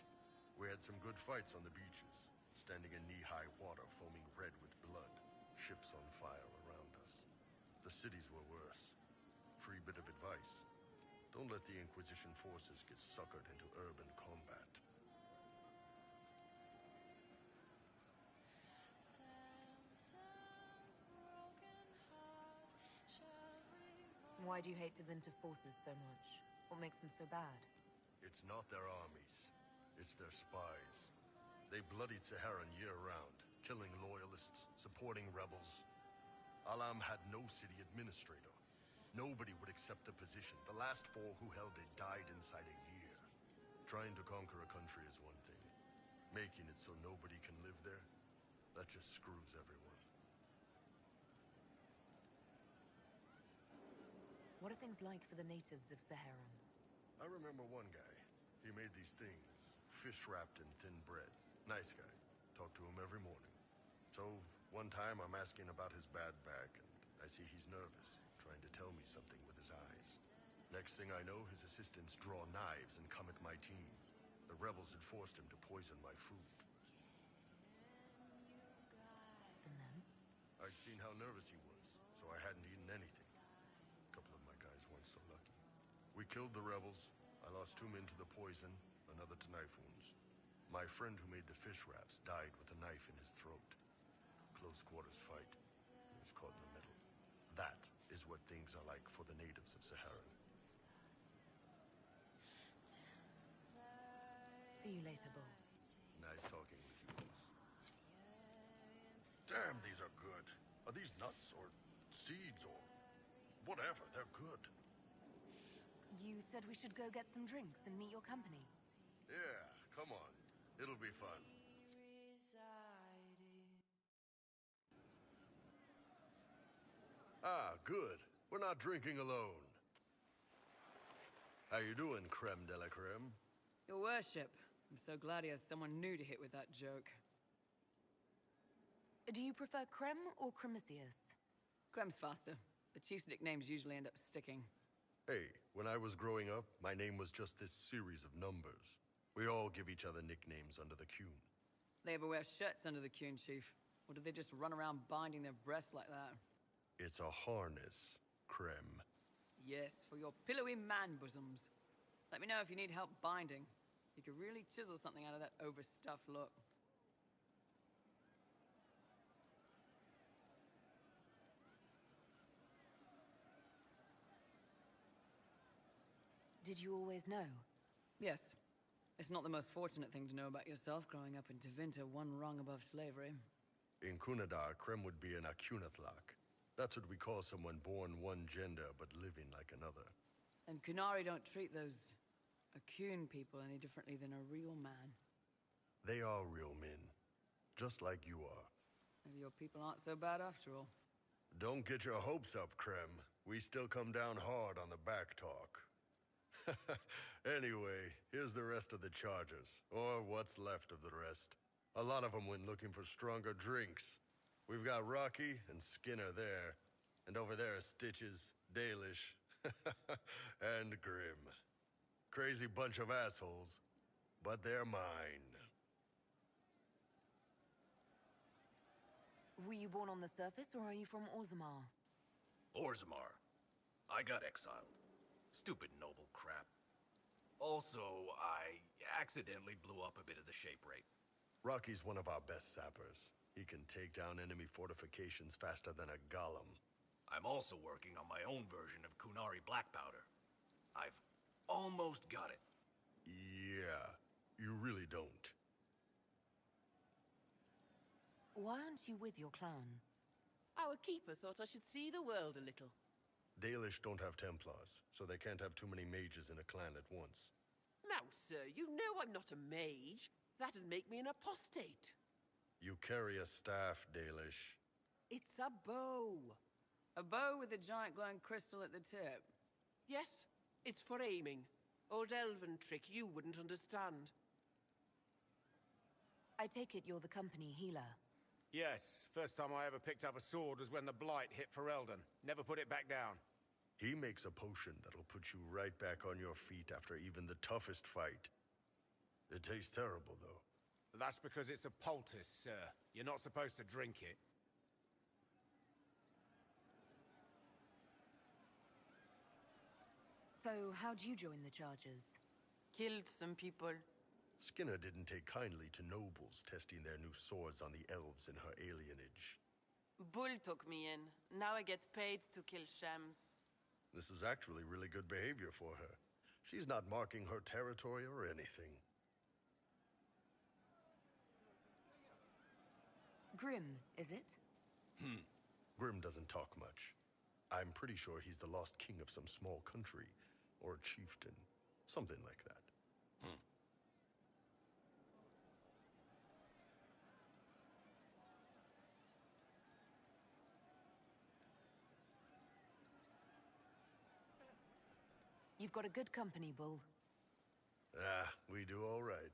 We had some good fights on the beaches, standing in knee-high water foaming red with blood, ships on fire around us. The cities were worse. Free bit of advice. Don't let the Inquisition forces get suckered into urban combat. Why do you hate the Winter forces so much? What makes them so bad? It's not their armies. It's their spies. They bloodied Saharan year-round, killing loyalists, supporting rebels. Alam had no city administrator. Nobody would accept the position. The last 4 who held it died inside a year. Trying to conquer a country is one thing. Making it so nobody can live there, that just screws everyone. What are things like for the natives of Saharan? I remember one guy. He made these things, fish wrapped in thin bread. Nice guy. Talk to him every morning. So, one time I'm asking about his bad back, and I see he's nervous, trying to tell me something with his eyes. Next thing I know, his assistants draw knives and come at my team. The rebels had forced him to poison my food. And then? I'd seen how nervous he was, so I hadn't eaten anything. We killed the rebels. I lost 2 men to the poison, another to knife wounds. My friend who made the fish wraps died with a knife in his throat. Close quarters fight. He was caught in the middle. That is what things are like for the natives of Saharan. See you later, Bo. Nice talking with you, boss. Damn, these are good. Are these nuts or seeds or whatever? They're good. You said we should go get some drinks and meet your company. Yeah, come on. It'll be fun. Ah, good. We're not drinking alone. How you doing, creme de la creme? Your worship. I'm so glad he has someone new to hit with that joke. Do you prefer Creme or Cremisius? Creme's faster. The chief's nicknames usually end up sticking. Hey, when I was growing up, my name was just this series of numbers. We all give each other nicknames under the Qun. They ever wear shirts under the Qun, Chief? Or do they just run around binding their breasts like that? It's a harness, Creme. Yes, for your pillowy man bosoms. Let me know if you need help binding. You could really chisel something out of that overstuffed look. Did you always know? Yes. It's not the most fortunate thing to know about yourself, growing up in Tevinter, 1 rung above slavery. In Kunadar, Creme would be an Akunatlak. That's what we call someone born one gender but living like another. And Kunari don't treat those Akun people any differently than a real man. They are real men, just like you are. Maybe your people aren't so bad after all. Don't get your hopes up, Creme. We still come down hard on the back talk. Anyway, here's the rest of the chargers, or what's left of the rest. A lot of them went looking for stronger drinks. We've got Rocky and Skinner there, and over there are Stitches, Dalish, and Grim. Crazy bunch of assholes, but they're mine. Were you born on the surface, or are you from Orzammar? Orzammar. I got exiled. Stupid noble crap. Also, I accidentally blew up a bit of the shape rate. Rocky's one of our best sappers. He can take down enemy fortifications faster than a golem. I'm also working on my own version of Kunari black powder. I've almost got it. Yeah, you really don't. Why aren't you with your clan? Our keeper thought I should see the world a little. Dalish don't have Templars, so they can't have too many mages in a clan at once. Now, sir, you know I'm not a mage. That'd make me an apostate. You carry a staff, Dalish. It's a bow. A bow with a giant glowing crystal at the tip. Yes, it's for aiming. Old elven trick you wouldn't understand. I take it you're the company healer. Yes, first time I ever picked up a sword was when the Blight hit Ferelden. Never put it back down. He makes a potion that'll put you right back on your feet after even the toughest fight. It tastes terrible, though. That's because it's a poultice, sir. You're not supposed to drink it. So, how'd you join the chargers? Killed some people. Skinner didn't take kindly to nobles testing their new swords on the elves in her alienage. Bull took me in. Now I get paid to kill shams. This is actually really good behavior for her. She's not marking her territory or anything. Grim, is it? Grim doesn't talk much. I'm pretty sure he's the lost king of some small country, or chieftain, something like that. You've got a good company, Bull. We do all right.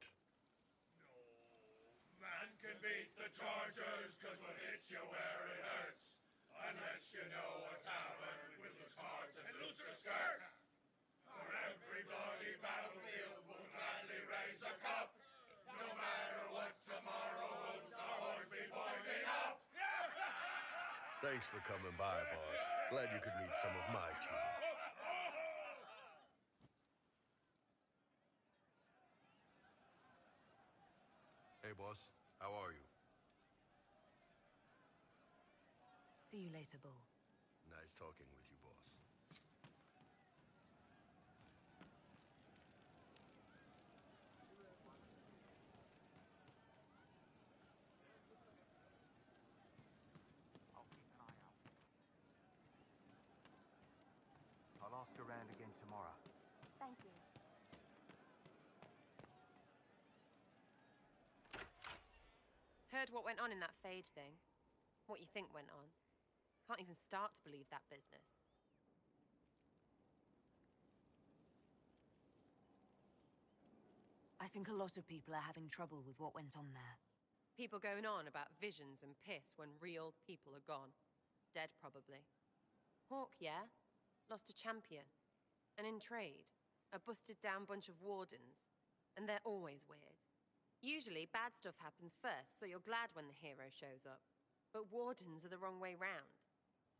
Man can beat the Chargers, cause we'll hit you where it hurts. Unless you know a tavern with loose cards and looser skirts. For every bloody battlefield, we'll gladly raise a cup. No matter what tomorrow holds, our horns be pointing up. Thanks for coming by, boss. Glad you could meet some of my team. Hey, boss. How are you? See you later, Bull. Nice talking with you, boss. I'll keep an eye out. I'll ask around again tomorrow. Thank you. Heard what went on in that Fade thing. What you think went on. Can't even start to believe that business. I think a lot of people are having trouble with what went on there. People going on about visions and piss when real people are gone. Dead, probably. Hawk, yeah? Lost a champion. And in trade, a busted-down bunch of wardens. And they're always weird. Usually, bad stuff happens first, so you're glad when the hero shows up. But wardens are the wrong way round.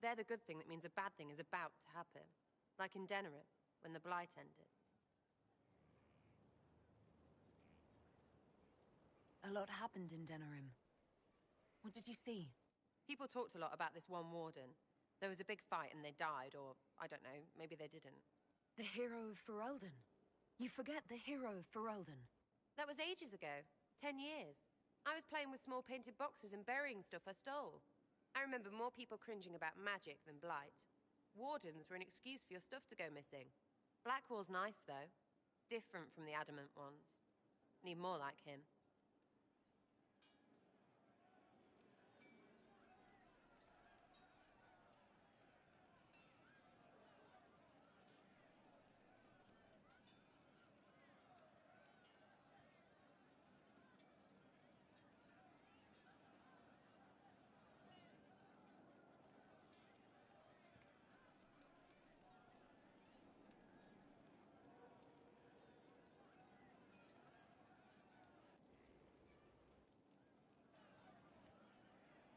They're the good thing that means a bad thing is about to happen. Like in Denerim, when the Blight ended. A lot happened in Denerim. What did you see? People talked a lot about this one warden. There was a big fight and they died, or, I don't know, maybe they didn't. The hero of Ferelden. You forget the hero of Ferelden. That was ages ago. 10 years. I was playing with small painted boxes and burying stuff I stole. I remember more people cringing about magic than Blight. Wardens were an excuse for your stuff to go missing. Blackwall's nice, though. Different from the adamant ones. Need more like him.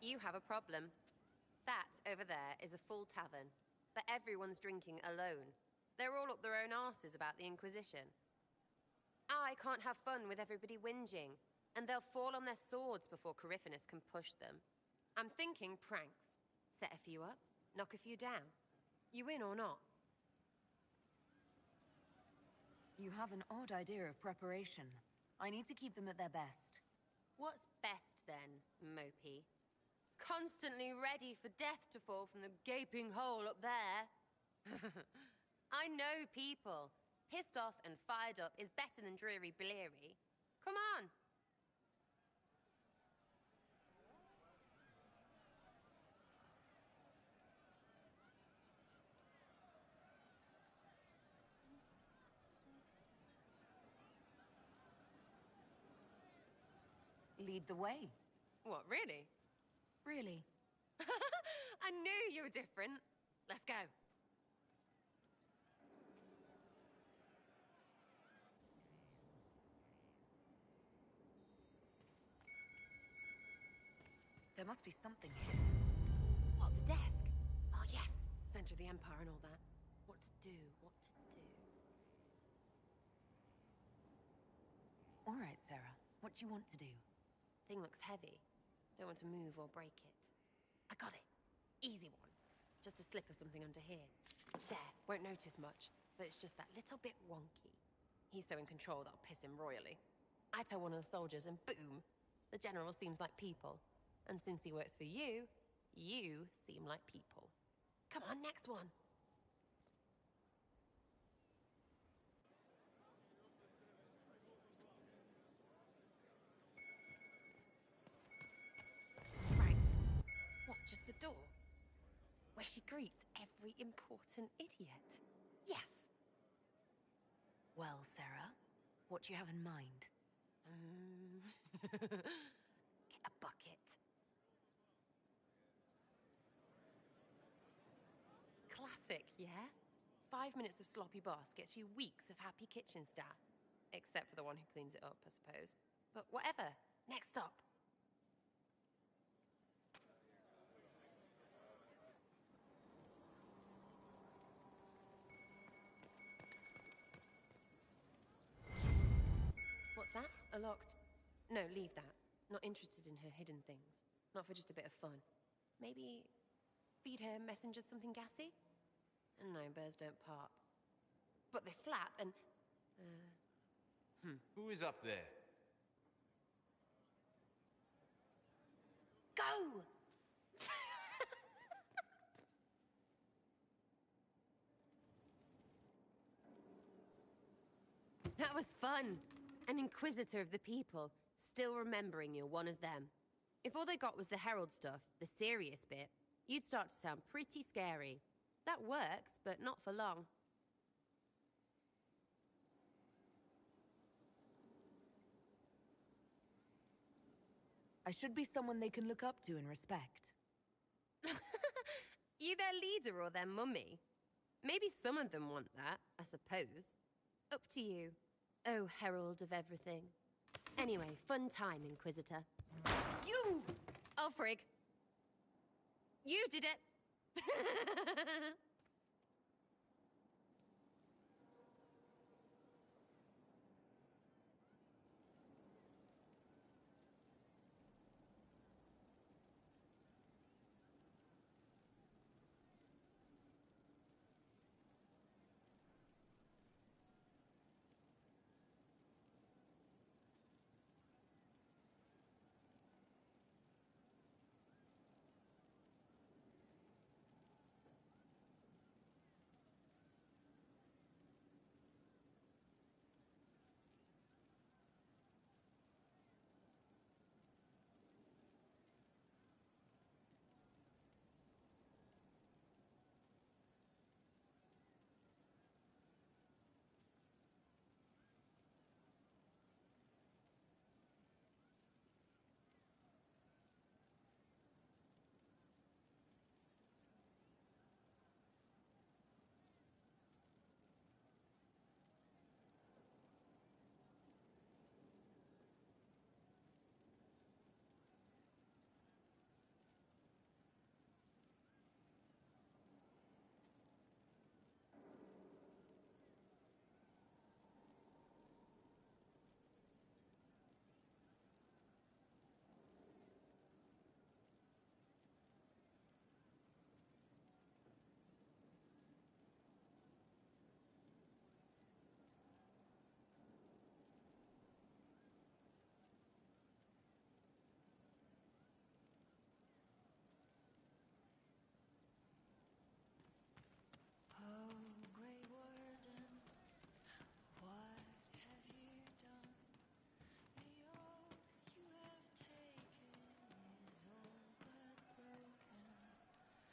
You have a problem. That, over there, is a full tavern. But everyone's drinking alone. They're all up their own arses about the Inquisition. I can't have fun with everybody whinging. And they'll fall on their swords before Corypheus can push them. I'm thinking pranks. Set a few up, knock a few down. You in or not? You have an odd idea of preparation. I need to keep them at their best. What's best, then, Mopey? Constantly ready for death to fall from the gaping hole up there. I know people. Pissed off and fired up is better than dreary bleary. Come on. Lead the way. What, really? Really? I knew you were different. Let's go. must be something here. What, the desk? Oh, yes. Center of the Empire and all that. What to do, what to do. All right, Sarah. What do you want to do? Thing looks heavy. Don't want to move or break it. I got it. Easy one. Just a slip of something under here. There, won't notice much, but it's just that little bit wonky. He's so in control that'll piss him royally. I tell one of the soldiers and boom, the general seems like people. And since he works for you, you seem like people. Come on, next one. Right. What, just the door? Where she greets every important idiot. Yes. Well, Sarah, what do you have in mind? Get a bucket. Classic, yeah? 5 minutes of sloppy boss gets you weeks of happy kitchen staff. Except for the one who cleans it up, I suppose. But whatever. Next up. What's that? A locked... No, leave that. Not interested in her hidden things. Not for just a bit of fun. Maybe... feed her messengers something gassy? No, bears don't pop. But they flap and... Who is up there? Go! That was fun. An inquisitor of the people, still remembering you're one of them. If all they got was the herald stuff, the serious bit, you'd start to sound pretty scary. That works, but not for long. I should be someone they can look up to and respect. You their leader or their mummy? Maybe some of them want that, I suppose. Up to you. Oh, herald of everything. Anyway, fun time, Inquisitor. You! Oh, frig. You did it!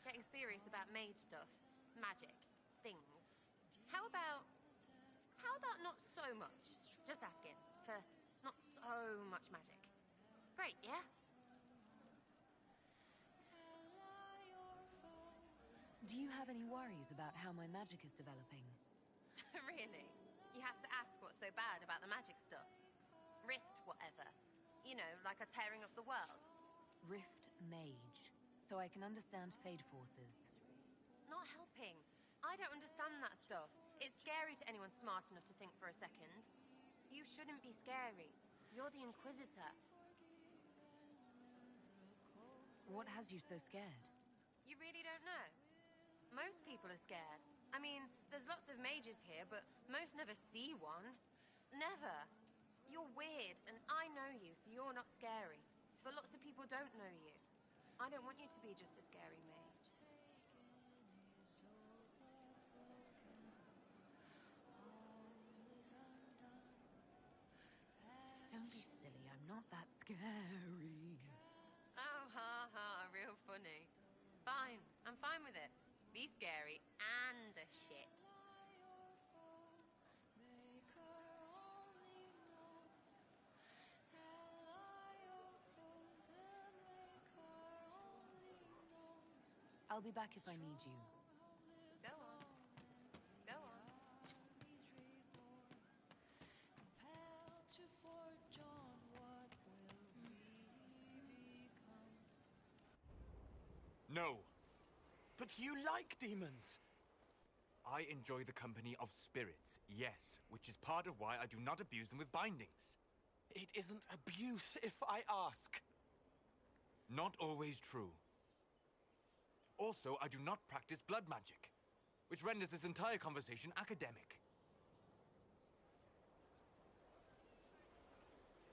Getting serious about mage stuff, magic, things. How about not so much? Just asking for not so much magic. Great, yeah? Do you have any worries about how my magic is developing? Really? You have to ask what's so bad about the magic stuff. Rift, whatever. You know, like a tearing up the world. Rift mage, so I can understand Fade forces. Not helping. I don't understand that stuff. It's scary to anyone smart enough to think for a second. You shouldn't be scary. You're the Inquisitor. What has you so scared? You really don't know? Most people are scared. I mean, there's lots of mages here, but most never see one. Never. You're weird, and I know you, so you're not scary. But lots of people don't know you. I don't want you to be just a scary mage. Don't be silly, I'm not that scary. Oh, ha ha, real funny. Fine, I'm fine with it. Be scary and a shit. I'll be back if I need you. Go on. Go on. No. But you like demons! I enjoy the company of spirits, yes, which is part of why I do not abuse them with bindings. It isn't abuse if I ask. Not always true. Also, I do not practice blood magic, which renders this entire conversation academic.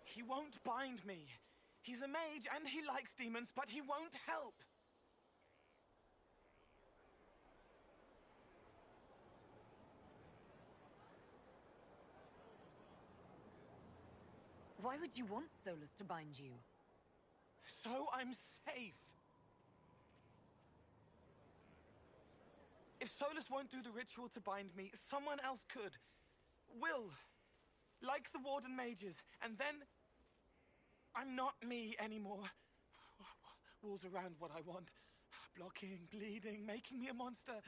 He won't bind me. He's a mage and he likes demons, but he won't help. Why would you want Solus to bind you? So I'm safe. If Solus won't do the ritual to bind me, someone else could. Will. Like the Warden mages. And then I'm not me anymore. Walls around what I want. Blocking, bleeding, making me a monster.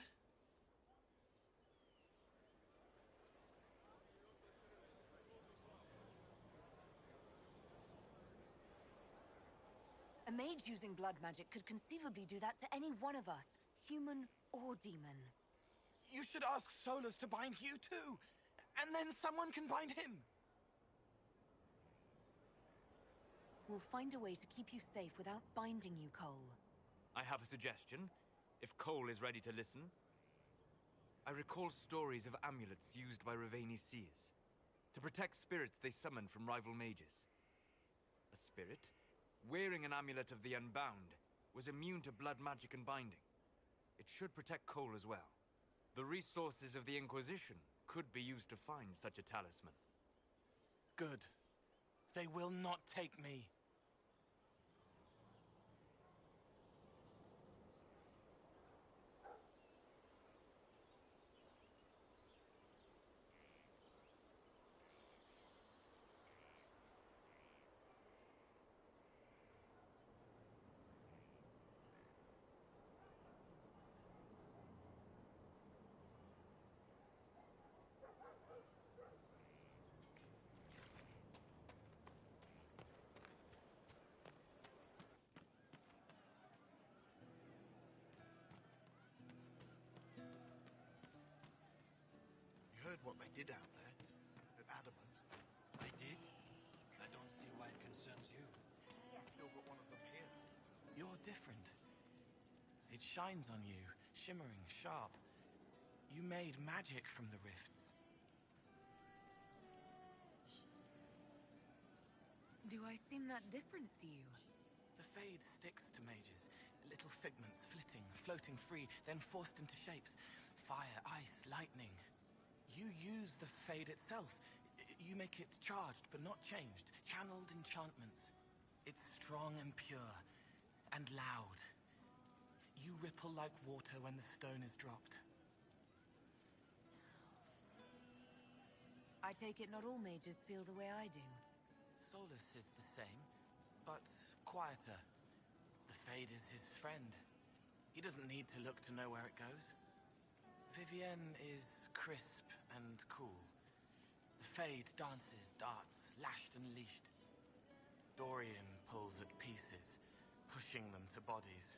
A mage using blood magic could conceivably do that to any one of us, human or demon. You should ask Solus to bind you too. And then someone can bind him. We'll find a way to keep you safe without binding you, Cole. I have a suggestion, if Cole is ready to listen. I recall stories of amulets used by Raveni seers to protect spirits they summon from rival mages. A spirit, wearing an amulet of the Unbound, was immune to blood magic and binding. It should protect Cole as well. The resources of the Inquisition could be used to find such a talisman. Good. They will not take me. Heard what they did out there at Adamant. They did? I don't see why it concerns you. I've still got one of them here. You're different. It shines on you, shimmering, sharp. You made magic from the rifts. Do I seem that different to you? The Fade sticks to mages. Little figments flitting, floating free, then forced into shapes. Fire, ice, lightning. You use the Fade itself. You make it charged, but not changed. Channeled enchantments. It's strong and pure. And loud. You ripple like water when the stone is dropped. I take it not all mages feel the way I do. Solus is the same, but quieter. The Fade is his friend. He doesn't need to look to know where it goes. Vivienne is crisp and cool. The Fade dances, darts, lashed and leashed. Dorian pulls at pieces, pushing them to bodies.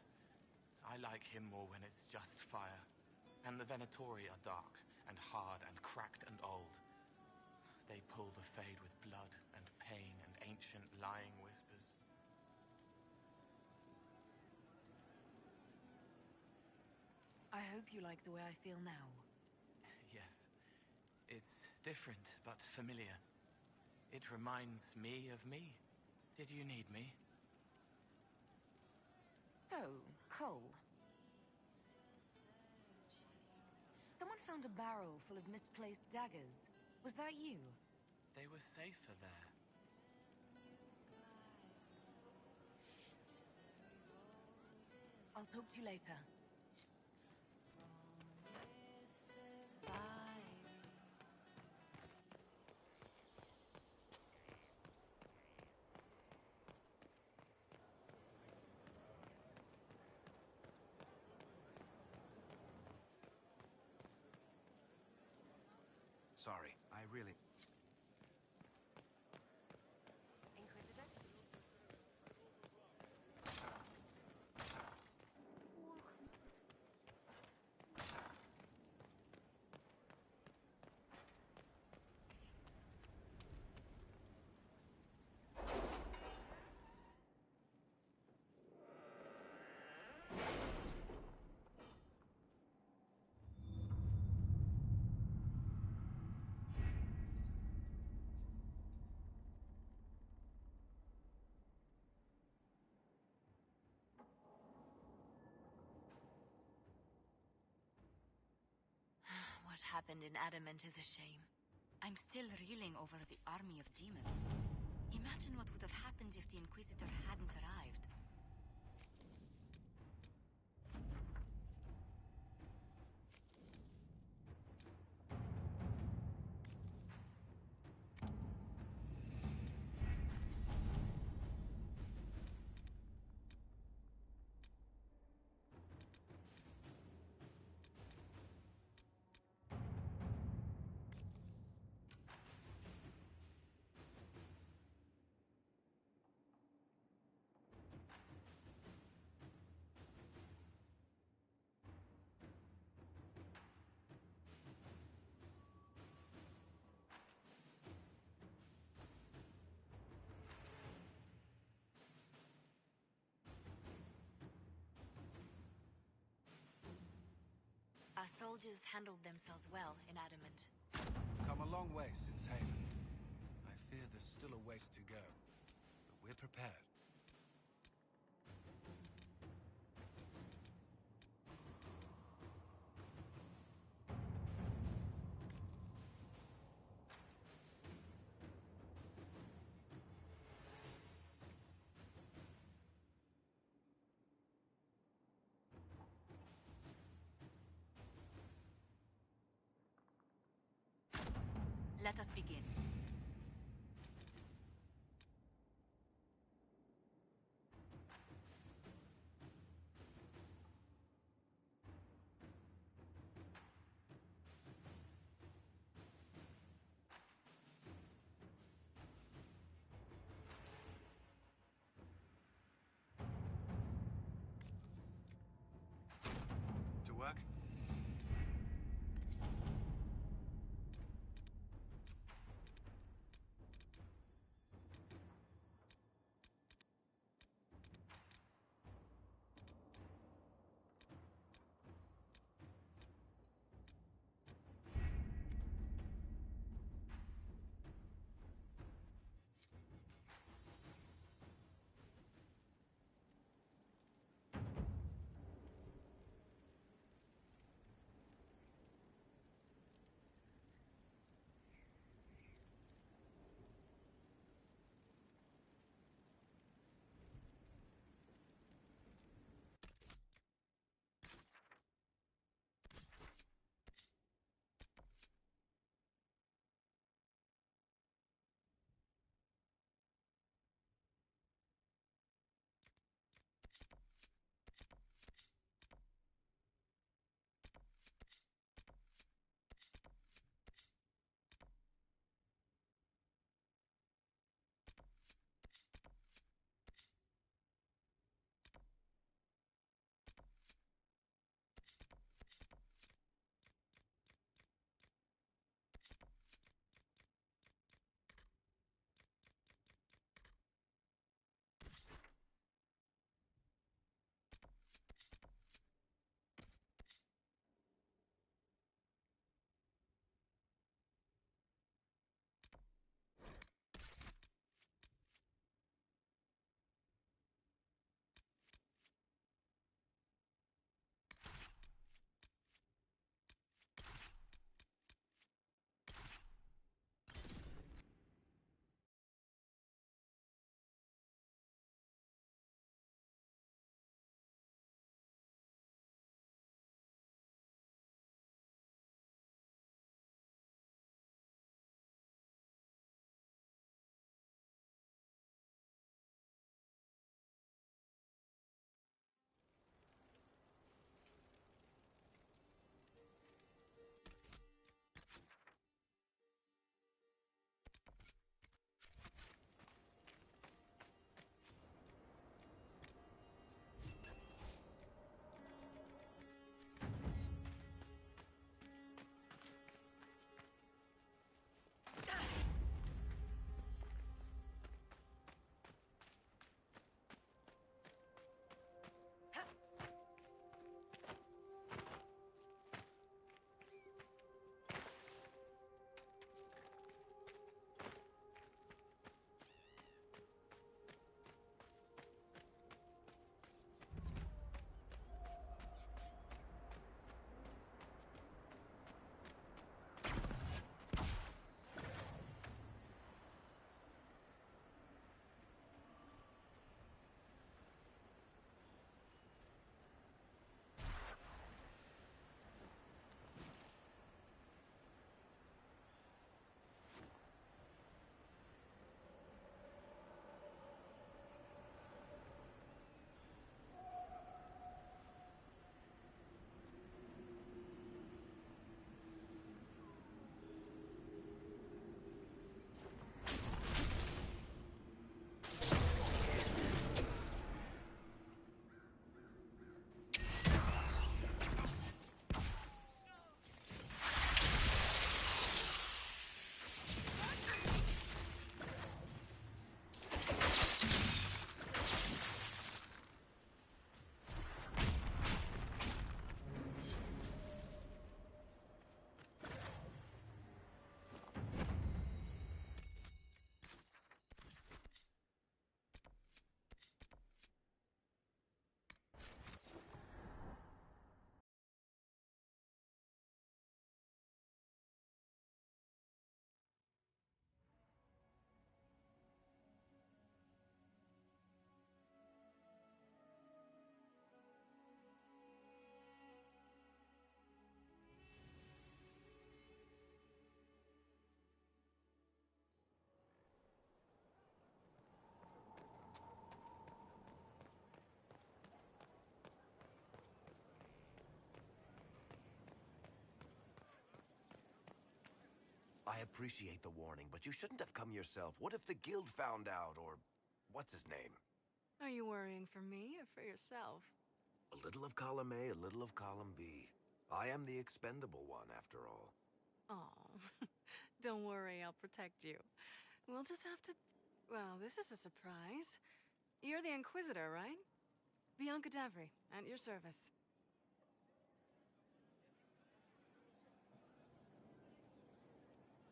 I like him more when it's just fire. And the Venatori are dark and hard and cracked and old. They pull the Fade with blood and pain and ancient lying whispers. I hope you like the way I feel now. Yes. It's different, but familiar. It reminds me of me. Did you need me? So, Cole. Someone found a barrel full of misplaced daggers. Was that you? They were safer there. I'll talk to you later. Sorry, I really... Inquisitor? What happened in Adamant is a shame. I'm still reeling over the army of demons. Imagine what would have happened if the Inquisitor hadn't arrived. Our soldiers handled themselves well in Adamant. We've come a long way since Haven. I fear there's still a ways to go, but we're prepared. Let us begin. To work? appreciate the warning, but you shouldn't have come yourself. What if the guild found out, or what's his name? Are you worrying for me or for yourself? A little of column A, a little of column B. I am the expendable one, after all. Oh, don't worry, I'll protect you. We'll just have to... Well, this is a surprise. You're the Inquisitor, right? Bianca Davry, at your service.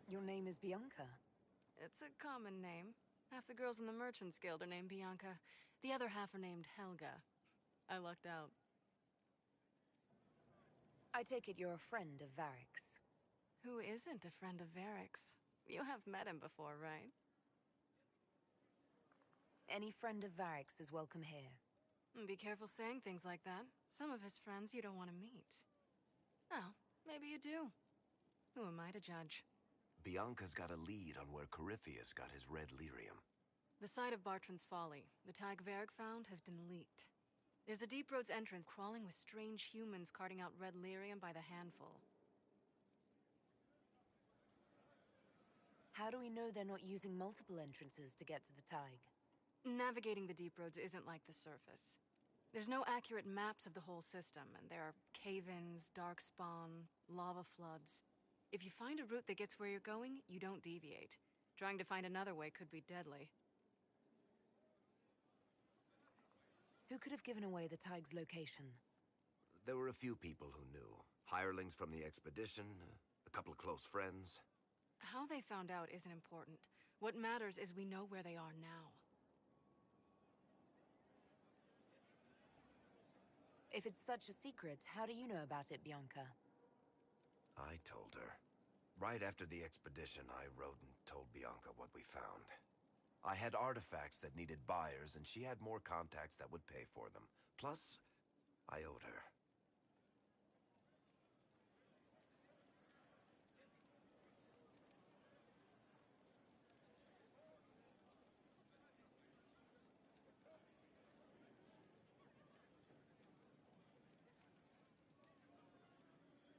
Your name is Bianca? It's a common name. Half the girls in the Merchants Guild are named Bianca. The other half are named Helga. I lucked out. I take it you're a friend of Varric's. Who isn't a friend of Varric's? You have met him before, right? Any friend of Varric's is welcome here. Be careful saying things like that. Some of his friends you don't want to meet. Well, maybe you do. Who am I to judge? Bianca's got a lead on where Corypheus got his red lyrium. The site of Bartran's Folly, the tag Varric found, has been leaked. There's a Deep Roads entrance crawling with strange humans carting out red lyrium by the handful. How do we know they're not using multiple entrances to get to the Tig? Navigating the Deep Roads isn't like the surface. There's no accurate maps of the whole system, and there are cave-ins, darkspawn, lava floods. If you find a route that gets where you're going, you don't deviate. Trying to find another way could be deadly. Who could have given away the Tig's location? There were a few people who knew. Hirelings from the expedition, a couple of close friends. How they found out isn't important. What matters is we know where they are now. If it's such a secret, how do you know about it, Bianca? I told her. Right after the expedition, I wrote and told Bianca what we found. I had artifacts that needed buyers, and she had more contacts that would pay for them. Plus, I owed her.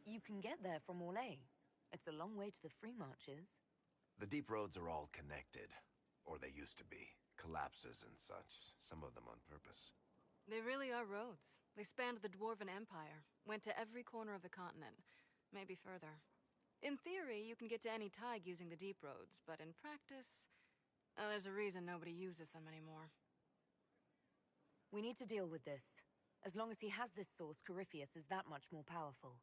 You can get there from Orlais. It's a long way to the free marches. The deep roads are all connected. Or they used to be. Collapses and such. Some of them on purpose. They really are roads. They spanned the Dwarven Empire, went to every corner of the continent, maybe further. In theory, you can get to any Tig using the deep roads, but in practice, there's a reason nobody uses them anymore. We need to deal with this. As long as he has this source, Corypheus is that much more powerful.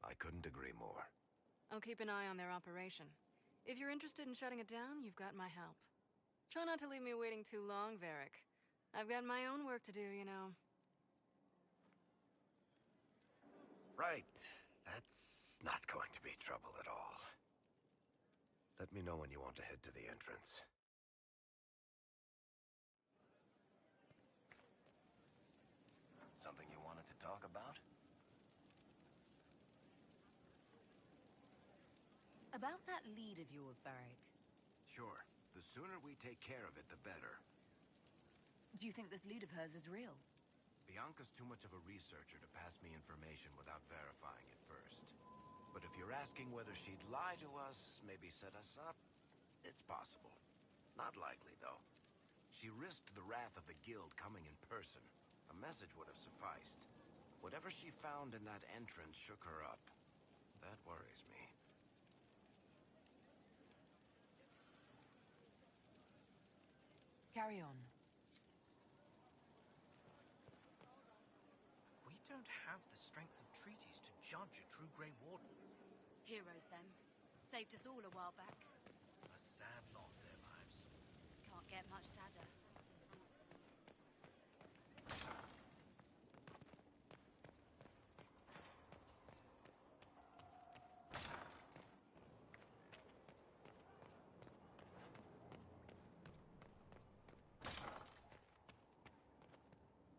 I couldn't agree more. I'll keep an eye on their operation. If you're interested in shutting it down, you've got my help. Try not to leave me waiting too long, Varric. I've got my own work to do, you know. Right. That's not going to be trouble at all. Let me know when you want to head to the entrance. Something you wanted to talk about? About that lead of yours, Varric. Sure. The sooner we take care of it, the better. Do you think this lead of hers is real? Bianca's too much of a researcher to pass me information without verifying it first. But if you're asking whether she'd lie to us, maybe set us up, it's possible. Not likely, though. She risked the wrath of the guild coming in person. A message would have sufficed. Whatever she found in that entrance shook her up. That worries me. Carry on. We don't have the strength of treaties to judge a true Grey Warden. Heroes, them. Saved us all a while back. A sad lot, their lives. Can't get much sadder.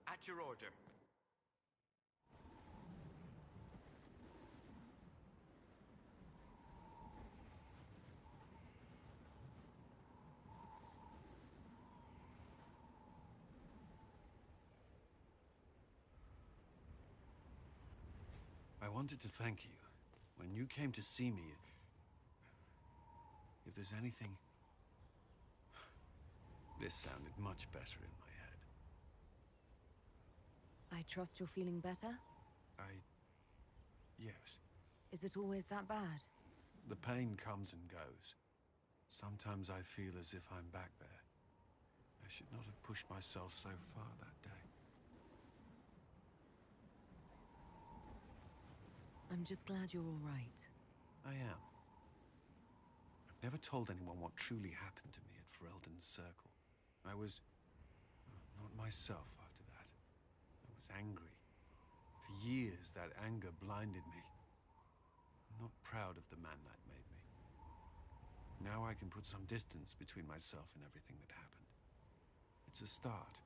At your order. I wanted to thank you. When you came to see me... If there's anything... This sounded much better in my head. I trust you're feeling better? Yes. Is it always that bad? The pain comes and goes. Sometimes I feel as if I'm back there. I should not have pushed myself so far that day. I'm just glad you're all right. I am. I've never told anyone what truly happened to me at Ferelden's Circle. I was... not myself after that. I was angry. For years, that anger blinded me. I'm not proud of the man that made me. Now I can put some distance between myself and everything that happened. It's a start.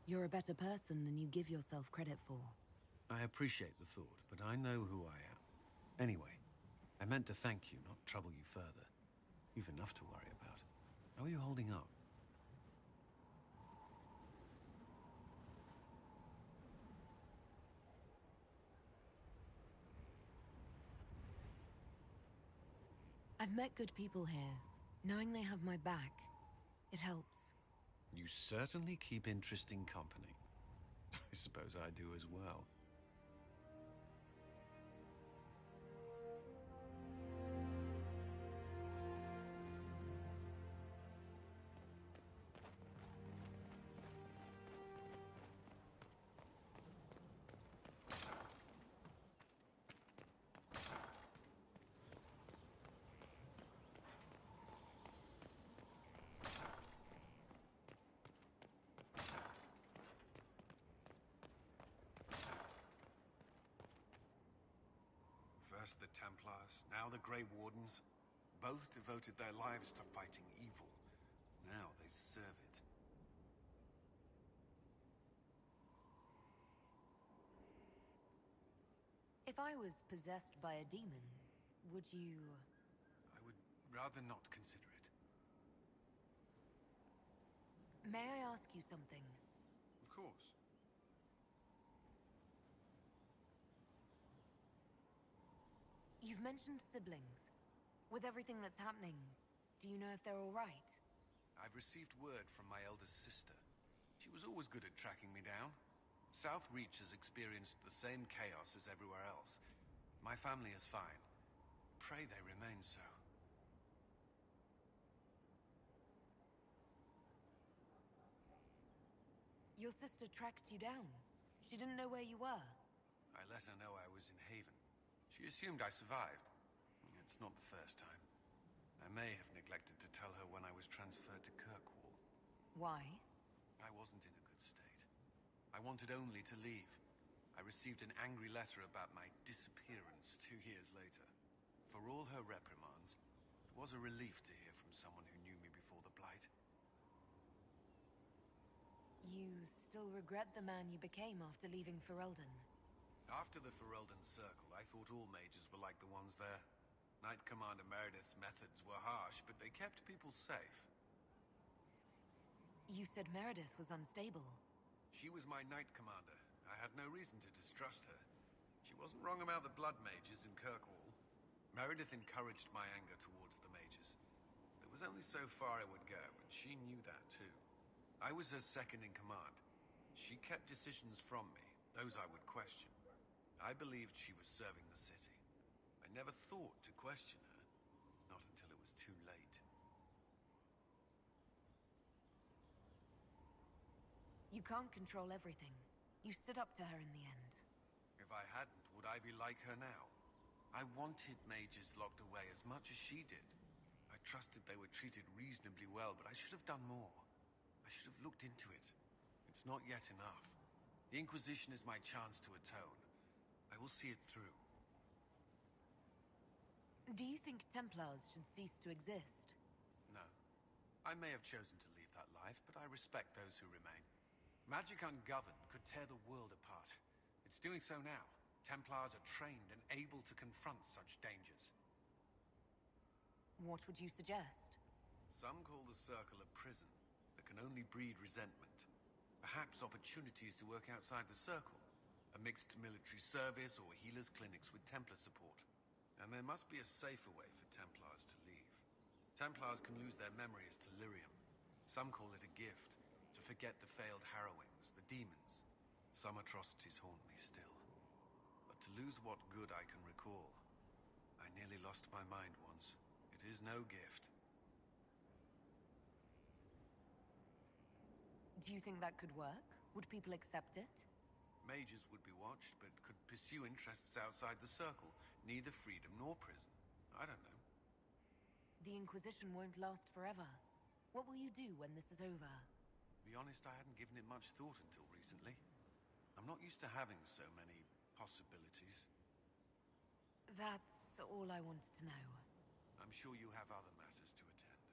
You're a better person than you give yourself credit for. I appreciate the thought, but I know who I am. Anyway, I meant to thank you, not trouble you further. You've enough to worry about. How are you holding up? I've met good people here. Knowing they have my back, it helps. You certainly keep interesting company. I suppose I do as well. First the Templars, now the Grey Wardens. Both devoted their lives to fighting evil. Now they serve it. If I was possessed by a demon, would you... I would rather not consider it. May I ask you something? Of course. You've mentioned siblings. With everything that's happening, do you know if they're all right? I've received word from my eldest sister. She was always good at tracking me down. South Reach has experienced the same chaos as everywhere else. My family is fine. Pray they remain so. Your sister tracked you down. She didn't know where you were. I let her know I was in Haven. She assumed I survived. It's not the first time. I may have neglected to tell her when I was transferred to Kirkwall. Why? I wasn't in a good state. I wanted only to leave. I received an angry letter about my disappearance 2 years later. For all her reprimands, it was a relief to hear from someone who knew me before the Blight. You still regret the man you became after leaving Ferelden? After the Ferelden Circle, I thought all mages were like the ones there. Knight Commander Meredith's methods were harsh, but they kept people safe. You said Meredith was unstable. She was my Knight Commander. I had no reason to distrust her. She wasn't wrong about the Blood Mages in Kirkwall. Meredith encouraged my anger towards the mages. There was only so far I would go, and she knew that too. I was her second in command. She kept decisions from me, those I would question. I believed she was serving the city. I never thought to question her, not until it was too late. You can't control everything. You stood up to her in the end. If I hadn't, would I be like her now? I wanted mages locked away as much as she did. I trusted they were treated reasonably well, but I should have done more. I should have looked into it. It's not yet enough. The Inquisition is my chance to atone. I will see it through. Do you think Templars should cease to exist? No. I may have chosen to leave that life, but I respect those who remain. Magic ungoverned could tear the world apart. It's doing so now. Templars are trained and able to confront such dangers. What would you suggest? Some call the Circle a prison that can only breed resentment. Perhaps opportunities to work outside the Circle. A mixed military service or healers' clinics with Templar support. And there must be a safer way for Templars to leave. Templars can lose their memories to lyrium. Some call it a gift, to forget the failed harrowings, the demons. Some atrocities haunt me still. But to lose what good I can recall, I nearly lost my mind once. It is no gift. Do you think that could work? Would people accept it? Mages would be watched, but could pursue interests outside the circle. Neither freedom nor prison. I don't know. The Inquisition won't last forever. What will you do when this is over? To be honest, I hadn't given it much thought until recently. I'm not used to having so many possibilities. That's all I wanted to know. I'm sure you have other matters to attend.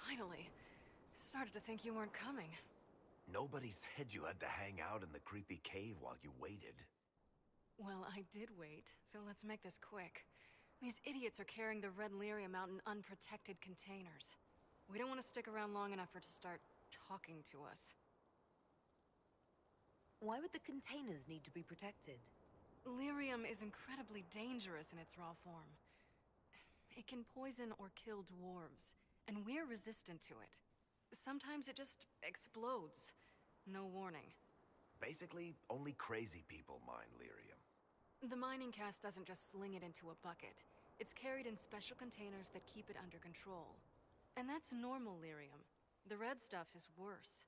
Finally. Started to think you weren't coming. Nobody said you had to hang out in the creepy cave while you waited. Well, I did wait, so let's make this quick. These idiots are carrying the red lyrium out in unprotected containers. We don't want to stick around long enough for it to start talking to us. Why would the containers need to be protected? Lyrium is incredibly dangerous in its raw form. It can poison or kill dwarves, and we're resistant to it. Sometimes it just explodes. No warning. Basically, only crazy people mine lyrium. The mining cast doesn't just sling it into a bucket. It's carried in special containers that keep it under control. And that's normal lyrium. The red stuff is worse.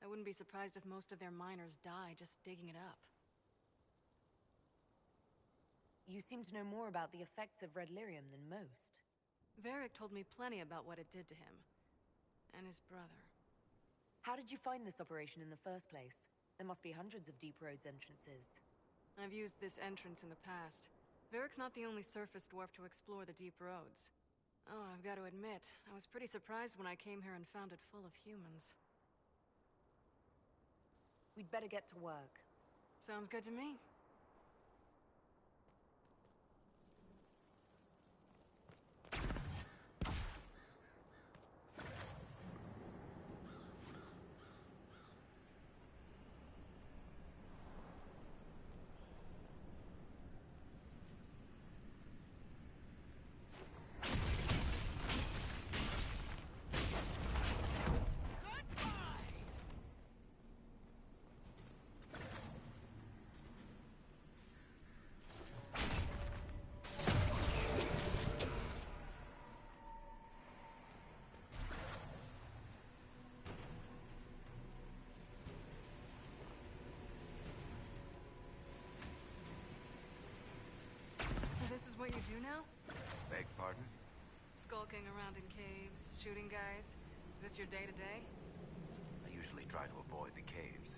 I wouldn't be surprised if most of their miners die just digging it up. You seem to know more about the effects of red lyrium than most. Varric told me plenty about what it did to him. And his brother. How did you find this operation in the first place? There must be hundreds of Deep Roads entrances. I've used this entrance in the past. Varric's not the only surface dwarf to explore the Deep Roads. Oh, I've got to admit, I was pretty surprised when I came here and found it full of humans. We'd better get to work. Sounds good to me. what you do now? Beg pardon? Skulking around in caves, shooting guys. Is this your day-to-day? I usually try to avoid the caves.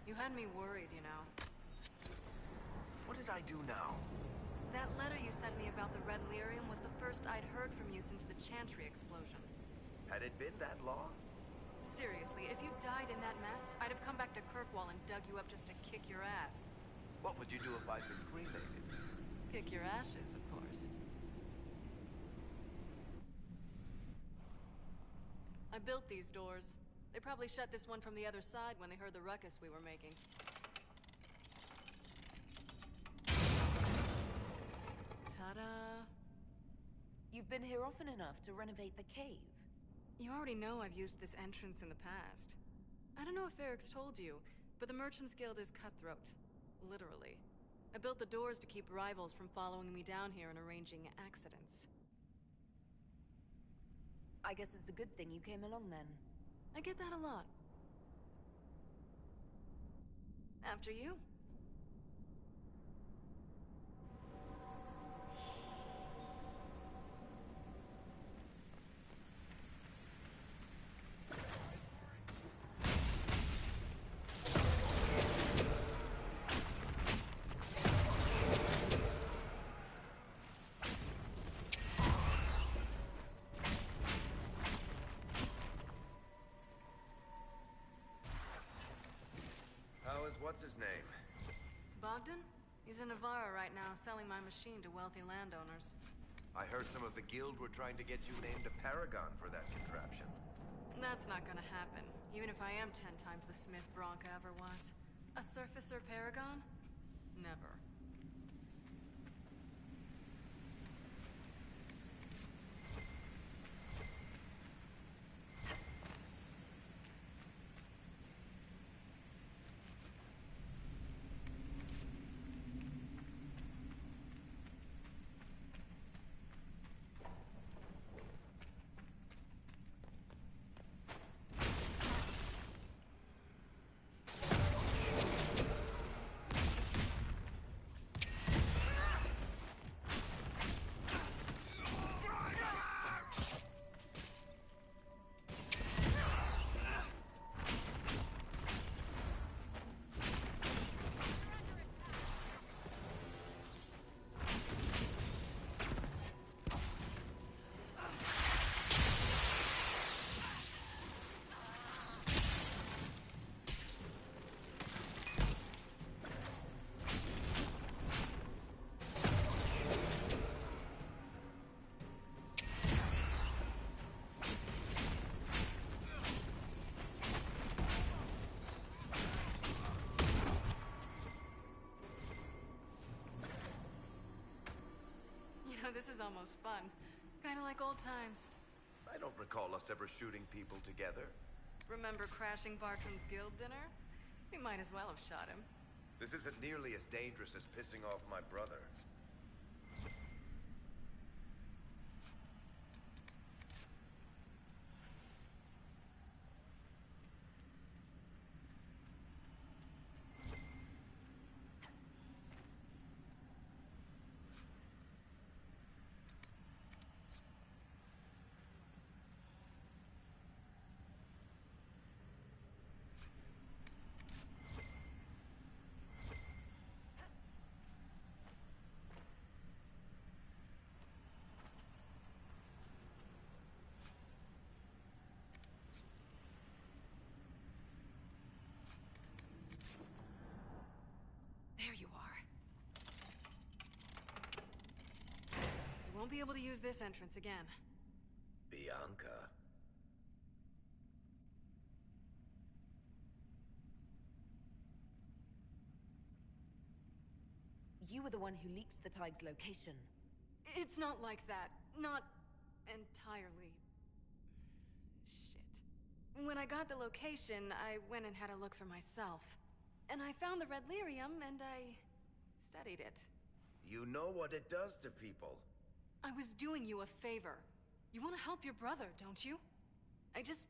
You had me worried, you know. What did I do now? That letter you sent me about the Red Lyrium was the first I'd heard from you since the Chantry explosion. Had it been that long? Seriously, if you died in that mess, I'd have come back to Kirkwall and dug you up just to kick your ass. What would you do if I'd been cremated? Kick your ashes, of course. I built these doors. They probably shut this one from the other side when they heard the ruckus we were making. Ta-da! You've been here often enough to renovate the cave. You already know I've used this entrance in the past. I don't know if Eric's told you, but the Merchants Guild is cutthroat. Literally. I built the doors to keep rivals from following me down here and arranging accidents. I guess it's a good thing you came along then. I get that a lot. After you. What's his name? Bogdan? He's in Navarra right now, selling my machine to wealthy landowners. I heard some of the guild were trying to get you named a paragon for that contraption. That's not gonna happen, even if I am 10 times the Smith Bronca ever was. A surfacer paragon? Never. This is almost fun. Kinda like old times. I don't recall us ever shooting people together. Remember crashing Bartram's guild dinner? We might as well have shot him. This isn't nearly as dangerous as pissing off my brother. There you are. You won't be able to use this entrance again. Bianca. You were the one who leaked the Tig's location. It's not like that. Not entirely. Shit. When I got the location, I went and had a look for myself. And I found the red lyrium, and I studied it. You know what it does to people. I was doing you a favor. You want to help your brother, don't you? I just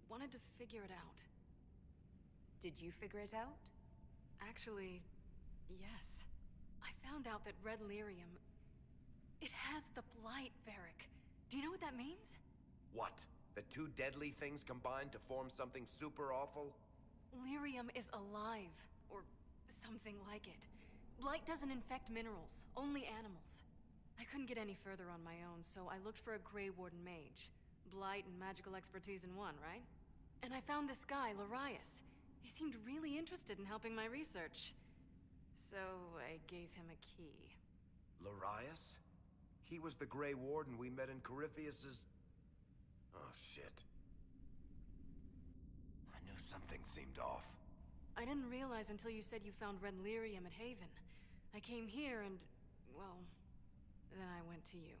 wanted to figure it out. Did you figure it out? Actually, yes. I found out that red lyrium... It has the blight, Varric. Do you know what that means? What? The two deadly things combined to form something super awful? Lyrium is alive, or something like it. Blight doesn't infect minerals, only animals. I couldn't get any further on my own, so I looked for a Grey Warden mage. Blight and magical expertise in one, right? And I found this guy, Larius. He seemed really interested in helping my research. So I gave him a key. Larius? He was the Grey Warden we met in Corypheus's... Oh, shit. I knew something seemed off. I didn't realize until you said you found red lyrium at Haven. I came here and, well, then I went to you.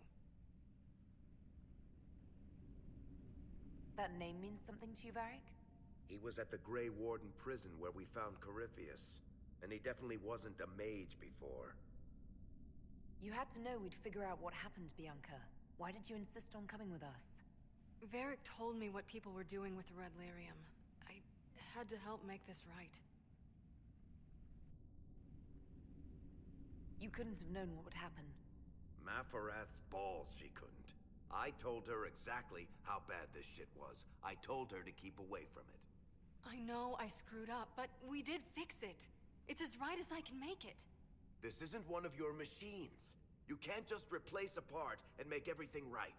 That name means something to you, Varric? He was at the Grey Warden prison where we found Corypheus. And he definitely wasn't a mage before. You had to know we'd figure out what happened, Bianca. Why did you insist on coming with us? Varric told me what people were doing with the red lyrium. I had to help make this right. You couldn't have known what would happen. Mafarath's balls, she couldn't. I told her exactly how bad this shit was. I told her to keep away from it. I know I screwed up, but we did fix it. It's as right as I can make it. This isn't one of your machines. You can't just replace a part and make everything right.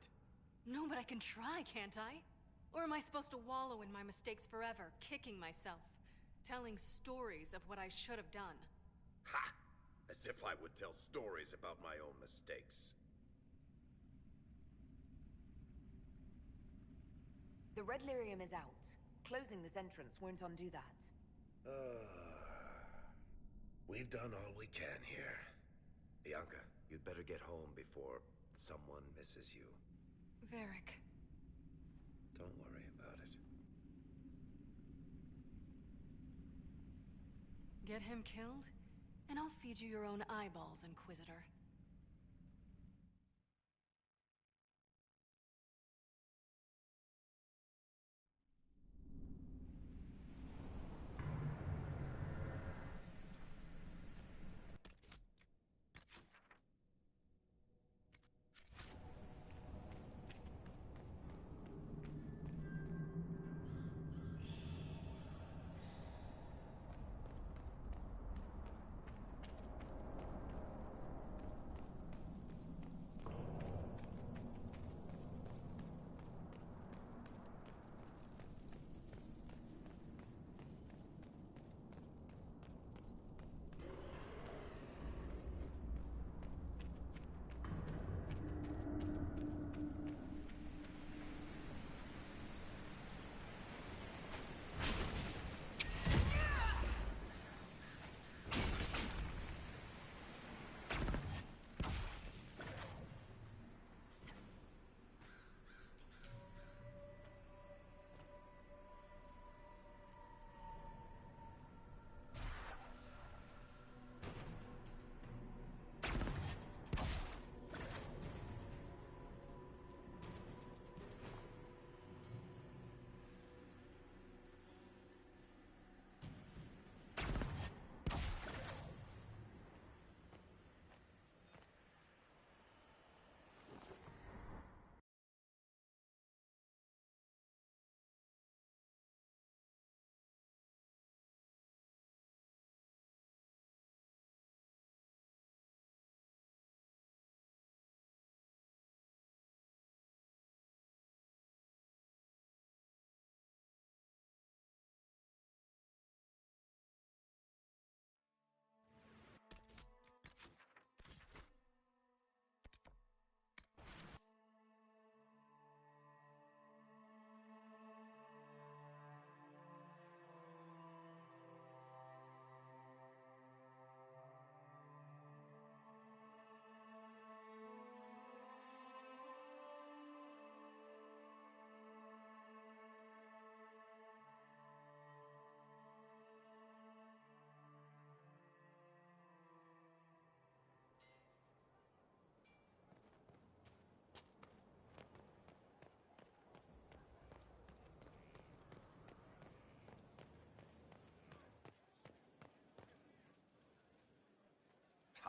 No, but I can try, can't I? Or am I supposed to wallow in my mistakes forever, kicking myself, telling stories of what I should have done? Ha! As if I would tell stories about my own mistakes. The red lyrium is out. Closing this entrance won't undo that. We've done all we can here. Bianca, you'd better get home before someone misses you. Varric. Don't worry about it. Get him killed, and I'll feed you your own eyeballs, Inquisitor.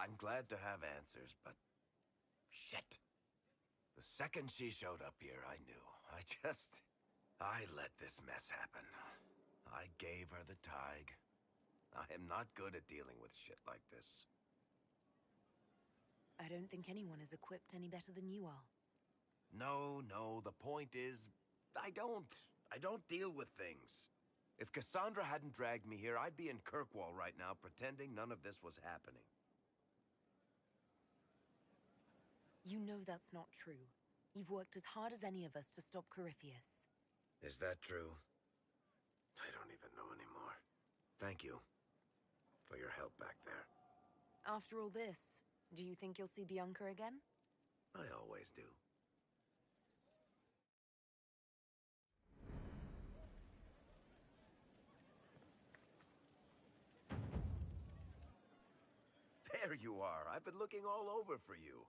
I'm glad to have answers, but... shit. The second she showed up here, I knew. I let this mess happen. I gave her the Tig. I am not good at dealing with shit like this. I don't think anyone is equipped any better than you are. No, the point is, I don't deal with things. If Cassandra hadn't dragged me here, I'd be in Kirkwall right now pretending none of this was happening. You know that's not true. You've worked as hard as any of us to stop Corypheus. Is that true? I don't even know anymore. Thank you for your help back there. After all this, do you think you'll see Bianca again? I always do. There you are. I've been looking all over for you.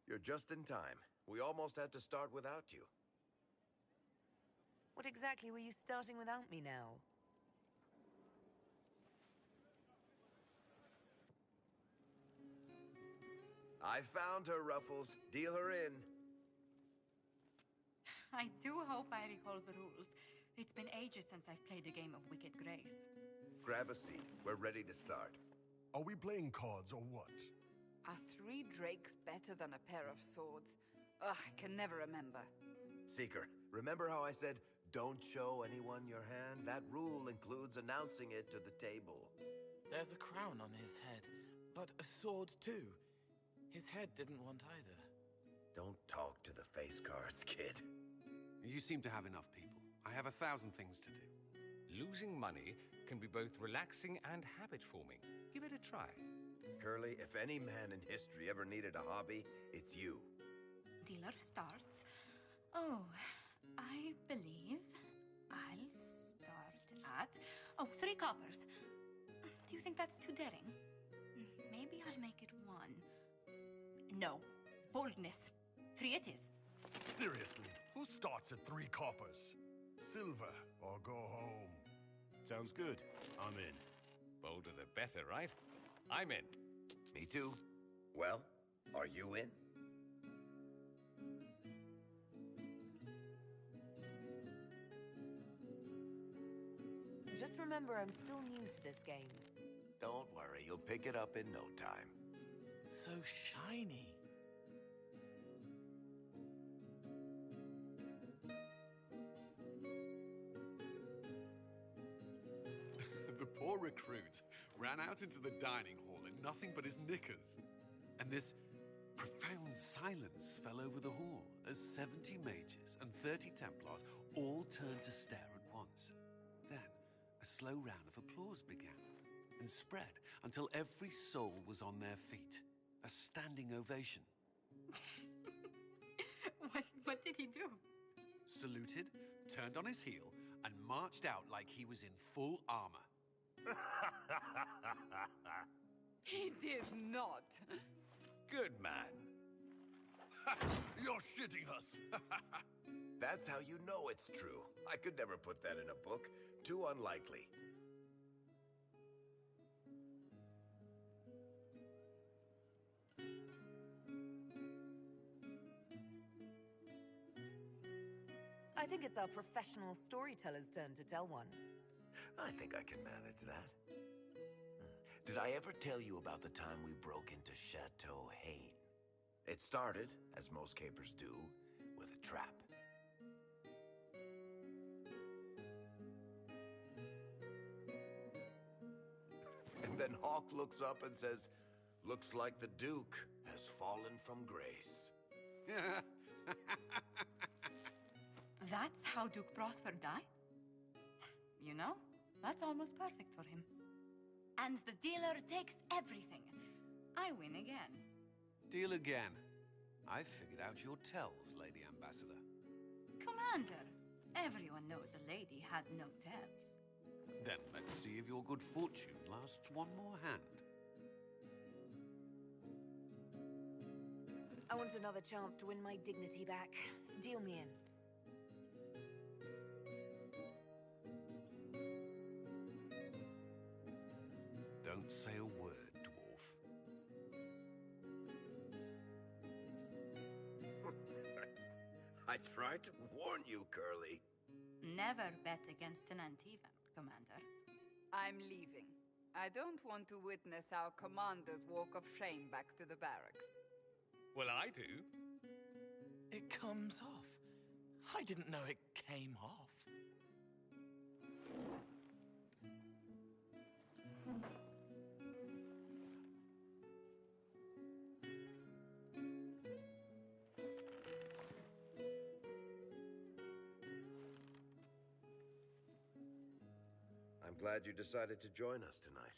You're just in time. We almost had to start without you. What exactly were you starting without me now? I found her, Ruffles. Deal her in. I do hope I recall the rules. It's been ages since I've played a game of Wicked Grace. Grab a seat. We're ready to start. Are we playing cards or what? Are 3 drakes better than a pair of swords? Ugh, I can never remember. Seeker, remember how I said, don't show anyone your hand? That rule includes announcing it to the table. There's a crown on his head, but a sword too. His head didn't want either. Don't talk to the face cards, kid. You seem to have enough people. I have 1,000 things to do. Losing money can be both relaxing and habit-forming. Give it a try. Curly, if any man in history ever needed a hobby, it's you. Dealer starts. Oh, I believe I'll start at... Oh, 3 coppers. Do you think that's too daring? Maybe I'll make it 1. No. Boldness. 3 it is. Seriously, who starts at 3 coppers? Silver or go home. Sounds good. I'm in. Bolder the better, right? I'm in. Me too. Well, are you in? Just remember, I'm still new to this game. Don't worry, you'll pick it up in no time. So shiny. The poor recruit ran out into the dining hall in nothing but his knickers. And this profound silence fell over the hall as 70 mages and 30 Templars all turned to stare at once. Then, a slow round of applause began and spread until every soul was on their feet. A standing ovation. What did he do? Saluted, turned on his heel, and marched out like he was in full armor. He did not. Good man. You're shitting us. That's how you know it's true. I could never put that in a book. Too unlikely. I think it's our professional storyteller's turn to tell one. I think I can manage that. Did I ever tell you about the time we broke into Chateau Hain? It started, as most capers do, with a trap. And then Hawk looks up and says, "Looks like the Duke has fallen from grace." That's how Duke Prosper died? You know, that's almost perfect for him. And the dealer takes everything. I win again. Deal again. I've figured out your tells, Lady Ambassador. Commander, everyone knows a lady has no tells. Then let's see if your good fortune lasts one more hand. I want another chance to win my dignity back. Deal me in. Don't say a word, dwarf. I tried to warn you, Curly. Never bet against an Antivan, Commander. I'm leaving. I don't want to witness our commander's walk of shame back to the barracks. Well, I do. It comes off. I didn't know it came off. I'm glad you decided to join us tonight.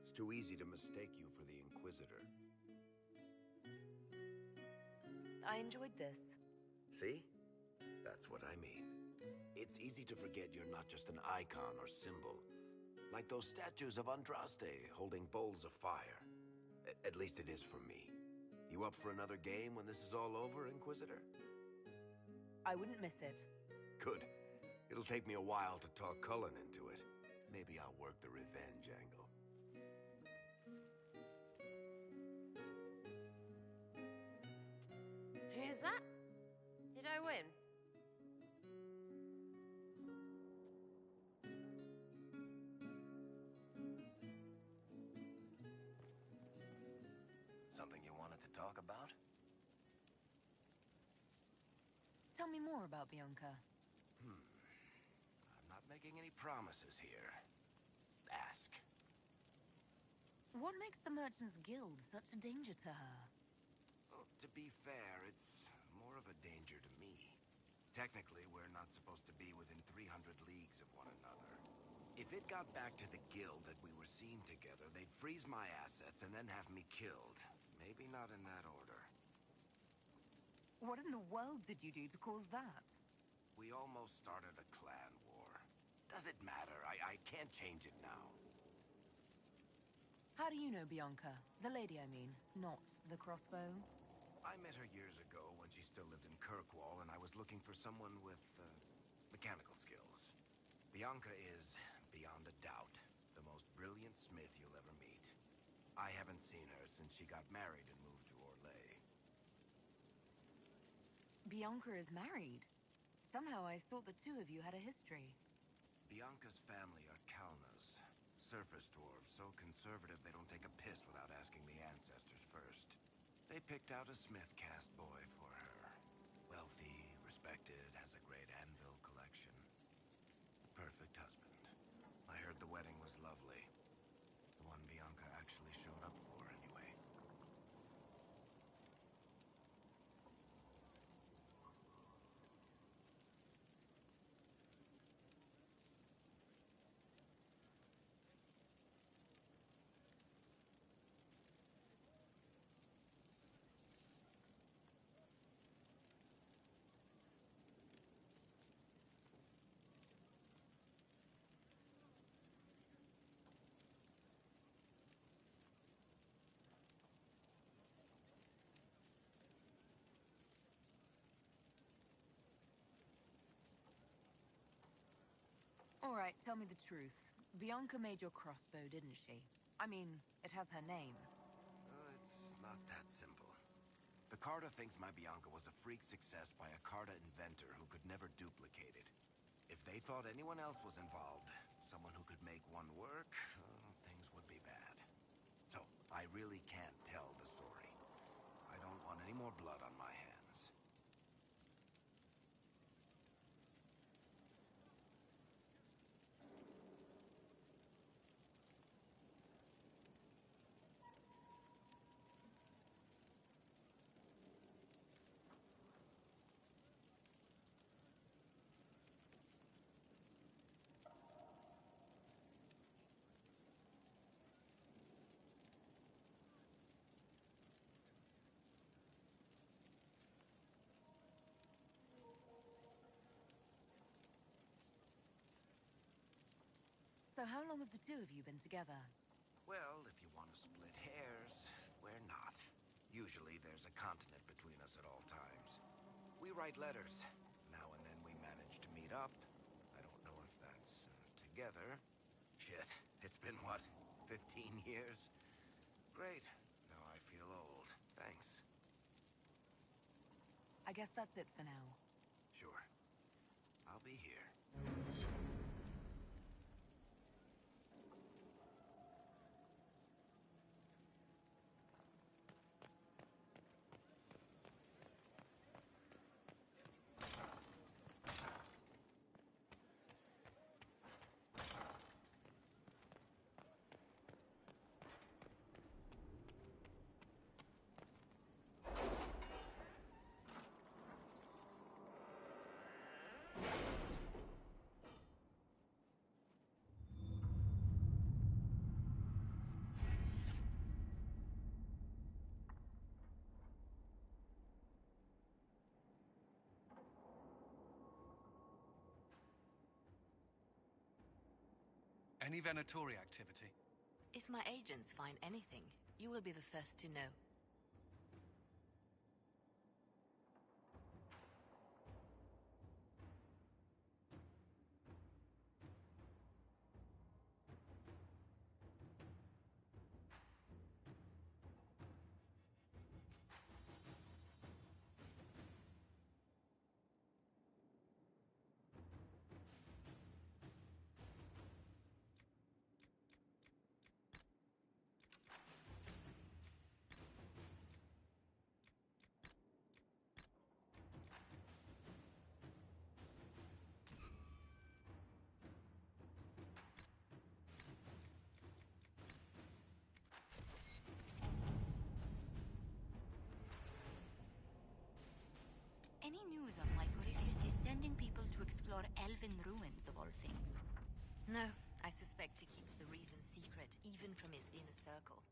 It's too easy to mistake you for the Inquisitor. I enjoyed this. See? That's what I mean. It's easy to forget you're not just an icon or symbol. Like those statues of Andraste holding bowls of fire. At least it is for me. You up for another game when this is all over, Inquisitor? I wouldn't miss it. Good. It'll take me a while to talk Cullen into it. Maybe I'll work the revenge angle. Who's that? Did I win? Something you wanted to talk about? Tell me more about Bianca. I'm not making any promises here. Ask. What makes the Merchants Guild such a danger to her? Well, to be fair, it's more of a danger to me. Technically, we're not supposed to be within 300 leagues of one another. If it got back to the guild that we were seen together, they'd freeze my assets and then have me killed. Maybe not in that order. What in the world did you do to cause that? We almost started a clan war. Does it matter? I can't change it now. How do you know Bianca? The lady, I mean, not the crossbow. I met her years ago when she still lived in Kirkwall, and I was looking for someone with, mechanical skills. Bianca is, beyond a doubt, the most brilliant smith you'll ever meet. I haven't seen her since she got married and moved to Orlais. Bianca is married. Somehow I thought the two of you had a history. Bianca's family are Kalnas. Surface dwarves, so conservative they don't take a piss without asking the ancestors first. They picked out a smith caste boy for her. Wealthy, respected, has a great anvil collection. The perfect husband. I heard the wedding was lovely. The one Bianca actually showed up for, anyway. All right, tell me the truth. Bianca made your crossbow, didn't she? I mean, it has her name. It's not that simple. The Carta thinks my Bianca was a freak success by a Carta inventor who could never duplicate it. If they thought anyone else was involved, someone who could make one work, things would be bad. So, I really can't tell the story. I don't want any more blood on my hands. So how long have the two of you been together? Well, if you want to split hairs, we're not. Usually there's a continent between us at all times. We write letters. Now and then we manage to meet up. I don't know if that's together. Shit, it's been what, 15 years? Great. Now I feel old. Thanks. I guess that's it for now. Sure. I'll be here. Any Venatori activity? If my agents find anything, you will be the first to know. Any news on why Corypheus is sending people to explore elven ruins, of all things? No, I suspect he keeps the reason secret, even from his inner circle.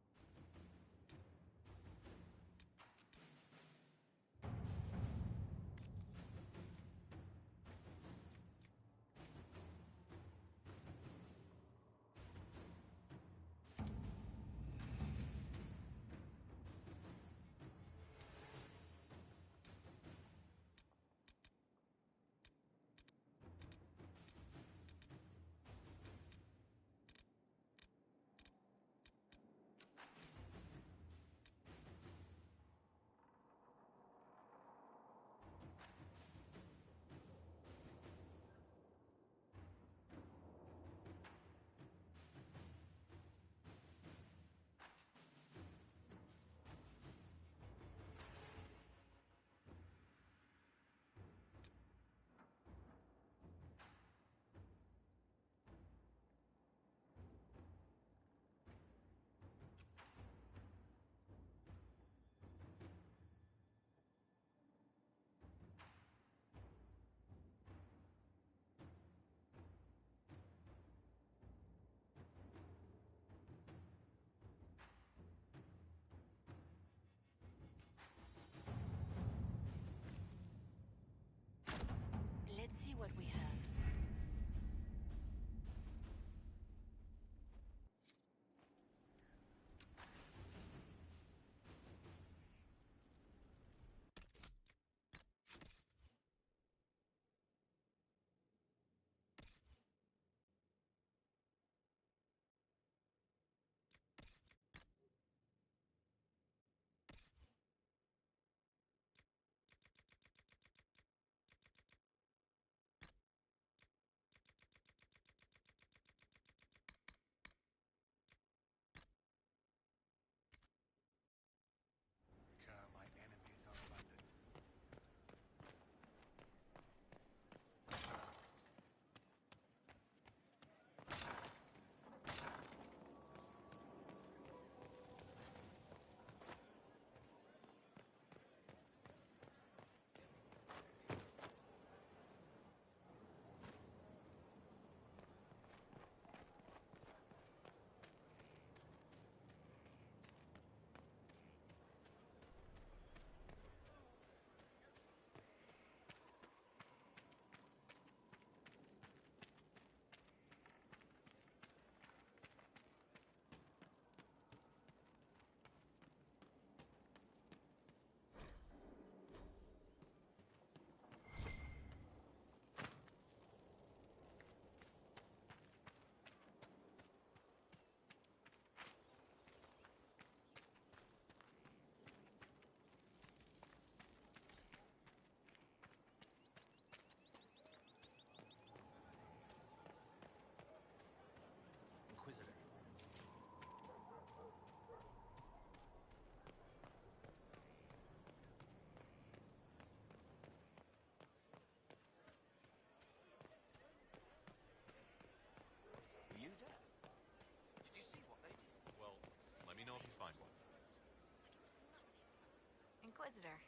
Inquisitor.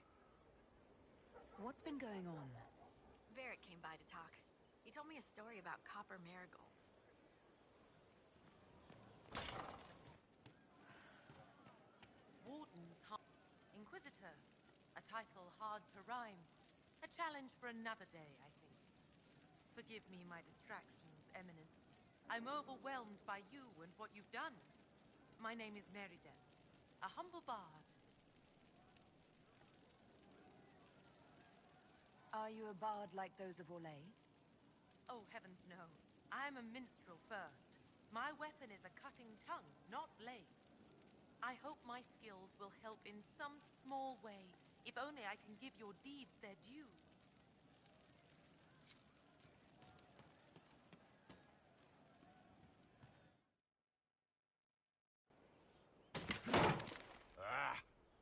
What's been going on? Varric came by to talk. He told me a story about copper marigolds. Inquisitor. A title hard to rhyme. A challenge for another day, I think. Forgive me my distractions, Eminence. I'm overwhelmed by you and what you've done. My name is Meriden, a humble bard. Are you a bard like those of Orlais? Oh, heavens no. I'm a minstrel first. My weapon is a cutting tongue, not blades. I hope my skills will help in some small way, if only I can give your deeds their due.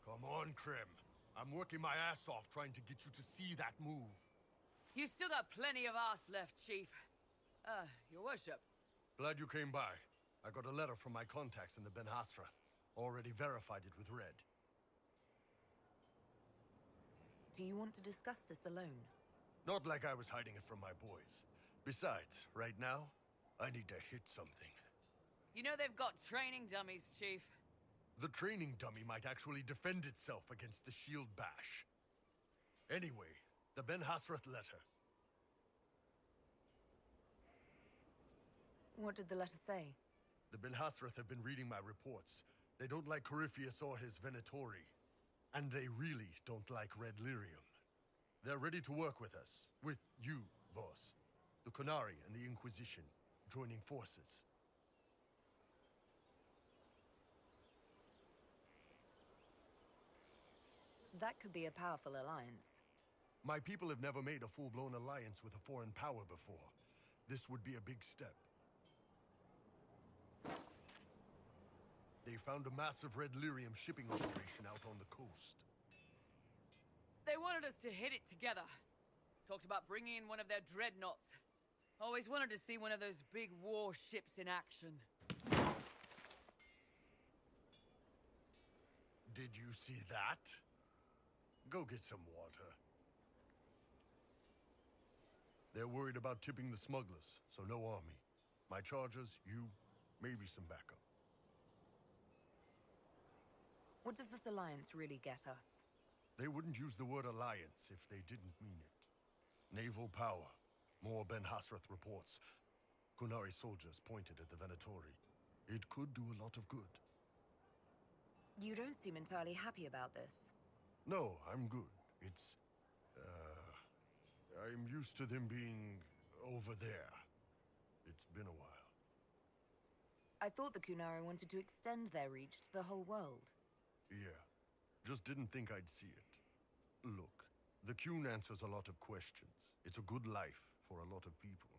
Come on, Krim. I'm working my ass off trying to get you to see that move. You still got plenty of arse left, Chief. Your worship. Glad you came by. I got a letter from my contacts in the Ben Hasrath. Already verified it with Red. Do you want to discuss this alone? Not like I was hiding it from my boys. Besides, right now, I need to hit something. You know they've got training dummies, Chief. The training dummy might actually defend itself against the shield bash. Anyway, the Ben Hasrath letter. What did the letter say? The Ben Hasrath have been reading my reports. They don't like Corypheus or his Venatori. And they really don't like Red Lyrium. They're ready to work with us. With you, boss. The Qunari and the Inquisition, joining forces. That could be a powerful alliance. My people have never made a full-blown alliance with a foreign power before. This would be a big step. They found a massive Red Lyrium shipping operation out on the coast. They wanted us to hit it together. Talked about bringing in one of their dreadnoughts. Always wanted to see one of those big warships in action. Did you see that? Go get some water. They're worried about tipping the smugglers, so no army. My chargers, you, maybe some backup. What does this alliance really get us? They wouldn't use the word alliance if they didn't mean it. Naval power. More Ben Hasrath reports. Qunari soldiers pointed at the Venatori. It could do a lot of good. You don't seem entirely happy about this. No, I'm good. It's... I'm used to them being over there. It's been a while. I thought the Qunari wanted to extend their reach to the whole world. Yeah. Just didn't think I'd see it. Look, the Qun answers a lot of questions. It's a good life for a lot of people.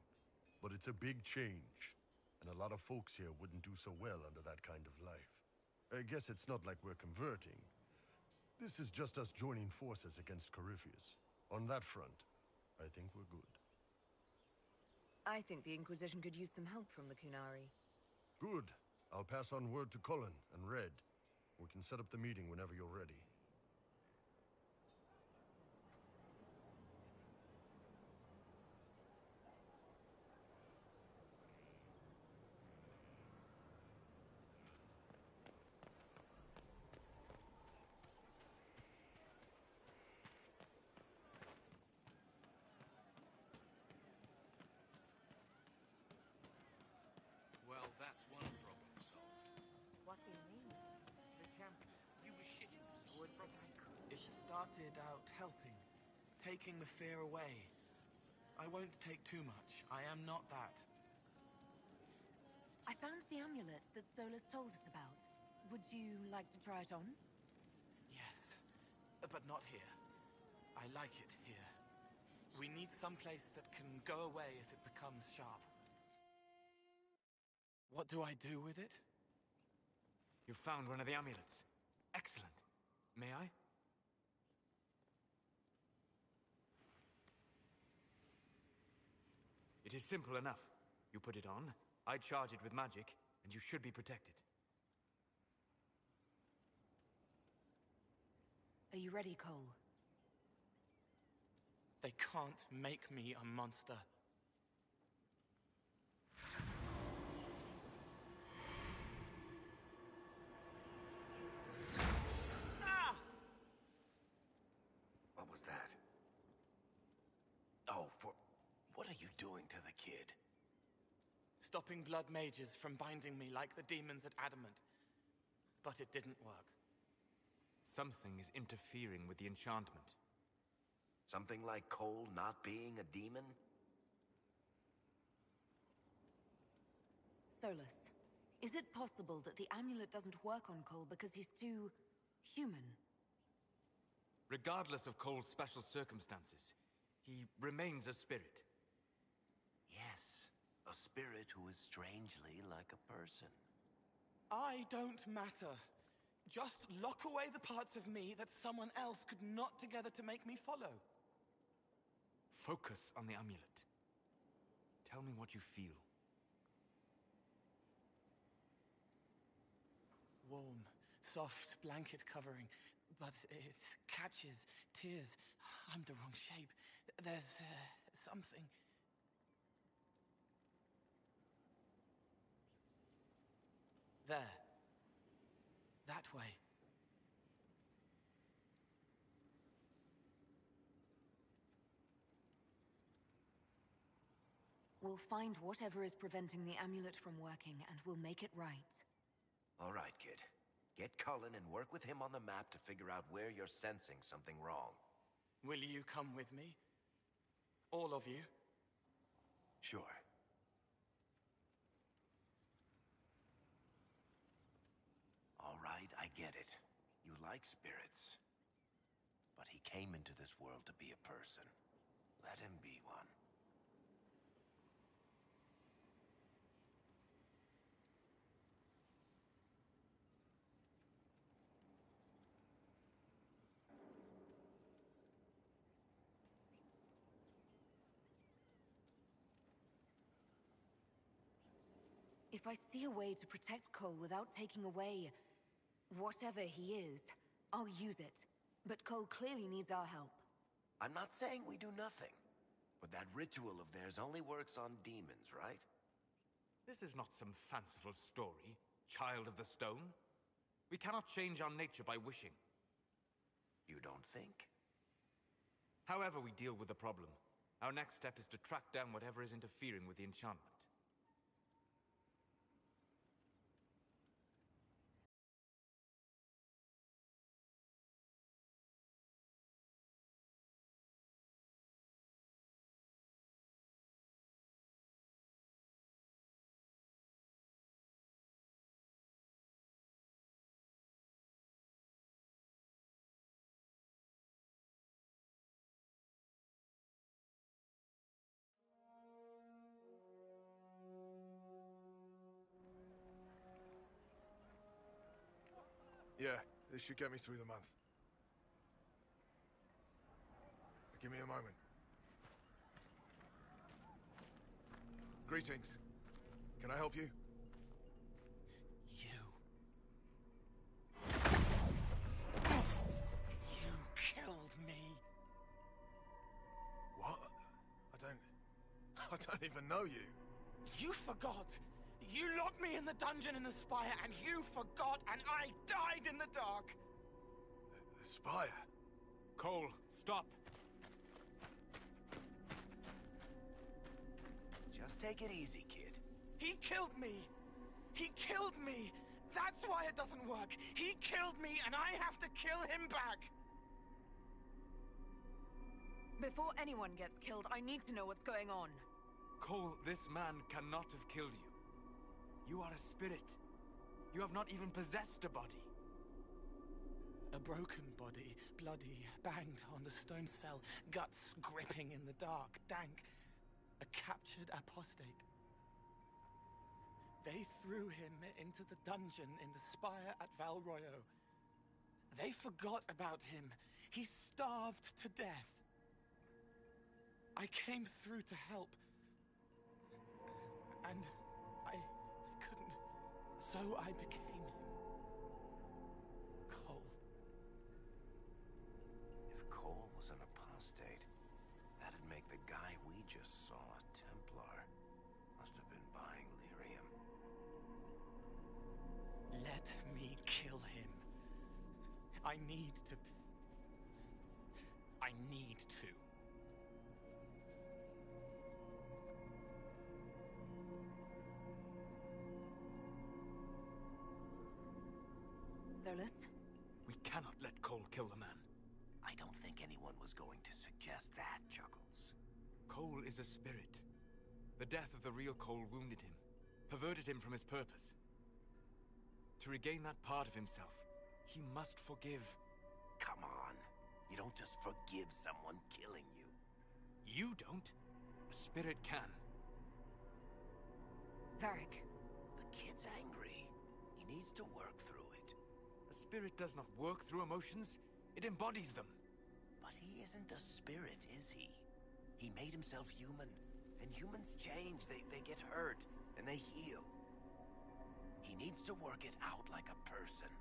But it's a big change. And a lot of folks here wouldn't do so well under that kind of life. I guess it's not like we're converting. This is just us joining forces against Corypheus. On that front, I think we're good. I think the Inquisition could use some help from the Qunari. Good. I'll pass on word to Cullen and Red. We can set up the meeting whenever you're ready. Well, that's one problem solved. What do you mean? The camp, you were shitting so it broke. It started out helping, taking the fear away. I won't take too much. I am not that. I found the amulet that Solus told us about. Would you like to try it on? Yes, but not here. I like it here. We need some place that can go away if it becomes sharp. What do I do with it? You found one of the amulets. Excellent. May I? It is simple enough. You put it on, I charge it with magic, and you should be protected. Are you ready, Cole? They can't make me a monster. Ah! What was that? Oh, what are you doing to the kid? Stopping blood mages from binding me like the demons at Adamant. But it didn't work. Something is interfering with the enchantment. Something like Cole not being a demon? Solus, is it possible that the amulet doesn't work on Cole because he's too human? Regardless of Cole's special circumstances, he remains a spirit. Yes, a spirit who is strangely like a person. I don't matter. Just lock away the parts of me that someone else could knot together to make me follow. Focus on the amulet. Tell me what you feel. Warm, soft blanket covering, but it catches tears. I'm the wrong shape. There's something. There. That way. We'll find whatever is preventing the amulet from working, and we'll make it right. All right, kid. Get Cullen and work with him on the map to figure out where you're sensing something wrong. Will you come with me? All of you? Sure. All right, I get it. You like spirits. But he came into this world to be a person. Let him be one. If I see a way to protect Cole without taking away whatever he is, I'll use it. But Cole clearly needs our help. I'm not saying we do nothing. But that ritual of theirs only works on demons, right? This is not some fanciful story, child of the stone. We cannot change our nature by wishing. You don't think? However we deal with the problem, our next step is to track down whatever is interfering with the enchantment. Yeah, this should get me through the month. Give me a moment. Greetings. Can I help you? You killed me. What? I don't even know you. You forgot. You locked me in the dungeon in the spire, and you forgot, and I died in the dark. The spire? Cole, stop. Just take it easy, kid. He killed me. He killed me. That's why it doesn't work. He killed me, and I have to kill him back. Before anyone gets killed, I need to know what's going on. Cole, this man cannot have killed you. You are a spirit. You have not even possessed a body. A broken body, bloody, banged on the stone cell, guts gripping in the dark, dank. A captured apostate. They threw him into the dungeon in the spire at Val Royo. They forgot about him. He starved to death. I came through to help. And I couldn't. So I became him. Cole. guy we just saw, a Templar. Must have been buying lyrium. Let me kill him. I need to. I need to. Solus? We cannot let Cole kill the man. I don't think anyone was going to suggest that, Chuckles. Cole is a spirit. The death of the real Cole wounded him, perverted him from his purpose. To regain that part of himself, he must forgive. Come on. You don't just forgive someone killing you. You don't. A spirit can. Varric. The kid's angry. He needs to work through it. A spirit does not work through emotions. It embodies them. But he isn't a spirit, is he? He made himself human. And humans change. They get hurt. And they heal. He needs to work it out like a person.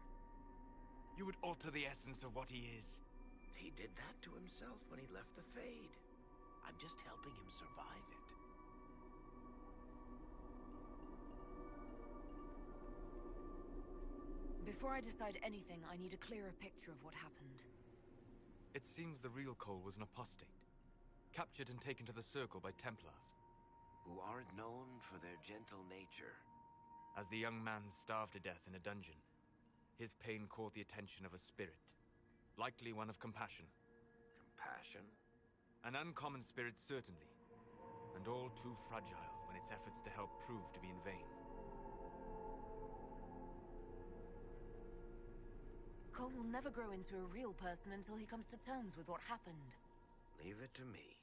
You would alter the essence of what he is. He did that to himself when he left the Fade. I'm just helping him survive it. Before I decide anything, I need a clearer picture of what happened. It seems the real Cole was an apostate, captured and taken to the Circle by Templars. Who aren't known for their gentle nature. As the young man starved to death in a dungeon, his pain caught the attention of a spirit, likely one of compassion. Compassion? An uncommon spirit, certainly, and all too fragile when its efforts to help prove to be in vain. Cole will never grow into a real person until he comes to terms with what happened. Leave it to me.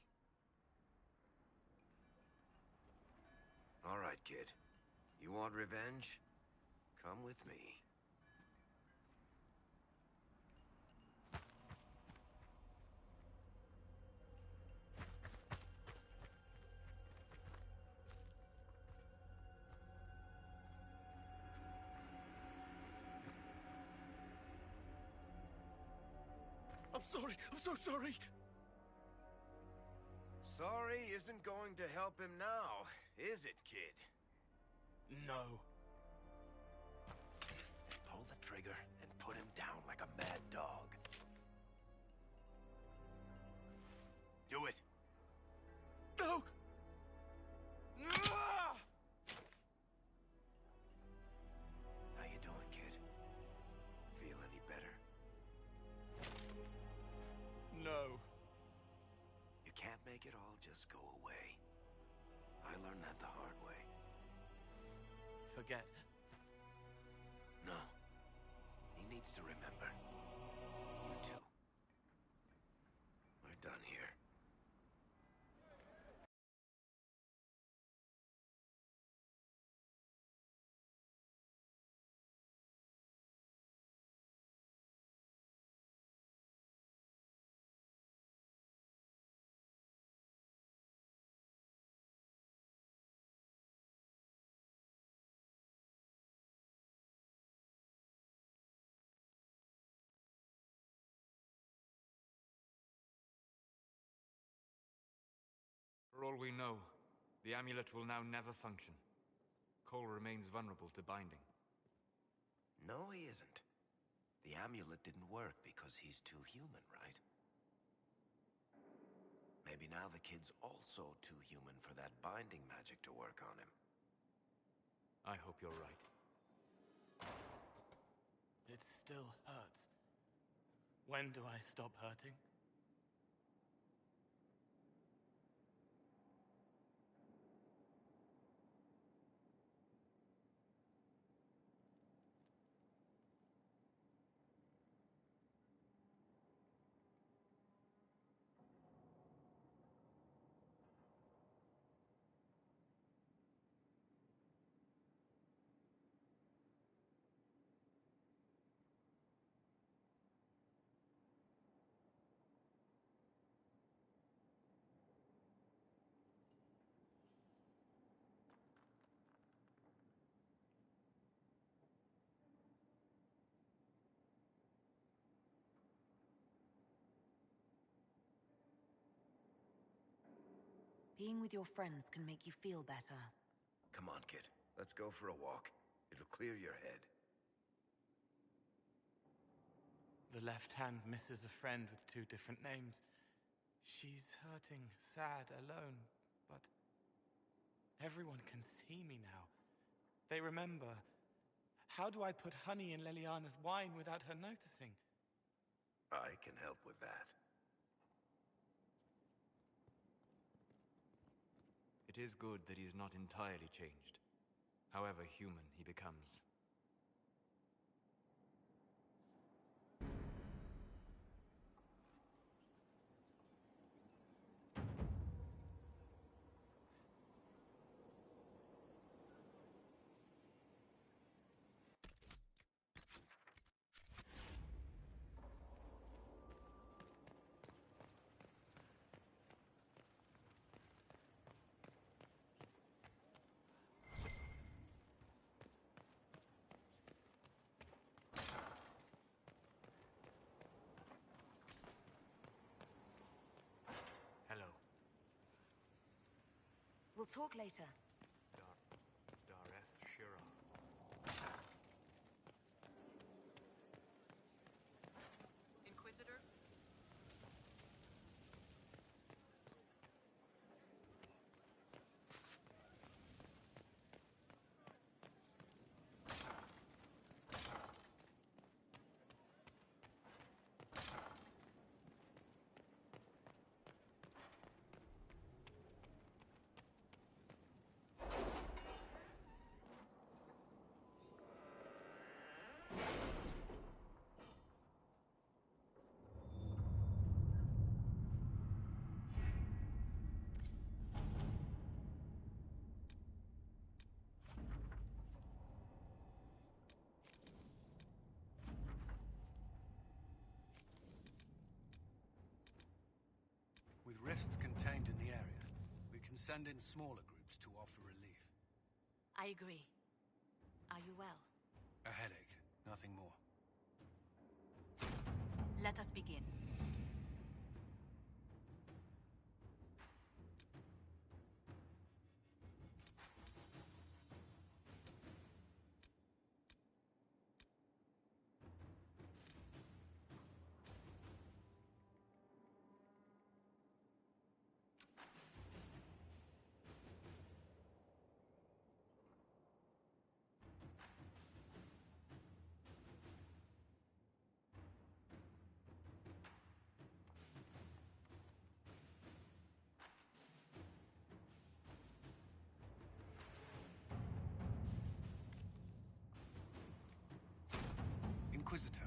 All right, kid. You want revenge? Come with me. I'm sorry. I'm so sorry. Sorry isn't going to help him now, is it, kid? No. Pull the trigger and put him down like a mad dog. Do it. No! How you doing, kid? Feel any better? No. You can't make it all just go away. I learned that the hard way. Forget. No. He needs to remember. You too. We're done here. For all we know, the amulet will now never function. Cole remains vulnerable to binding. No, he isn't. The amulet didn't work because he's too human, right? Maybe now the kid's also too human for that binding magic to work on him. I hope you're right. It still hurts. When do I stop hurting? Being with your friends can make you feel better. Come on, kid. Let's go for a walk. It'll clear your head. The left hand misses a friend with 2 different names. She's hurting, sad, alone, but everyone can see me now. They remember. How do I put honey in Leliana's wine without her noticing? I can help with that. It is good that he is not entirely changed, however human he becomes. We'll talk later. Dareth Shira. Inquisitor? With rifts contained in the area, we can send in smaller groups to offer relief. I agree. Are you well? A headache, nothing more. Let us begin. Inquisitor.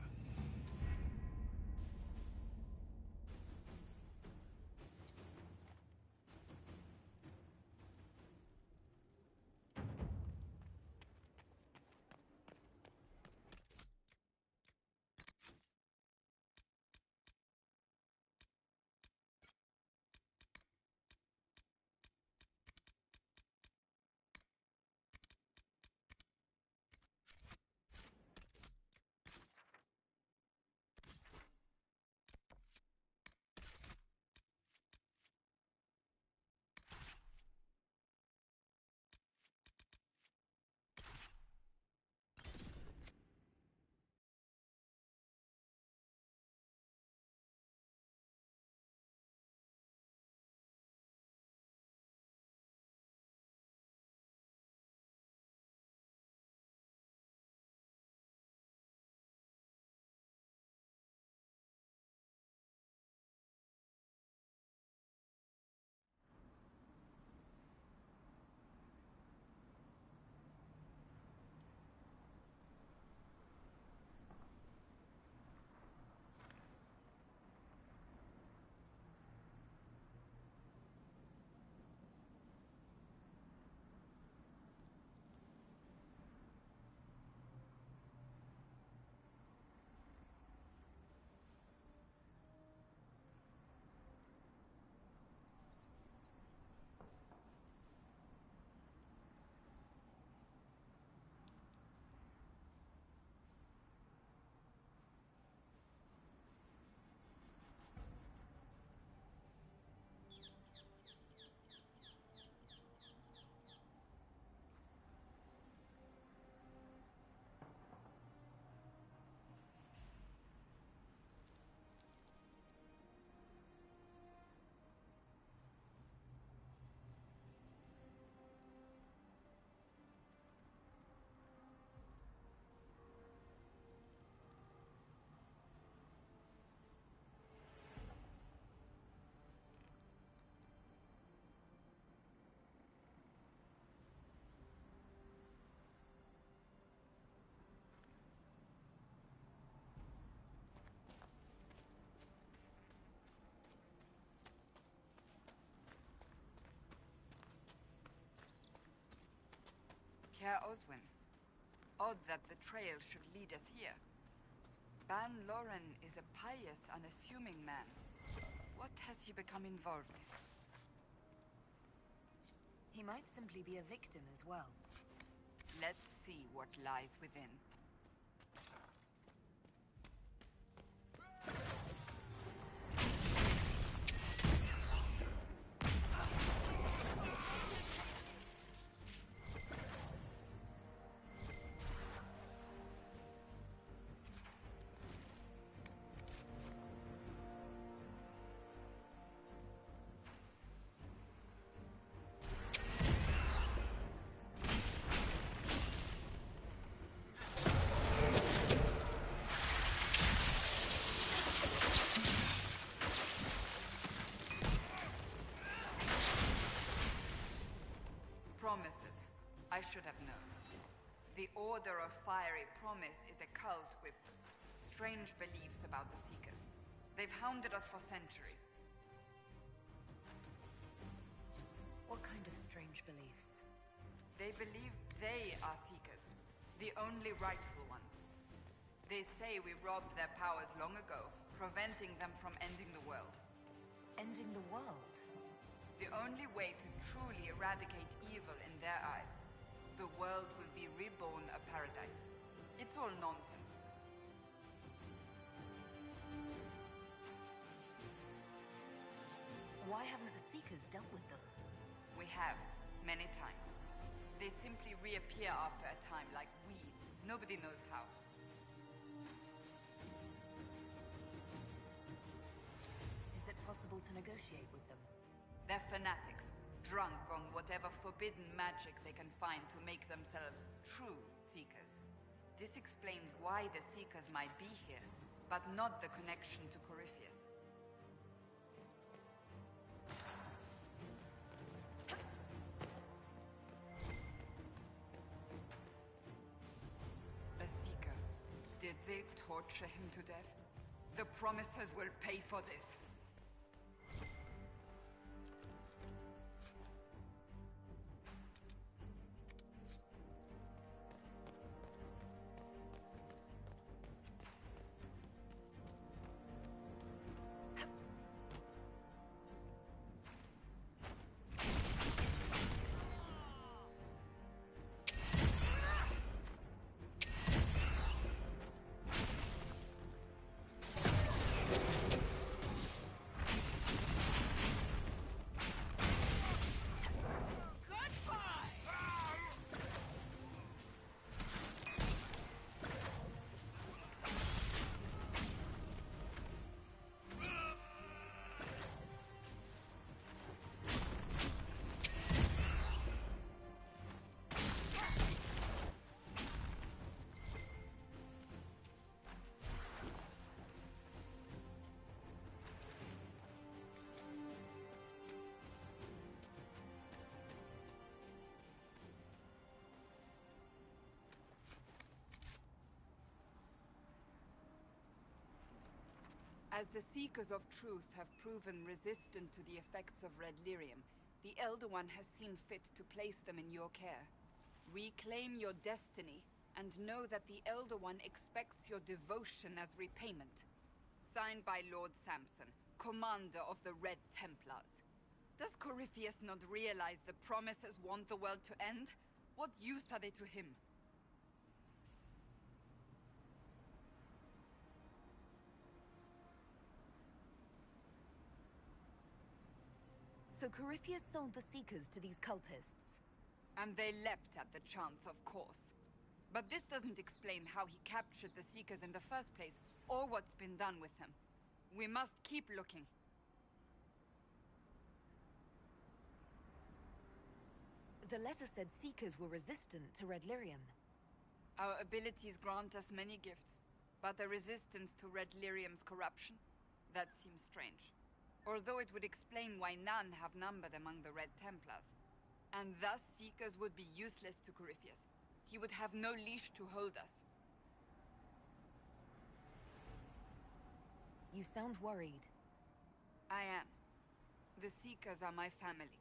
Care Oswin. Odd that the trail should lead us here. Ban Loren is a pious, unassuming man. What has he become involved with? He might simply be a victim as well. Let's see what lies within. Promises. I should have known. The Order of Fiery Promise is a cult with strange beliefs about the Seekers. They've hounded us for centuries. What kind of strange beliefs? They believe they are Seekers, the only rightful ones. They say we robbed their powers long ago, preventing them from ending the world. Ending the world? The only way to truly eradicate evil in their eyes, the world will be reborn a paradise. It's all nonsense. Why haven't the Seekers dealt with them? We have, many times. They simply reappear after a time, like weeds. Nobody knows how. Is it possible to negotiate with them? They're fanatics, drunk on whatever forbidden magic they can find to make themselves true Seekers. This explains why the Seekers might be here, but not the connection to Corypheus. A Seeker. Did they torture him to death? The Promisers will pay for this. As the Seekers of Truth have proven resistant to the effects of red lyrium, the Elder One has seen fit to place them in your care. Reclaim your destiny, and know that the Elder One expects your devotion as repayment. Signed by Lord Samson, commander of the Red Templars. Does Corypheus not realize the Promisers want the world to end? What use are they to him? So Corypheus sold the Seekers to these cultists? And they leapt at the chance, of course. But this doesn't explain how he captured the Seekers in the first place, or what's been done with them. We must keep looking. The letter said Seekers were resistant to red lyrium. Our abilities grant us many gifts, but a resistance to red lyrium's corruption? That seems strange. Although it would explain why none have numbered among the Red Templars. And thus Seekers would be useless to Corypheus. He would have no leash to hold us. You sound worried. I am. The Seekers are my family.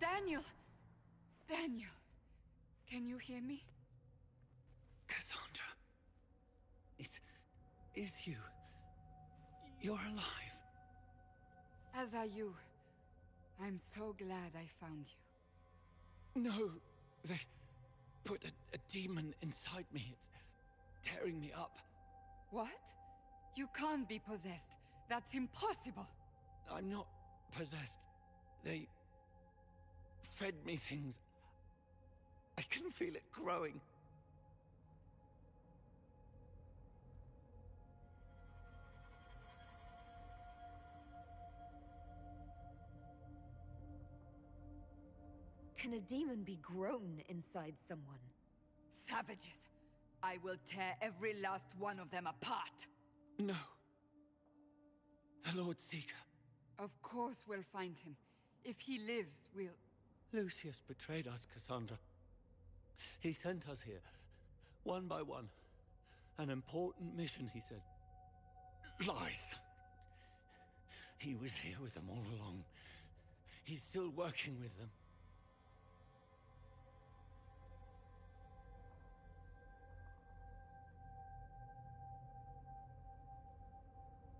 Daniel! Daniel! Can you hear me? Cassandra. It is you. You're alive. As are you. I'm so glad I found you. No, they put a demon inside me. It's tearing me up. What? You can't be possessed. That's impossible. I'm not possessed. They fed me things. I can feel it growing. Can a demon be grown inside someone? Savages! I will tear every last one of them apart! No. The Lord Seeker. Of course we'll find him. If he lives, we'll... Lucius betrayed us, Cassandra. He sent us here, one by one. An important mission, he said. Lies. He was here with them all along. He's still working with them.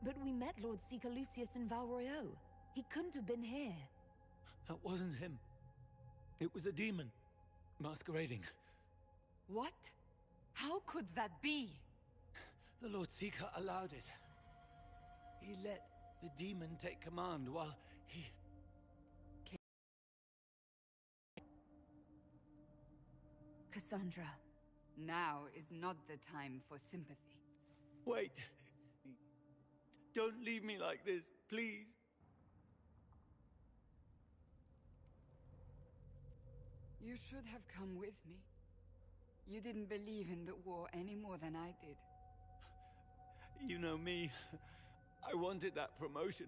But we met Lord Seeker Lucius in Val Royeaux. He couldn't have been here. That wasn't him. It was a demon, masquerading. What? How could that be? The Lord Seeker allowed it. He let the demon take command while he... Cassandra. Now is not the time for sympathy. Wait. Don't leave me like this, please. You should have come with me. You didn't believe in the war any more than I did. You know me. I wanted that promotion.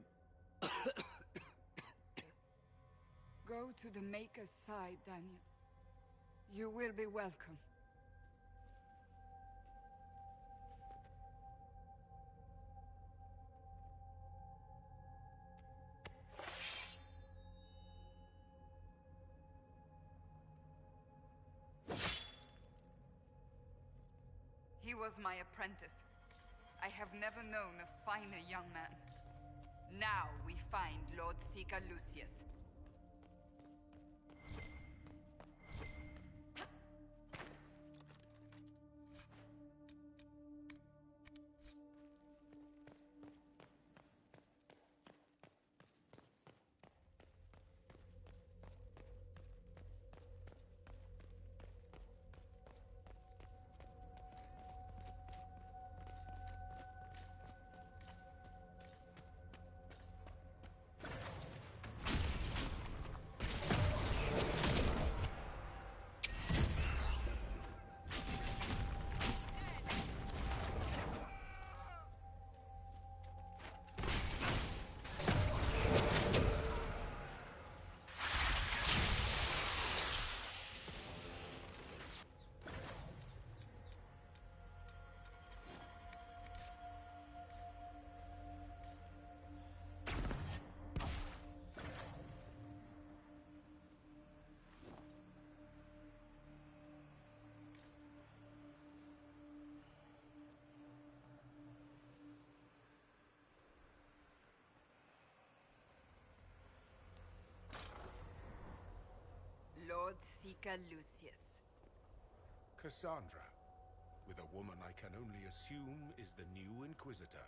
Go to the Maker's side, Daniel. You will be welcome. He was my apprentice. I have never known a finer young man. Now we find Lord Seeker Lucius. Lord Seeker Lucius. Cassandra, with a woman I can only assume is the new Inquisitor.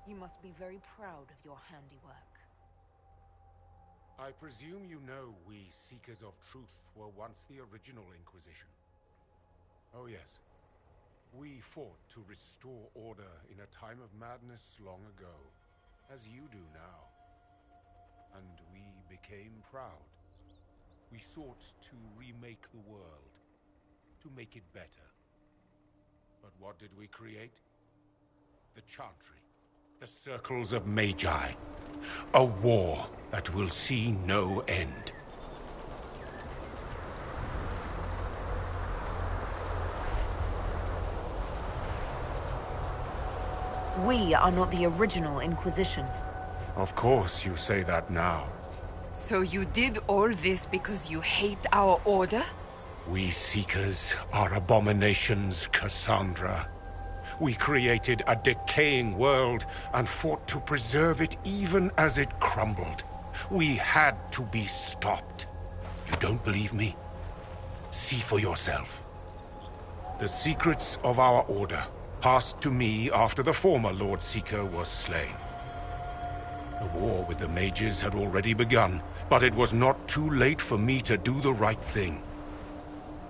You must be very proud of your handiwork. I presume you know we Seekers of Truth were once the original Inquisition. Oh yes. We fought to restore order in a time of madness long ago, as you do now. And we became proud. We sought to remake the world, to make it better. But what did we create? The Chantry, the Circles of Magi. A war that will see no end. We are not the original Inquisition. Of course you say that now. So you did all this because you hate our order? We Seekers are abominations, Cassandra. We created a decaying world and fought to preserve it even as it crumbled. We had to be stopped. You don't believe me? See for yourself. The secrets of our order passed to me after the former Lord Seeker was slain. The war with the mages had already begun, but it was not too late for me to do the right thing.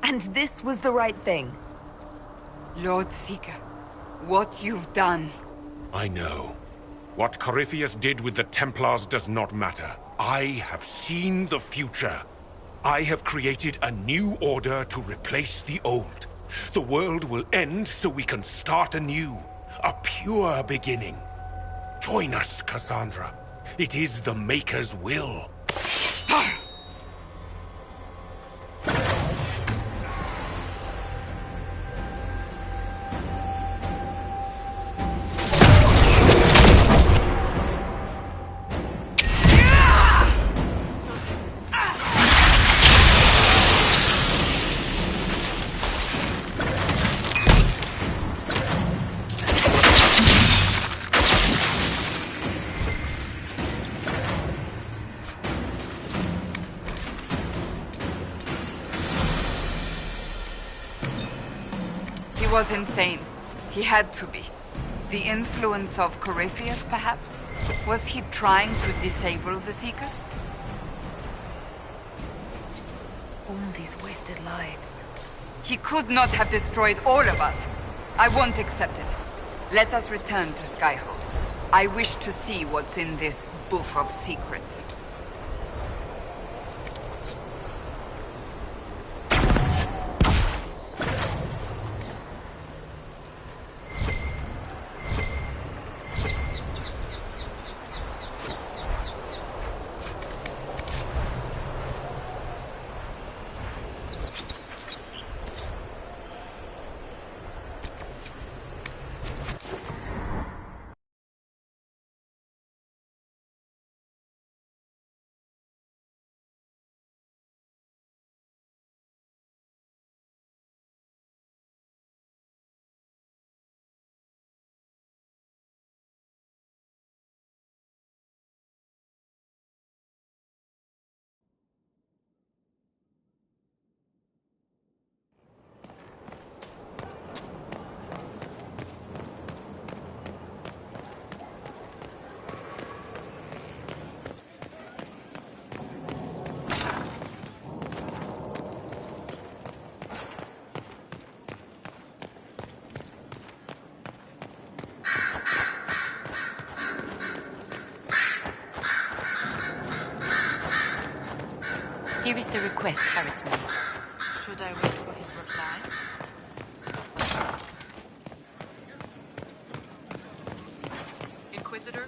And this was the right thing. Lord Seeker, what you've done. I know. What Corypheus did with the Templars does not matter. I have seen the future. I have created a new order to replace the old. The world will end so we can start anew. A pure beginning. Join us, Cassandra. It is the Maker's will. He was insane. He had to be. The influence of Corypheus, perhaps? Was he trying to disable the Seekers? All these wasted lives. He could not have destroyed all of us. I won't accept it. Let us return to Skyhold. I wish to see what's in this book of secrets. Here is the request, Harrietman. Should I wait for his reply? Inquisitor?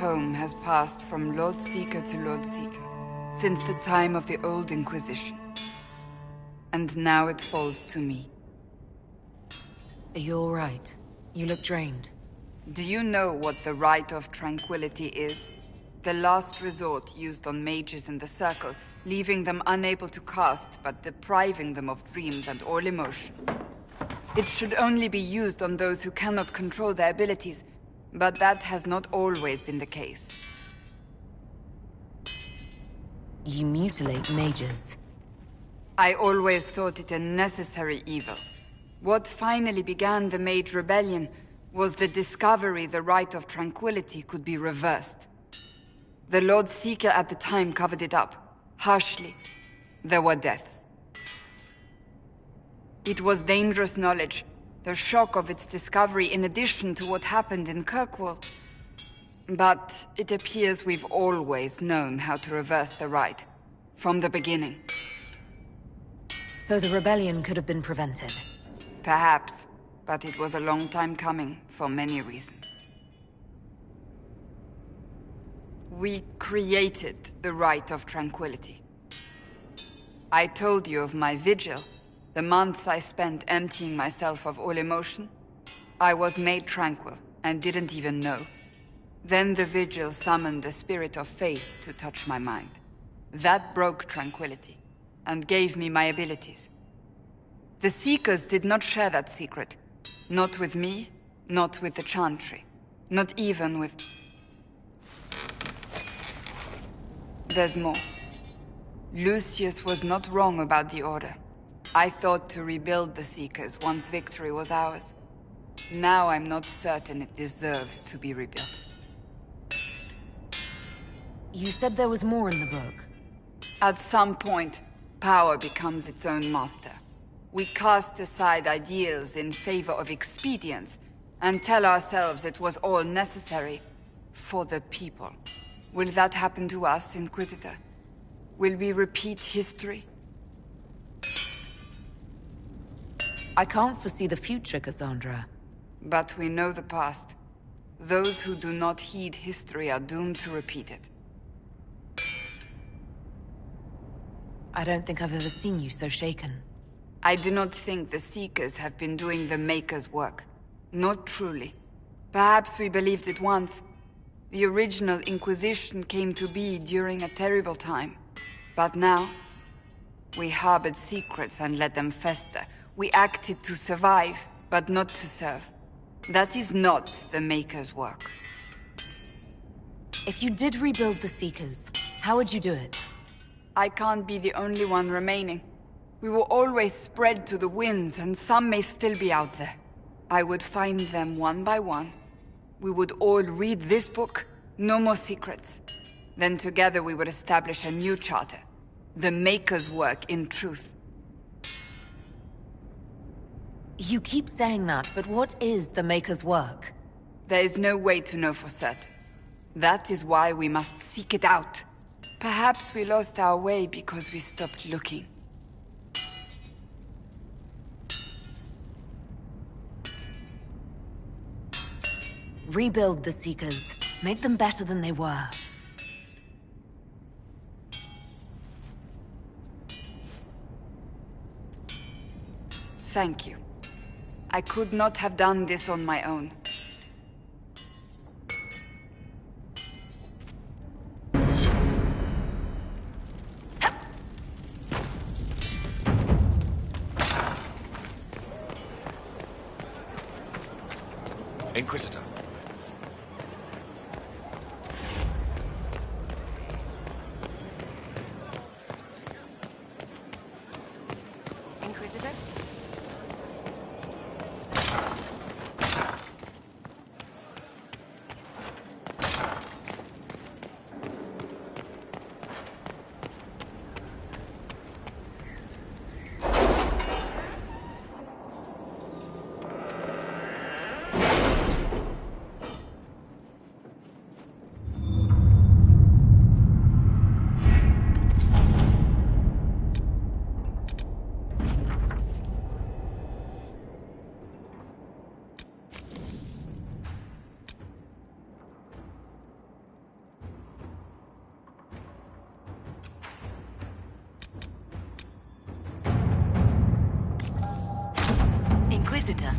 tome has passed from Lord Seeker to Lord Seeker since the time of the old Inquisition. And now it falls to me. Are you all right? You look drained. Do you know what the Rite of Tranquility is? The last resort used on mages in the Circle, leaving them unable to cast, but depriving them of dreams and all emotion. It should only be used on those who cannot control their abilities, but that has not always been the case. You mutilate mages. I always thought it a necessary evil. What finally began the Mage Rebellion was the discovery the Rite of Tranquility could be reversed. The Lord Seeker at the time covered it up, harshly. There were deaths. It was dangerous knowledge, the shock of its discovery in addition to what happened in Kirkwall. But it appears we've always known how to reverse the Rite, from the beginning. So the rebellion could have been prevented? Perhaps, but it was a long time coming, for many reasons. We created the Rite of Tranquility. I told you of my vigil, the months I spent emptying myself of all emotion. I was made tranquil, and didn't even know. Then the vigil summoned the spirit of faith to touch my mind. That broke tranquility, and gave me my abilities. The Seekers did not share that secret. Not with me, not with the Chantry, not even with... There's more. Lucius was not wrong about the Order. I thought to rebuild the Seekers once victory was ours. Now I'm not certain it deserves to be rebuilt. You said there was more in the book. At some point, power becomes its own master. We cast aside ideals in favor of expedience, and tell ourselves it was all necessary for the people. Will that happen to us, Inquisitor? Will we repeat history? I can't foresee the future, Cassandra. But we know the past. Those who do not heed history are doomed to repeat it. I don't think I've ever seen you so shaken. I do not think the Seekers have been doing the Maker's work. Not truly. Perhaps we believed it once. The original Inquisition came to be during a terrible time. But now, we harbored secrets and let them fester. We acted to survive, but not to serve. That is not the Maker's work. If you did rebuild the Seekers, how would you do it? I can't be the only one remaining. We will always spread to the winds, and some may still be out there. I would find them one by one. We would all read this book, no more secrets. Then together we would establish a new charter. The Maker's work in truth. You keep saying that, but what is the Maker's work? There is no way to know for certain. That is why we must seek it out. Perhaps we lost our way because we stopped looking. Rebuild the Seekers. Make them better than they were. Thank you. I could not have done this on my own. Inquisitor. Inquisitor? Inquisitor.